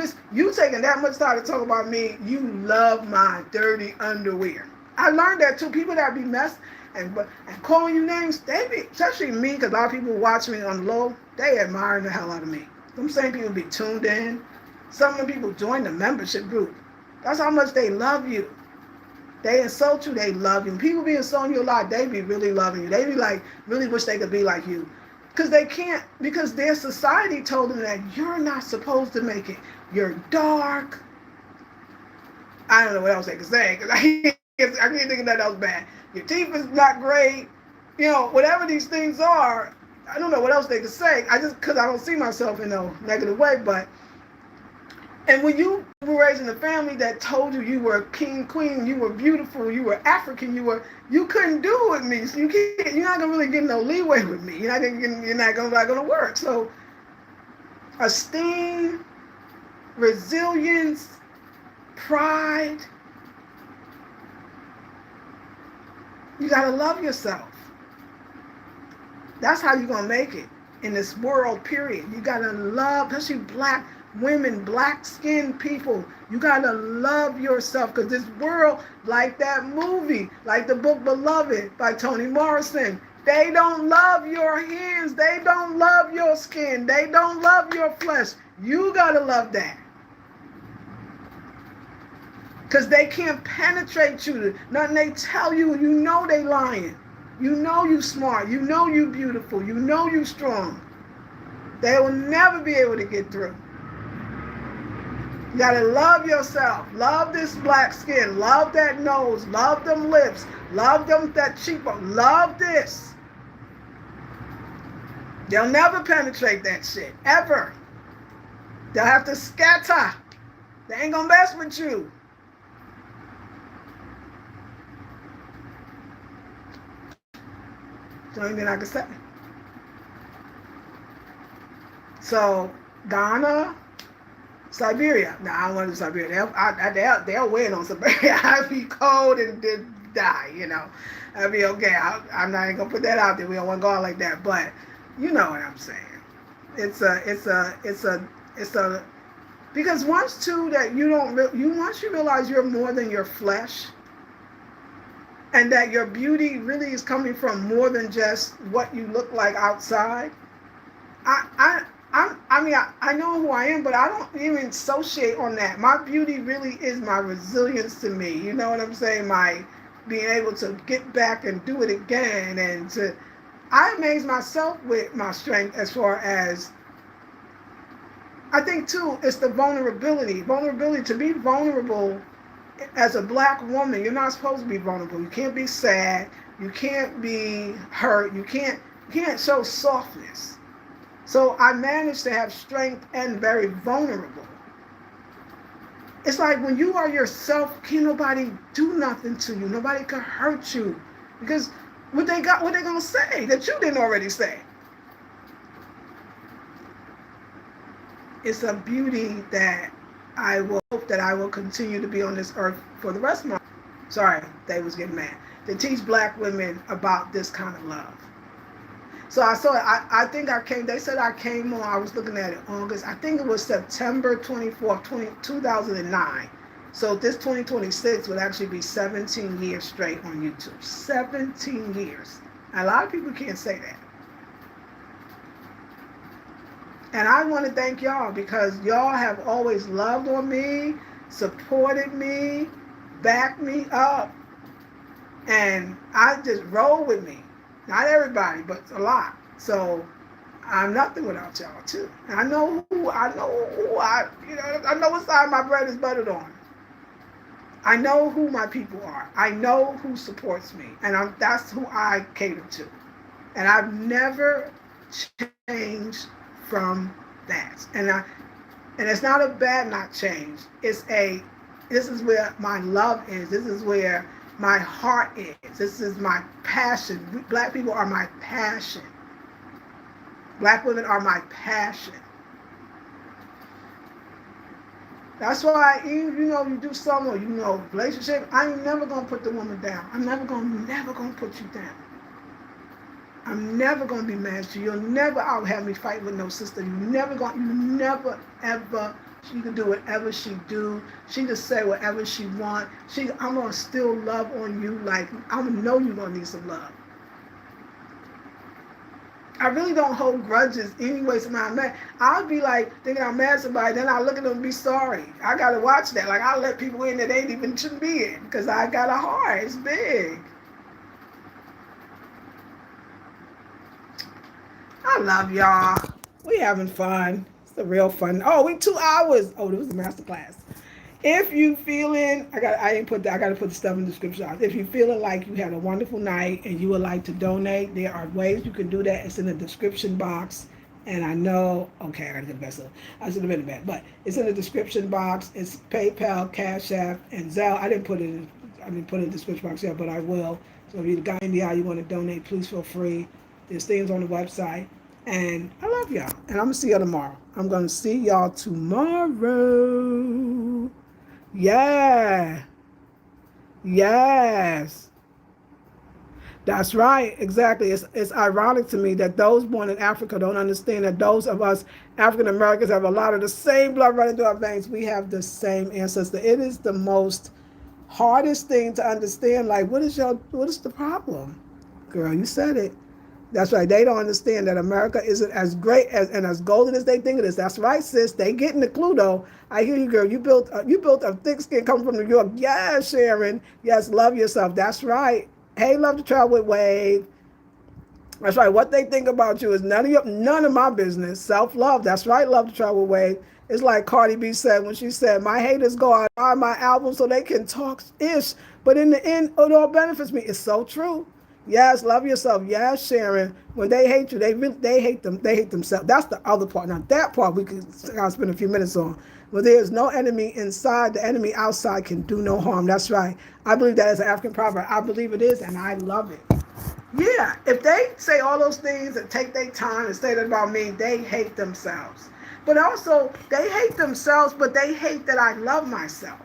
taking that much time to talk about me. You love my dirty underwear. I learned that too. People that be messed and calling you names, they be, especially me, because a lot of people watch me on the low. They admire the hell out of me. Them same people be tuned in. Some of the people join the membership group. That's how much they love you. They insult you, they love you. People be insulting you a lot, they be really loving you. They be like, really wish they could be like you. Because they can't, because their society told them that you're not supposed to make it. You're dark. I don't know what else they could say, because I can't think of that else bad. Your teeth is not great. You know, whatever these things are, I don't know what else they could say. Because I don't see myself in no negative way, but. And when you were raised in a family that told you were king, queen, you were beautiful, you were African, you couldn't do it with me. So you're not gonna really get no leeway with me. You're not gonna work. So esteem, resilience, pride. You gotta love yourself. That's how you're gonna make it in this world, period. You gotta love, especially black women, black-skinned people. You gotta love yourself, because this world, like that movie, like the book Beloved by Toni Morrison, they don't love your hands. They don't love your skin. They don't love your flesh. You gotta love that. Because they can't penetrate you. Nothing they tell you, you know they lying. You know you smart. You know you beautiful. You know you strong. They will never be able to get through. You gotta love yourself. Love this black skin. Love that nose. Love them lips. Love them that cheekbone. Love this. They'll never penetrate that shit. Ever. They'll have to scatter. They ain't gonna mess with you. That's the only thing I can say. So, Ghana, Siberia. Now, I don't want to do Siberia. They'll win on Siberia. I'd be cold and die, you know. I'd be okay. I'm not even going to put that out there. We don't want to go out like that. But you know what I'm saying. Because once too that once you realize you're more than your flesh, and that your beauty really is coming from more than just what you look like outside. I know who I am, but I don't even associate on that. My beauty really is my resilience to me. You know what I'm saying? My being able to get back and do it again, and I amaze myself with my strength as far as. I think too, it's the vulnerability. To be vulnerable as a black woman, you're not supposed to be vulnerable. You can't be sad. You can't be hurt. You can't show softness. So I managed to have strength and very vulnerable. It's like when you are yourself, can't nobody do nothing to you. Nobody can hurt you. Because what they gonna say that you didn't already say? It's a beauty that I will hope that I will continue to be on this earth for the rest of my life. Sorry, they was getting mad. To teach black women about this kind of love. So I think I came, they said I came on, I was looking at it August, I think it was September 24th, 2009. So this 2026 would actually be 17 years straight on YouTube. 17 years. A lot of people can't say that. And I want to thank y'all because y'all have always loved on me, supported me, backed me up. And I just roll with me. Not everybody, but a lot. So I'm nothing without y'all too. And I know what side my bread is buttered on. I know who my people are. I know who supports me. And that's who I cater to. And I've never changed from that. And it's not a bad not change. This is where my love is. This is where my heart is. This is my passion. Black people are my passion. Black women are my passion. That's why even you do something or relationship, I ain't never gonna put the woman down. I'm never gonna put you down. I'm never gonna be mad at you. You'll never out have me fight with no sister. You never ever. She can do whatever she do. She can say whatever she want. I'm gonna still love on you like I'm gonna know you're gonna need some love. I really don't hold grudges anyway. Somebody I'm mad, I'll be like thinking I'm mad at somebody, then I look at them and be sorry. I gotta watch that. Like I let people in that they even shouldn't be in because I got a heart. It's big. I love y'all. We having fun. It's a real fun. Oh, we 2 hours. Oh, this was a master class. If you feeling, I gotta put the stuff in the description. If you feeling like you had a wonderful night and you would like to donate, there are ways you can do that. It's in the description box. And I know, okay, I gotta get the best of it. I should have been in bed, but it's in the description box. It's PayPal, CashApp, and Zelle. I didn't put it in the description box yet, but I will. So if you got any idea you want to donate, please feel free. There's things on the website. And I love y'all. And I'm going to see y'all tomorrow. I'm going to see y'all tomorrow. Yeah. Yes. That's right. Exactly. It's ironic to me that those born in Africa don't understand that those of us African Americans have a lot of the same blood running through our veins. We have the same ancestor. It is the most hardest thing to understand. Like, what is the problem? Girl, you said it. That's right. They don't understand that America isn't as great and as golden as they think it is. That's right, sis. They getting the clue though. I hear you, girl. You built a thick skin coming from New York. Yes, Sharon. Yes, love yourself. That's right. Hey, love to travel with Wave. That's right. What they think about you is none of my business. Self-love. That's right. Love to travel with Wave. It's like Cardi B said when she said, "My haters go out buy my album so they can talk ish, but in the end, it all benefits me." It's so true. Yes, love yourself. Yes, Sharon. When they hate you, they hate them. They hate themselves. That's the other part. Now that part we could spend a few minutes on. But there is no enemy inside. The enemy outside can do no harm. That's right. I believe that is an African proverb. I believe it is, and I love it. Yeah, if they say all those things and take their time and say that about me, they hate themselves. But also, they hate themselves, but they hate that I love myself.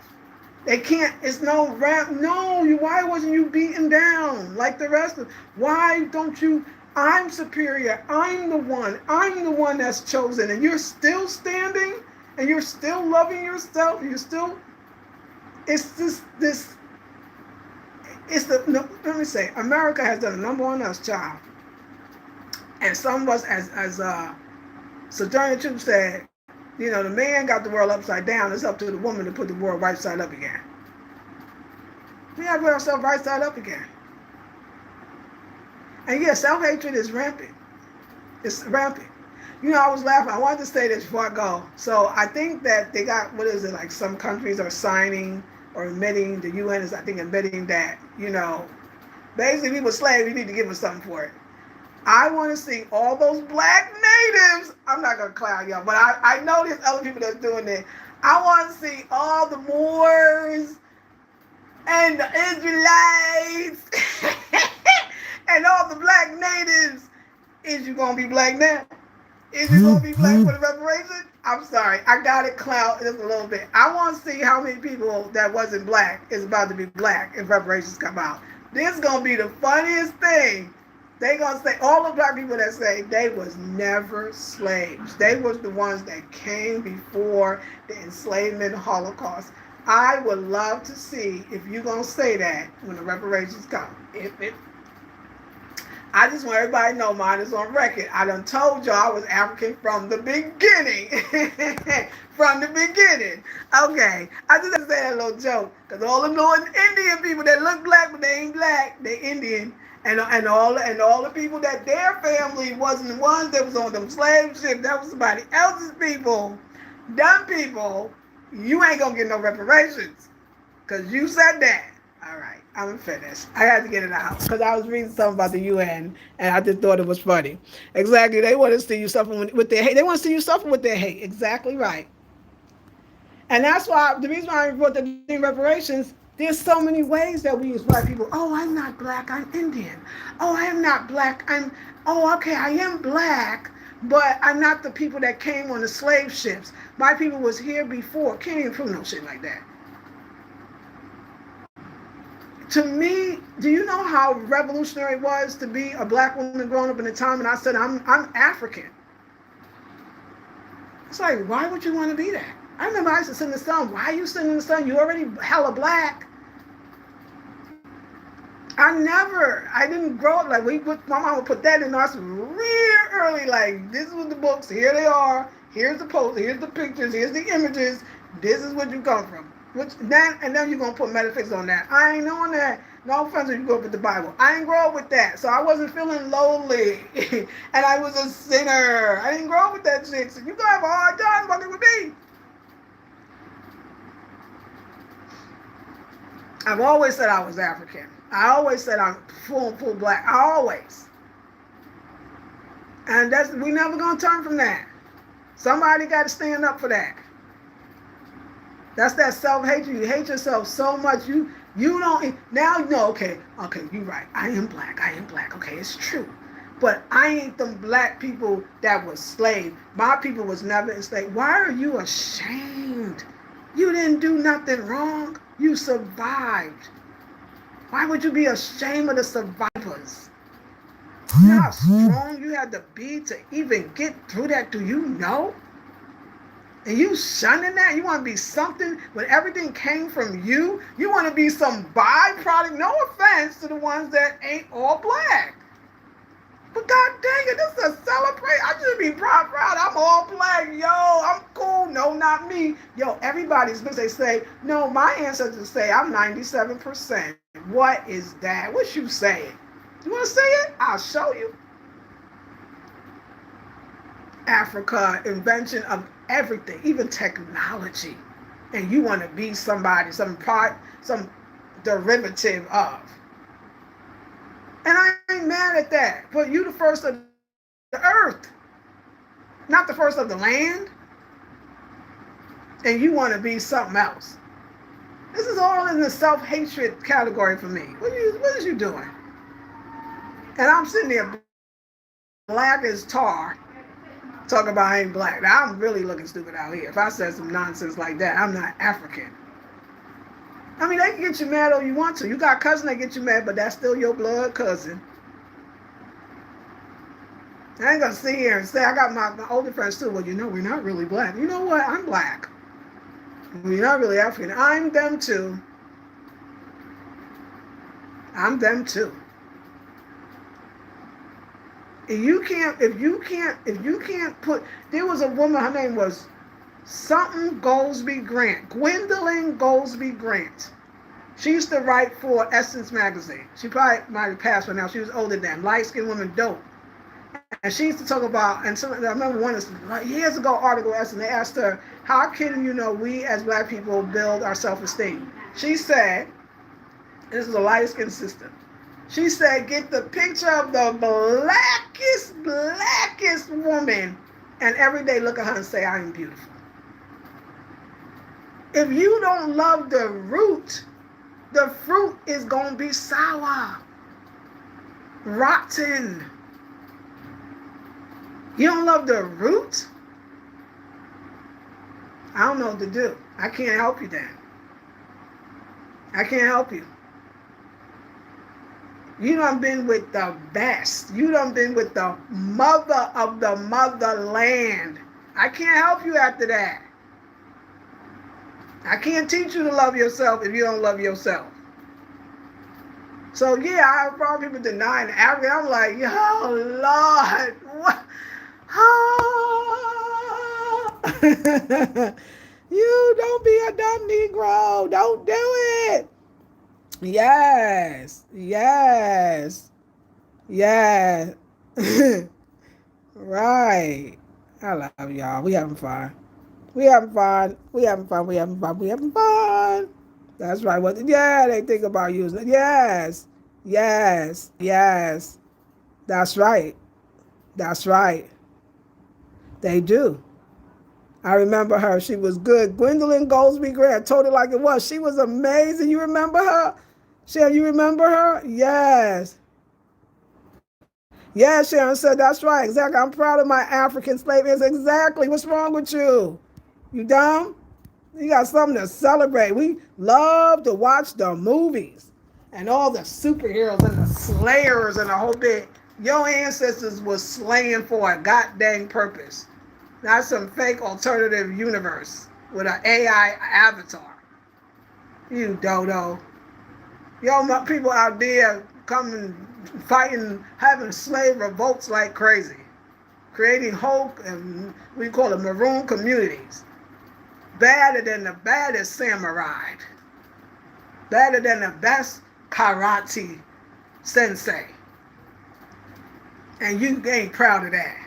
They can't, it's no rap, no, why wasn't you beaten down like the rest of, why don't you, I'm superior, I'm the one that's chosen, and you're still standing, and you're still loving yourself, you're still, it's no, let me say, America has done a number on us, child. And some of us, as Sojourner Truth said, the man got the world upside down. It's up to the woman to put the world right side up again. We have to put ourselves right side up again. And yeah, self-hatred is rampant. It's rampant. I was laughing. I wanted to say this before I go. So I think that they got, like some countries are signing or admitting, the UN is, I think, admitting that, basically we were slaves, we need to give them something for it. I want to see all those black natives. I'm not going to clown y'all, but I know there's other people that's doing it. I want to see all the Moors and the Israelites and all the black natives. Is you going to be black now? Is you going to be black for the reparation? I'm sorry. I got it clowned just a little bit. I want to see how many people that wasn't black is about to be black if reparations come out. This is going to be the funniest thing. They gonna say, all the black people that say they was never slaves. They was the ones that came before the enslavement Holocaust. I would love to see if you're gonna say that when the reparations come. I just want everybody to know mine is on record. I done told y'all I was African from the beginning. From the beginning. Okay. I just have to say that little joke. Because all the little Indian people that look black but they ain't black, they Indian. And all the people that their family wasn't the ones that was on them slave ships, that was somebody else's people, dumb people, you ain't gonna get no reparations. Because you said that. All right, I'm finished. I had to get it out. Because I was reading something about the UN, and I just thought it was funny. Exactly, they want to see you suffering with their hate. They want to see you suffering with their hate. Exactly right. And that's why, the reason why I brought the reparations, there's so many ways that we as black people, oh, I'm not black, I'm Indian. Oh, I am not black, okay, I am black, but I'm not the people that came on the slave ships. My people was here before. Can't even prove no shit like that. To me, do you know how revolutionary it was to be a black woman growing up in the time and I said, I'm African? It's like, why would you want to be that? I remember I used to sit in the sun. Why are you sitting in the sun? You already hella black. I didn't grow up like my mom would put that in us real early. Like, this is the books. Here they are. Here's the posts. Here's the pictures. Here's the images. This is what you come from. And then you're going to put metaphysics on that. I ain't knowing that. No offense if you grew up with the Bible. I ain't grow up with that. So I wasn't feeling lonely. And I was a sinner. I didn't grow up with that shit. So you're going to have a hard time fucking with me. I've always said I was African. I always said I'm full black. I always. And we never going to turn from that. Somebody got to stand up for that. That's that self-hatred. You hate yourself so much. You don't, now you know, okay, you're right. I am black. Okay, it's true. But I ain't them black people that was slaves. My people was never enslaved. Why are you ashamed? You didn't do nothing wrong. You survived. Why would you be ashamed of the survivors? You know how strong you had to be to even get through that? Do you know? And you shunning that? You want to be something when everything came from you? You want to be some byproduct? No offense to the ones that ain't all black. But god dang it, this is a celebration. I should be proud. I'm all black. Yo, I'm cool. No, not me. Yo, everybody's because they say, no, my ancestors say I'm 97%. What is that? What you saying? You want to say it? I'll show you. Africa, invention of everything, even technology. And you want to be somebody, some derivative of. And I ain't mad at that. But you the first of the earth, not the first of the land. And you want to be something else. This is all in the self-hatred category for me. What is you doing? And I'm sitting there black as tar, talking about I ain't black. Now, I'm really looking stupid out here. If I said some nonsense like that, I'm not African. I mean, they can get you mad all you want to. You got cousins that get you mad, but that's still your blood cousin. I ain't gonna sit here and say, I got my older friends too. Well, we're not really black. You know what? I'm black. We're not really African. I'm them too. I'm them too. If you can't put, there was a woman, her name was something Goldsby Grant, Gwendolyn Goldsby Grant. She used to write for Essence magazine. She probably might have passed by now. She was older than, light-skinned woman, dope. And she used to talk about, and I remember one years ago article Essence, they asked her, how can we as black people build our self-esteem? She said, this is a light-skinned sister. She said, get the picture of the blackest woman, and every day look at her and say, I am beautiful. If you don't love the root, the fruit is going to be sour, rotten. You don't love the root? I don't know what to do. I can't help you then. I can't help you. You done been with the best. You done been with the mother of the motherland. I can't help you after that. I can't teach you to love yourself if you don't love yourself. So yeah, I have probably people denying Africa. I'm like, yo, Lord, what? You don't be a dumb Negro. Don't do it. Yes. Right. I love y'all. We having fun. That's right. They think about using it. Yes. That's right. They do. I remember her. She was good. Gwendolyn Goldsby Grant. I told it like it was. She was amazing. You remember her? Sharon, you remember her? Yes. Yes, Sharon said, that's right. Exactly. I'm proud of my African slave. Exactly. What's wrong with you? You dumb? You got something to celebrate. We love to watch the movies and all the superheroes and the slayers and the whole bit. Your ancestors was slaying for a goddamn purpose. Not some fake alternative universe with an AI avatar. You dodo. Yo, my people out there coming, fighting, having slave revolts like crazy. Creating whole, we call it maroon communities. Badder than the baddest samurai. Better than the best karate sensei. And you ain't proud of that.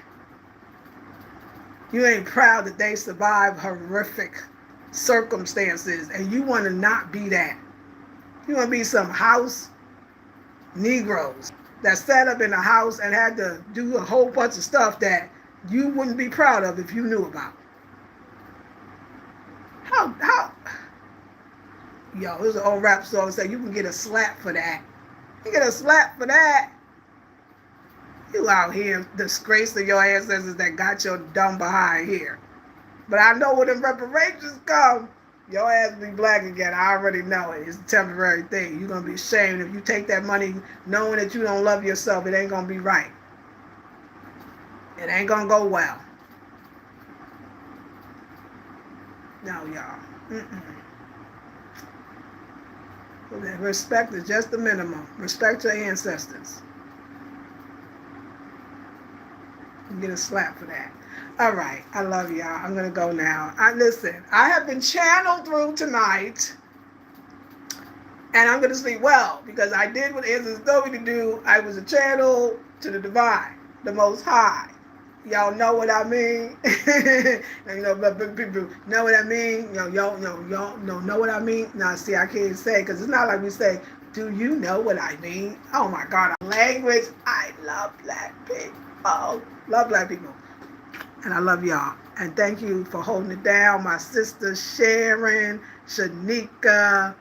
You ain't proud that they survived horrific circumstances, and you want to not be that. You want to be some house Negroes that sat up in a house and had to do a whole bunch of stuff that you wouldn't be proud of if you knew about. How? Yo, there's an old rap song that said you can get a slap for that. You get a slap for that. You out here disgracing your ancestors that got your dumb behind here. But I know when the reparations come, your ass be black again. I already know it. It's a temporary thing. You're going to be ashamed if you take that money knowing that you don't love yourself. It ain't going to be right. It ain't going to go well. No, y'all. Respect is just the minimum. Respect your ancestors. You get a slap for that. All right. I love y'all. I'm going to go now. Listen, I have been channeled through tonight. And I'm going to sleep well because I did what Answers told me to do. I was a channel to the divine, the Most High. Y'all know what I mean? People know what I mean? Y'all know what I mean? Now, see, I can't say because it's not like we say, do you know what I mean? Oh, my God. Language. I love black people. Love black people. And I love y'all. And thank you for holding it down. My sister Sharon, Shanika.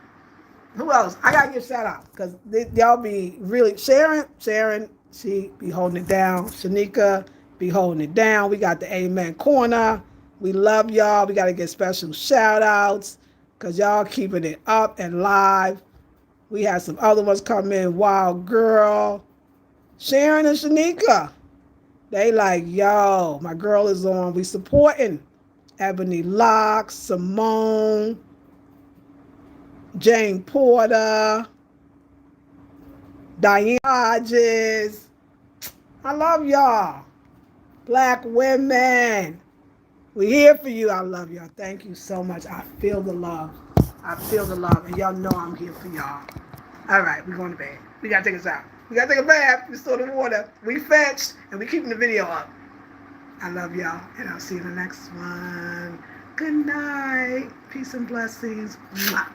Who else? I gotta give shout out because y'all be really Sharon, she be holding it down. Shanika be holding it down. We got the Amen Corner. We love y'all. We gotta get special shout outs because y'all keeping it up and live. We had some other ones come in. Wild Girl, Sharon and Shanika. They like, yo, my girl is on. We supporting Ebony Locke, Simone, Jane Porter, Diane Hodges. I love y'all. Black women. We here for you. I love y'all. Thank you so much. I feel the love. I feel the love. And y'all know I'm here for y'all. All right, we're going to bed. We got to take us out. We got to take a bath. We store the water. We fetched. And we keeping the video up. I love y'all. And I'll see you in the next one. Good night. Peace and blessings. Mwah.